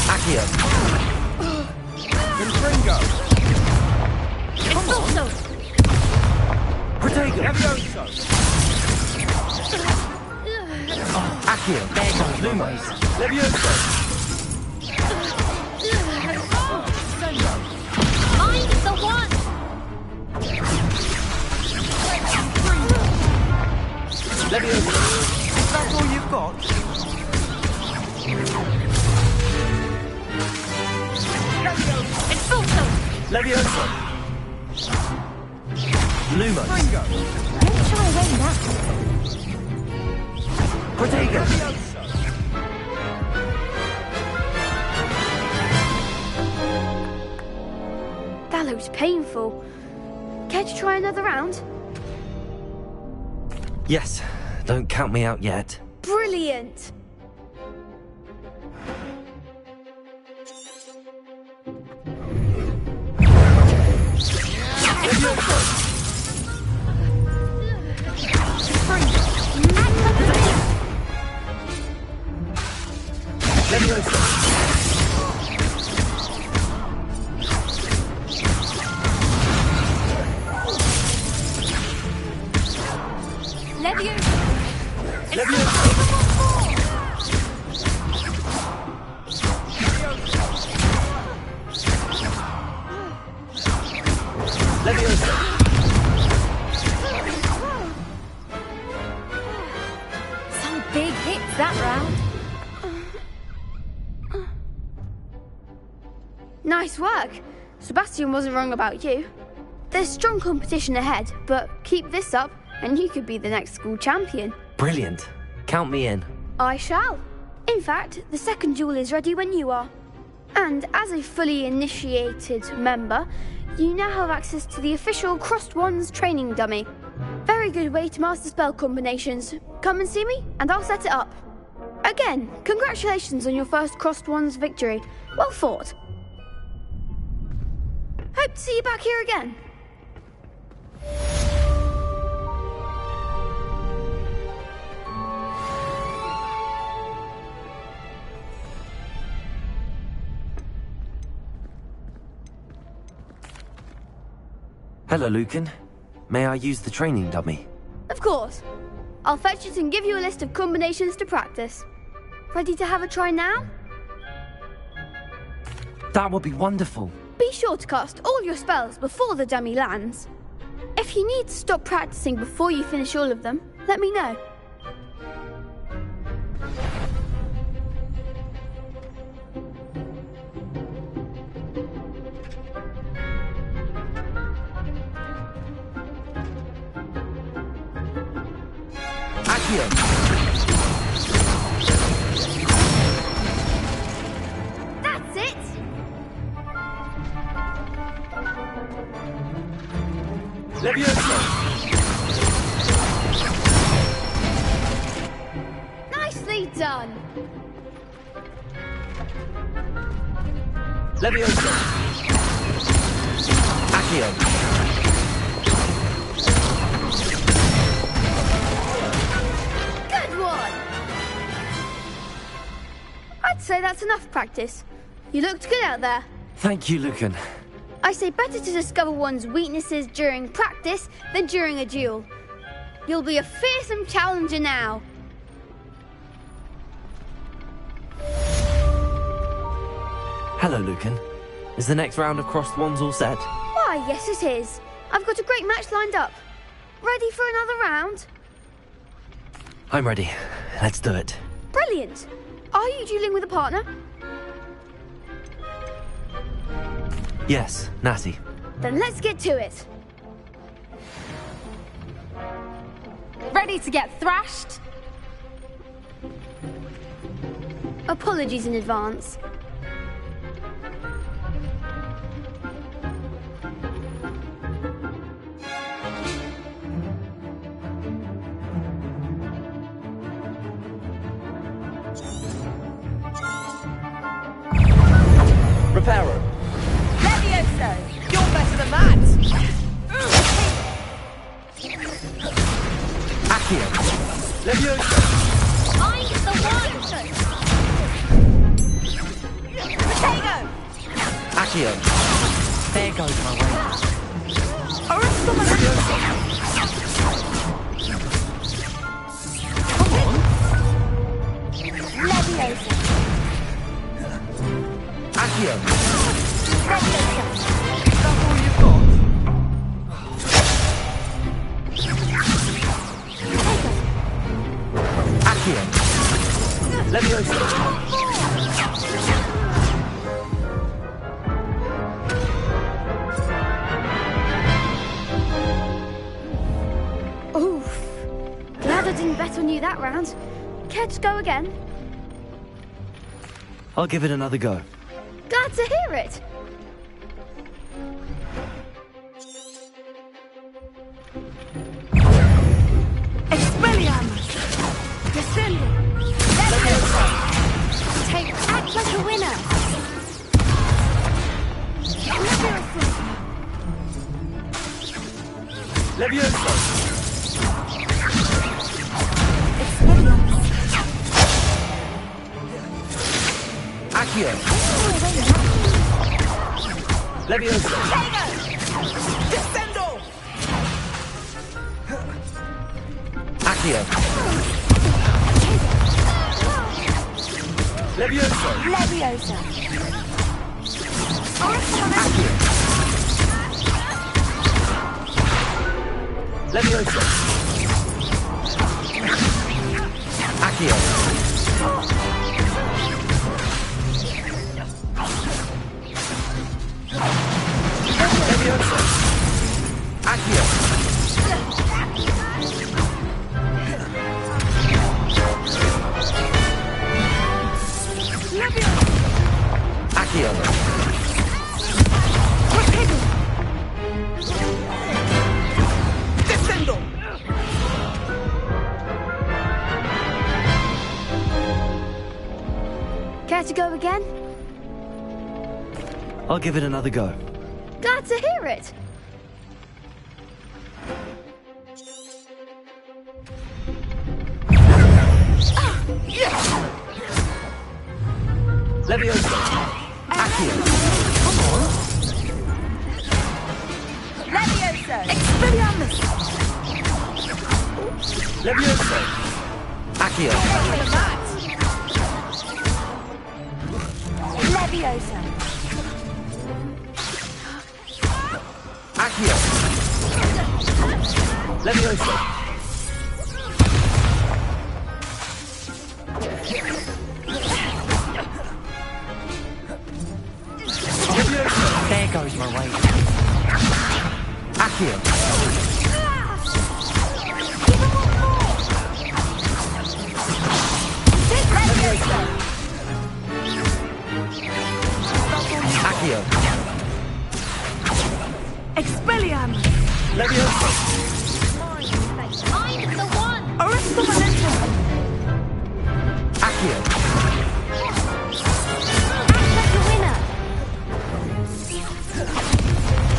Accio! Infringo! Expulso! Protego! Levioso! Accio! Lumos! Levioso! Mind the one! Levioso! Is that all you've got? Expulso! Levioso! Lumos! Fringo! Don't shy away now. Protego! That looks painful. Care to try another round? Yes, don't count me out yet. Brilliant! Some big hits that round. Nice work. Sebastian wasn't wrong about you. There's strong competition ahead, but keep this up and you could be the next school champion. Brilliant. Count me in. I shall. In fact, the second duel is ready when you are. And as a fully initiated member, you now have access to the official Crossed Wands training dummy. Very good way to master spell combinations. Come and see me, and I'll set it up. Again, congratulations on your first Crossed Wands victory. Well fought. Hope to see you back here again. Hello, Lucan. May I use the training dummy? Of course. I'll fetch it and give you a list of combinations to practice. Ready to have a try now? That would be wonderful. Be sure to cast all your spells before the dummy lands. If you need to stop practicing before you finish all of them, let me know. That's it! Nicely done! Leviosa! Accio! Good one! I'd say that's enough practice. You looked good out there. Thank you, Lucan. I say better to discover one's weaknesses during practice than during a duel. You'll be a fearsome challenger now. Hello, Lucan. Is the next round of Crossed Wands all set? Why, yes it is. I've got a great match lined up. Ready for another round? I'm ready. Let's do it. Brilliant. Are you dueling with a partner? Yes, Natty. Then let's get to it. Ready to get thrashed? Apologies in advance. Reparo. Levioso! You're better than that! Accio. Leviosa. I'm the one! Potato! Accio. There goes my way. Leviosa! Accio. Accio. Leviosa. Oof. Glad I didn't bet on you that round. Care to go again? I'll give it another go. Glad to hear it. Expelliarmus! Descending! Leviosa! Act like a winner! Leviosa! Expelliarmus! Accio! Leviosa! Descendo! Accio! Leviosa! Leviosa! Accio! Leviosa! Accio! Leviosa! Accio! Accio! to go again? I'll give it another go. Glad to hear it. Leviosa! Accio! Come on! Leviosa! Expelliarmus! Leviosa! Accio! Leviosa! Accio! Leviosa! There goes my weight. Accio! Accio! Expelliarmus! Leviosa! I'm the one! Arrest the momentum! Accio! Act like a winner!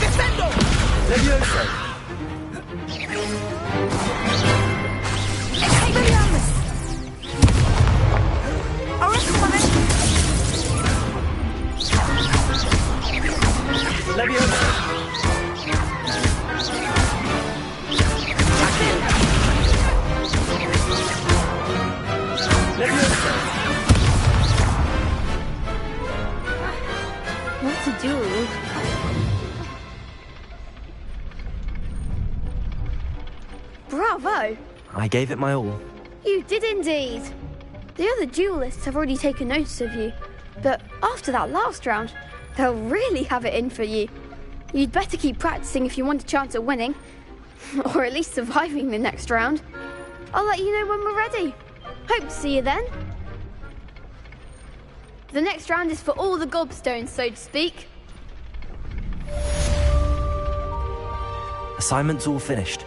Defendo! Leviosa! Expelliarmus! Arrest the momentum! Leviosa! Leviosa! What to do? Bravo! I gave it my all. You did indeed. The other duelists have already taken notice of you, but after that last round, they'll really have it in for you. You'd better keep practicing if you want a chance at winning, or at least surviving the next round. I'll let you know when we're ready. Hope to see you then. The next round is for all the gobstones, so to speak. Assignment's all finished.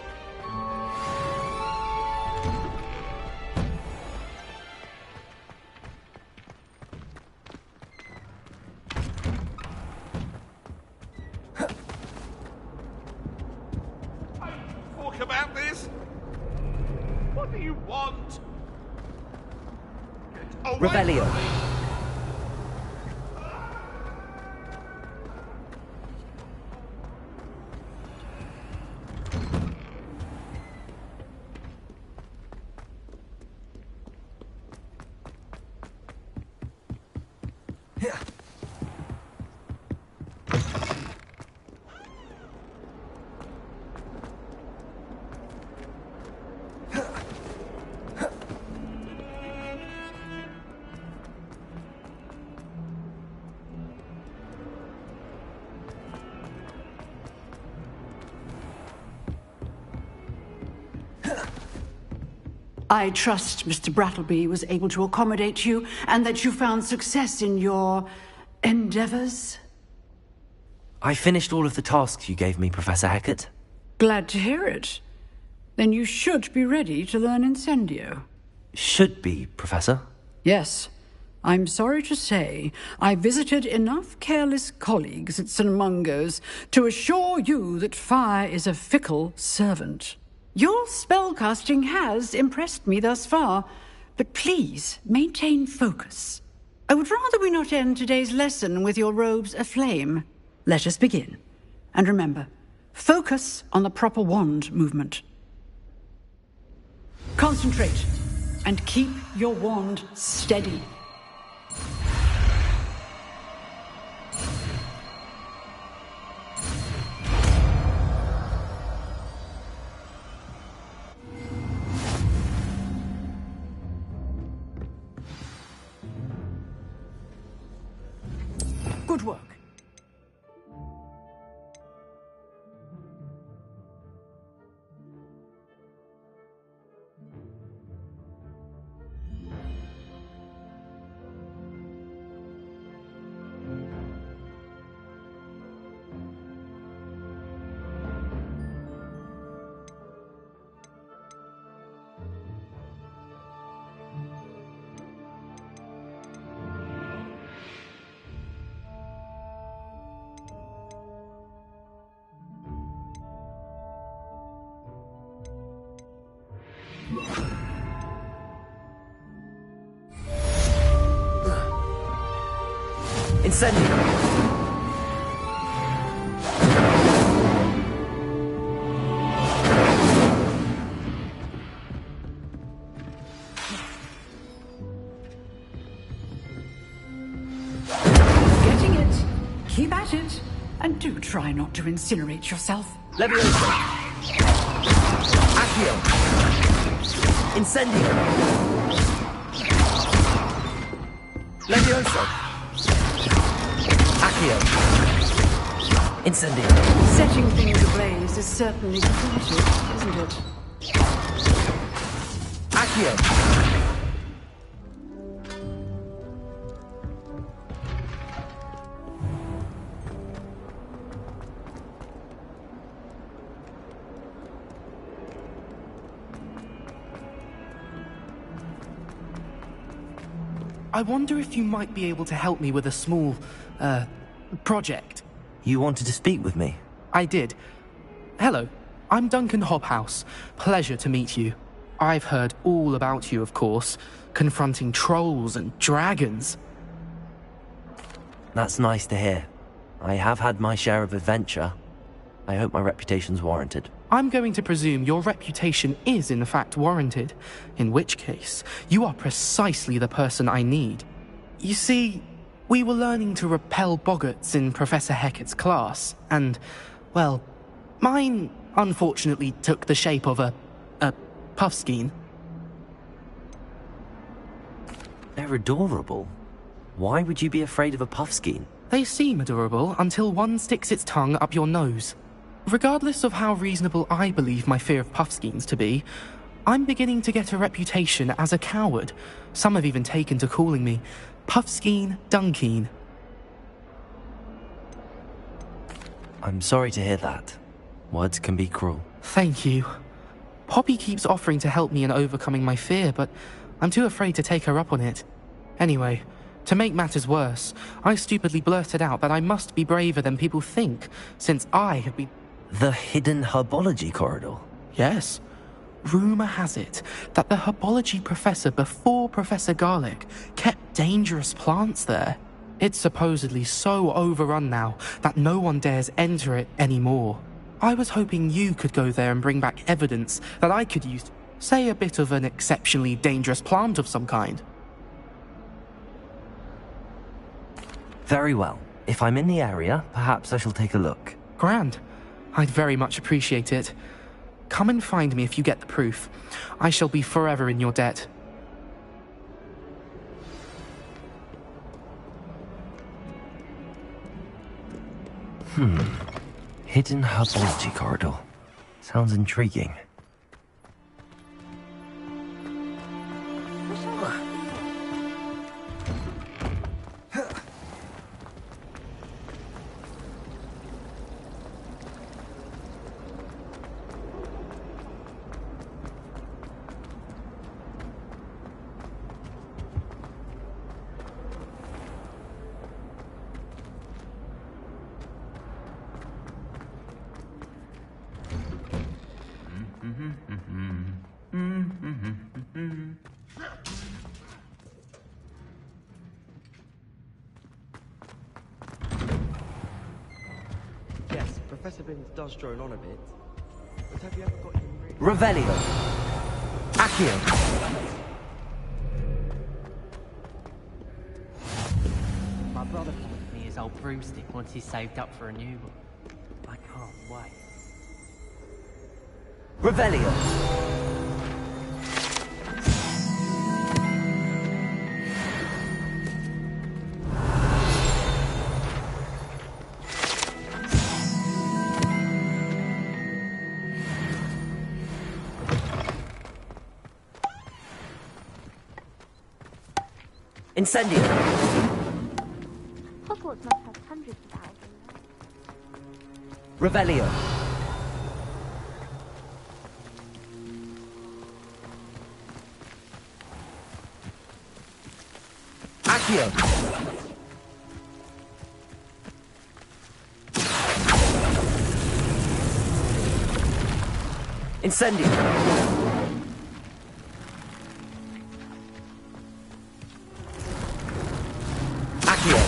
Talk about this? What do you want? Get away. Revelio. I trust Mr. Brattleby was able to accommodate you and that you found success in your endeavors. I finished all of the tasks you gave me, Professor Hecat. Glad to hear it. Then you should be ready to learn Incendio. Should be, Professor. Yes. I'm sorry to say I visited enough careless colleagues at St. Mungo's to assure you that fire is a fickle servant. Your spellcasting has impressed me thus far, but please maintain focus. I would rather we not end today's lesson with your robes aflame. Let us begin. And remember, focus on the proper wand movement. Concentrate, and keep your wand steady. Good work. Incendio! Getting it. Keep at it. And do try not to incinerate yourself. Levioso! Accio! Incendio! Levioso! Accio! Incendio! Setting things ablaze is certainly cathartic, isn't it? Accio! I wonder if you might be able to help me with a small, project. You wanted to speak with me? I did. Hello, I'm Duncan Hobhouse. Pleasure to meet you. I've heard all about you, of course, confronting trolls and dragons. That's nice to hear. I have had my share of adventure. I hope my reputation's warranted. I'm going to presume your reputation is in fact warranted, in which case, you are precisely the person I need. You see, we were learning to repel boggarts in Professor Hecat's class, and, well, mine unfortunately took the shape of a puffskein. They're adorable. Why would you be afraid of a puffskein? They seem adorable until one sticks its tongue up your nose. Regardless of how reasonable I believe my fear of puffskeins to be, I'm beginning to get a reputation as a coward. Some have even taken to calling me Puffskein Dunkeen. I'm sorry to hear that. Words can be cruel. Thank you. Poppy keeps offering to help me in overcoming my fear, but I'm too afraid to take her up on it. Anyway, to make matters worse, I stupidly blurted out that I must be braver than people think, since I have been... The hidden herbology corridor? Yes. Rumour has it that the herbology professor before Professor Garlic kept dangerous plants there. It's supposedly so overrun now that no one dares enter it anymore. I was hoping you could go there and bring back evidence that I could use, say, a bit of an exceptionally dangerous plant of some kind. Very well. If I'm in the area, perhaps I shall take a look. Grand. I'd very much appreciate it. Come and find me if you get the proof. I shall be forever in your debt. Hidden herbology corridor. Sounds intriguing. Yes, Professor Binns does drone on a bit. But have you ever got him really... Revelio. Accio. My brother promised me his old broomstick once he's saved up for a new one. I can't wait. Revelio. Incendio. Hogwarts must have hundreds of thousands. Revelio. Accio. Incendio. Accio.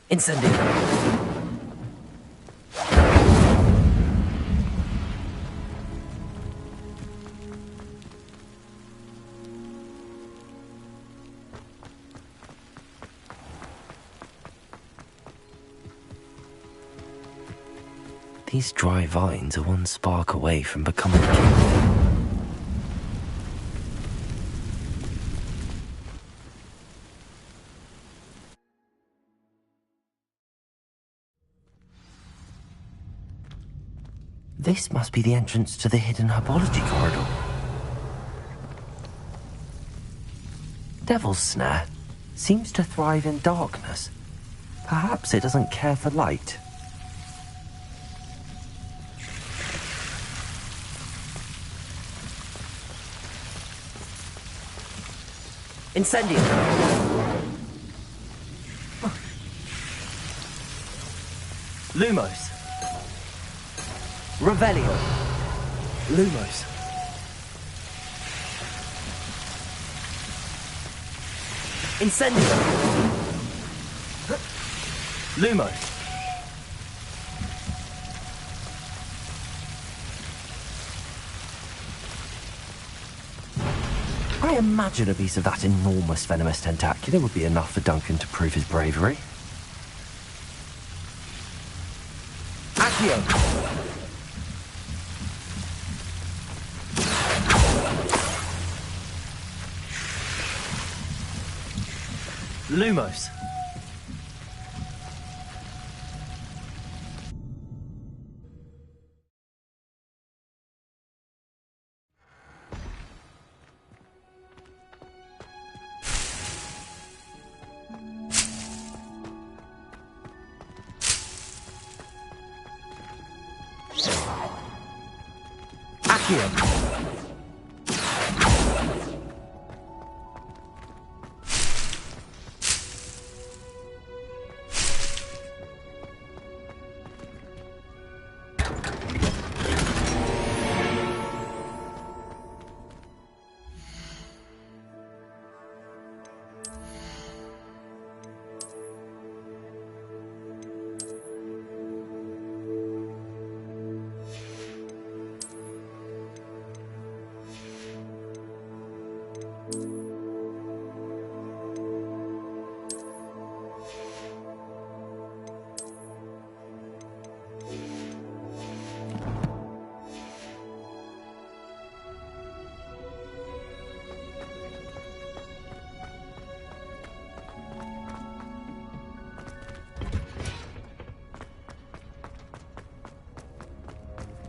Incendio. These dry vines are one spark away from becoming king. This must be the entrance to the hidden herbology corridor. Devil's Snare seems to thrive in darkness. Perhaps it doesn't care for light. Incendio. Lumos. Revelio. Lumos. Incendio. Lumos. I imagine a piece of that enormous venomous tentacula would be enough for Duncan to prove his bravery. Accio! Lumos.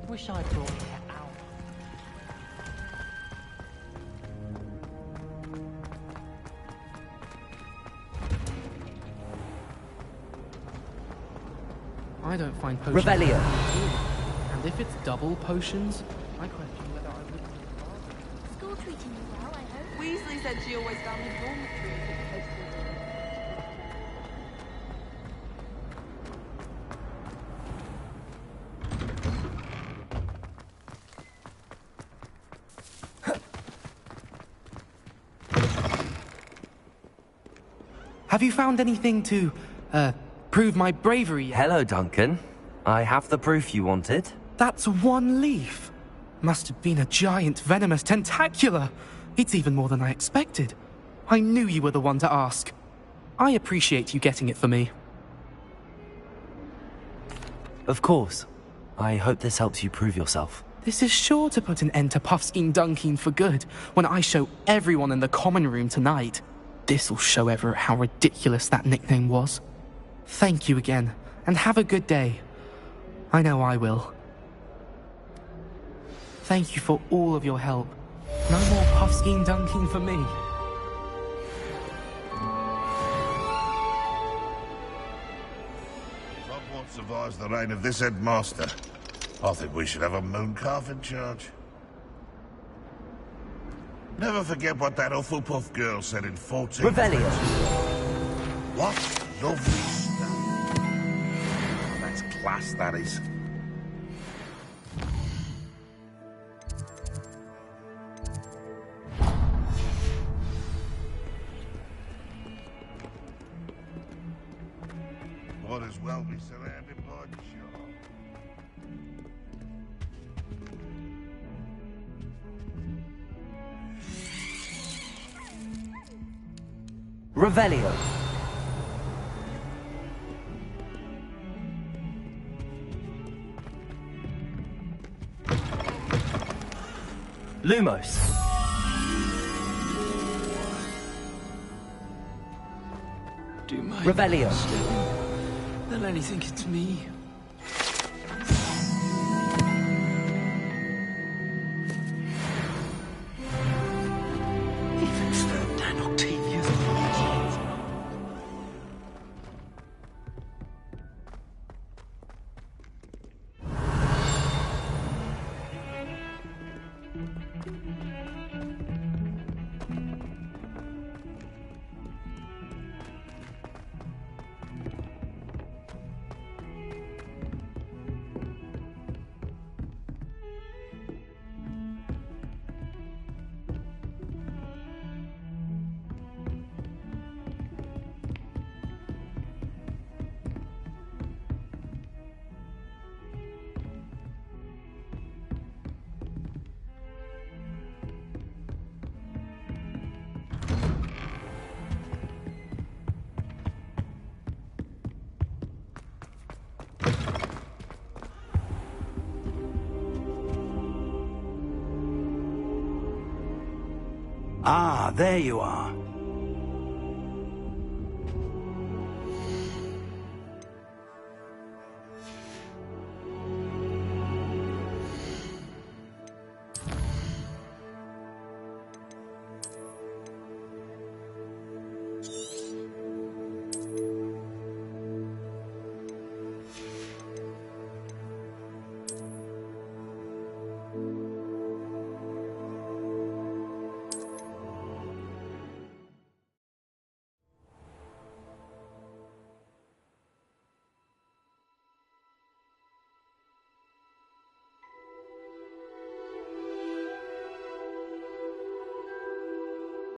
Wish I'd brought it out. I don't find potions. Revelio. And if it's double potions, I question whether I would. School treating you well, I hope. Weasley said she always found the dormitory. Have you found anything to, prove my bravery yet? Hello, Duncan. I have the proof you wanted. That's one leaf. Must have been a giant venomous tentacula. It's even more than I expected. I knew you were the one to ask. I appreciate you getting it for me. Of course. I hope this helps you prove yourself. This is sure to put an end to Puffskein Dunkin for good when I show everyone in the common room tonight. This'll show Everett how ridiculous that nickname was. Thank you again, and have a good day. I know I will. Thank you for all of your help. No more Puffskein Dunkin for me. Hogwarts survives the reign of this headmaster. I think we should have a mooncalf in charge. Never forget what that Hufflepuff girl said in 14. Revelio. What lovely stuff. That's class, that is. Might as well be surrounded by charm. Revelio. Lumos. Do my Revelio. They'll only think it's me. Even Ferdinand Octavius apologies. Ah, there you are.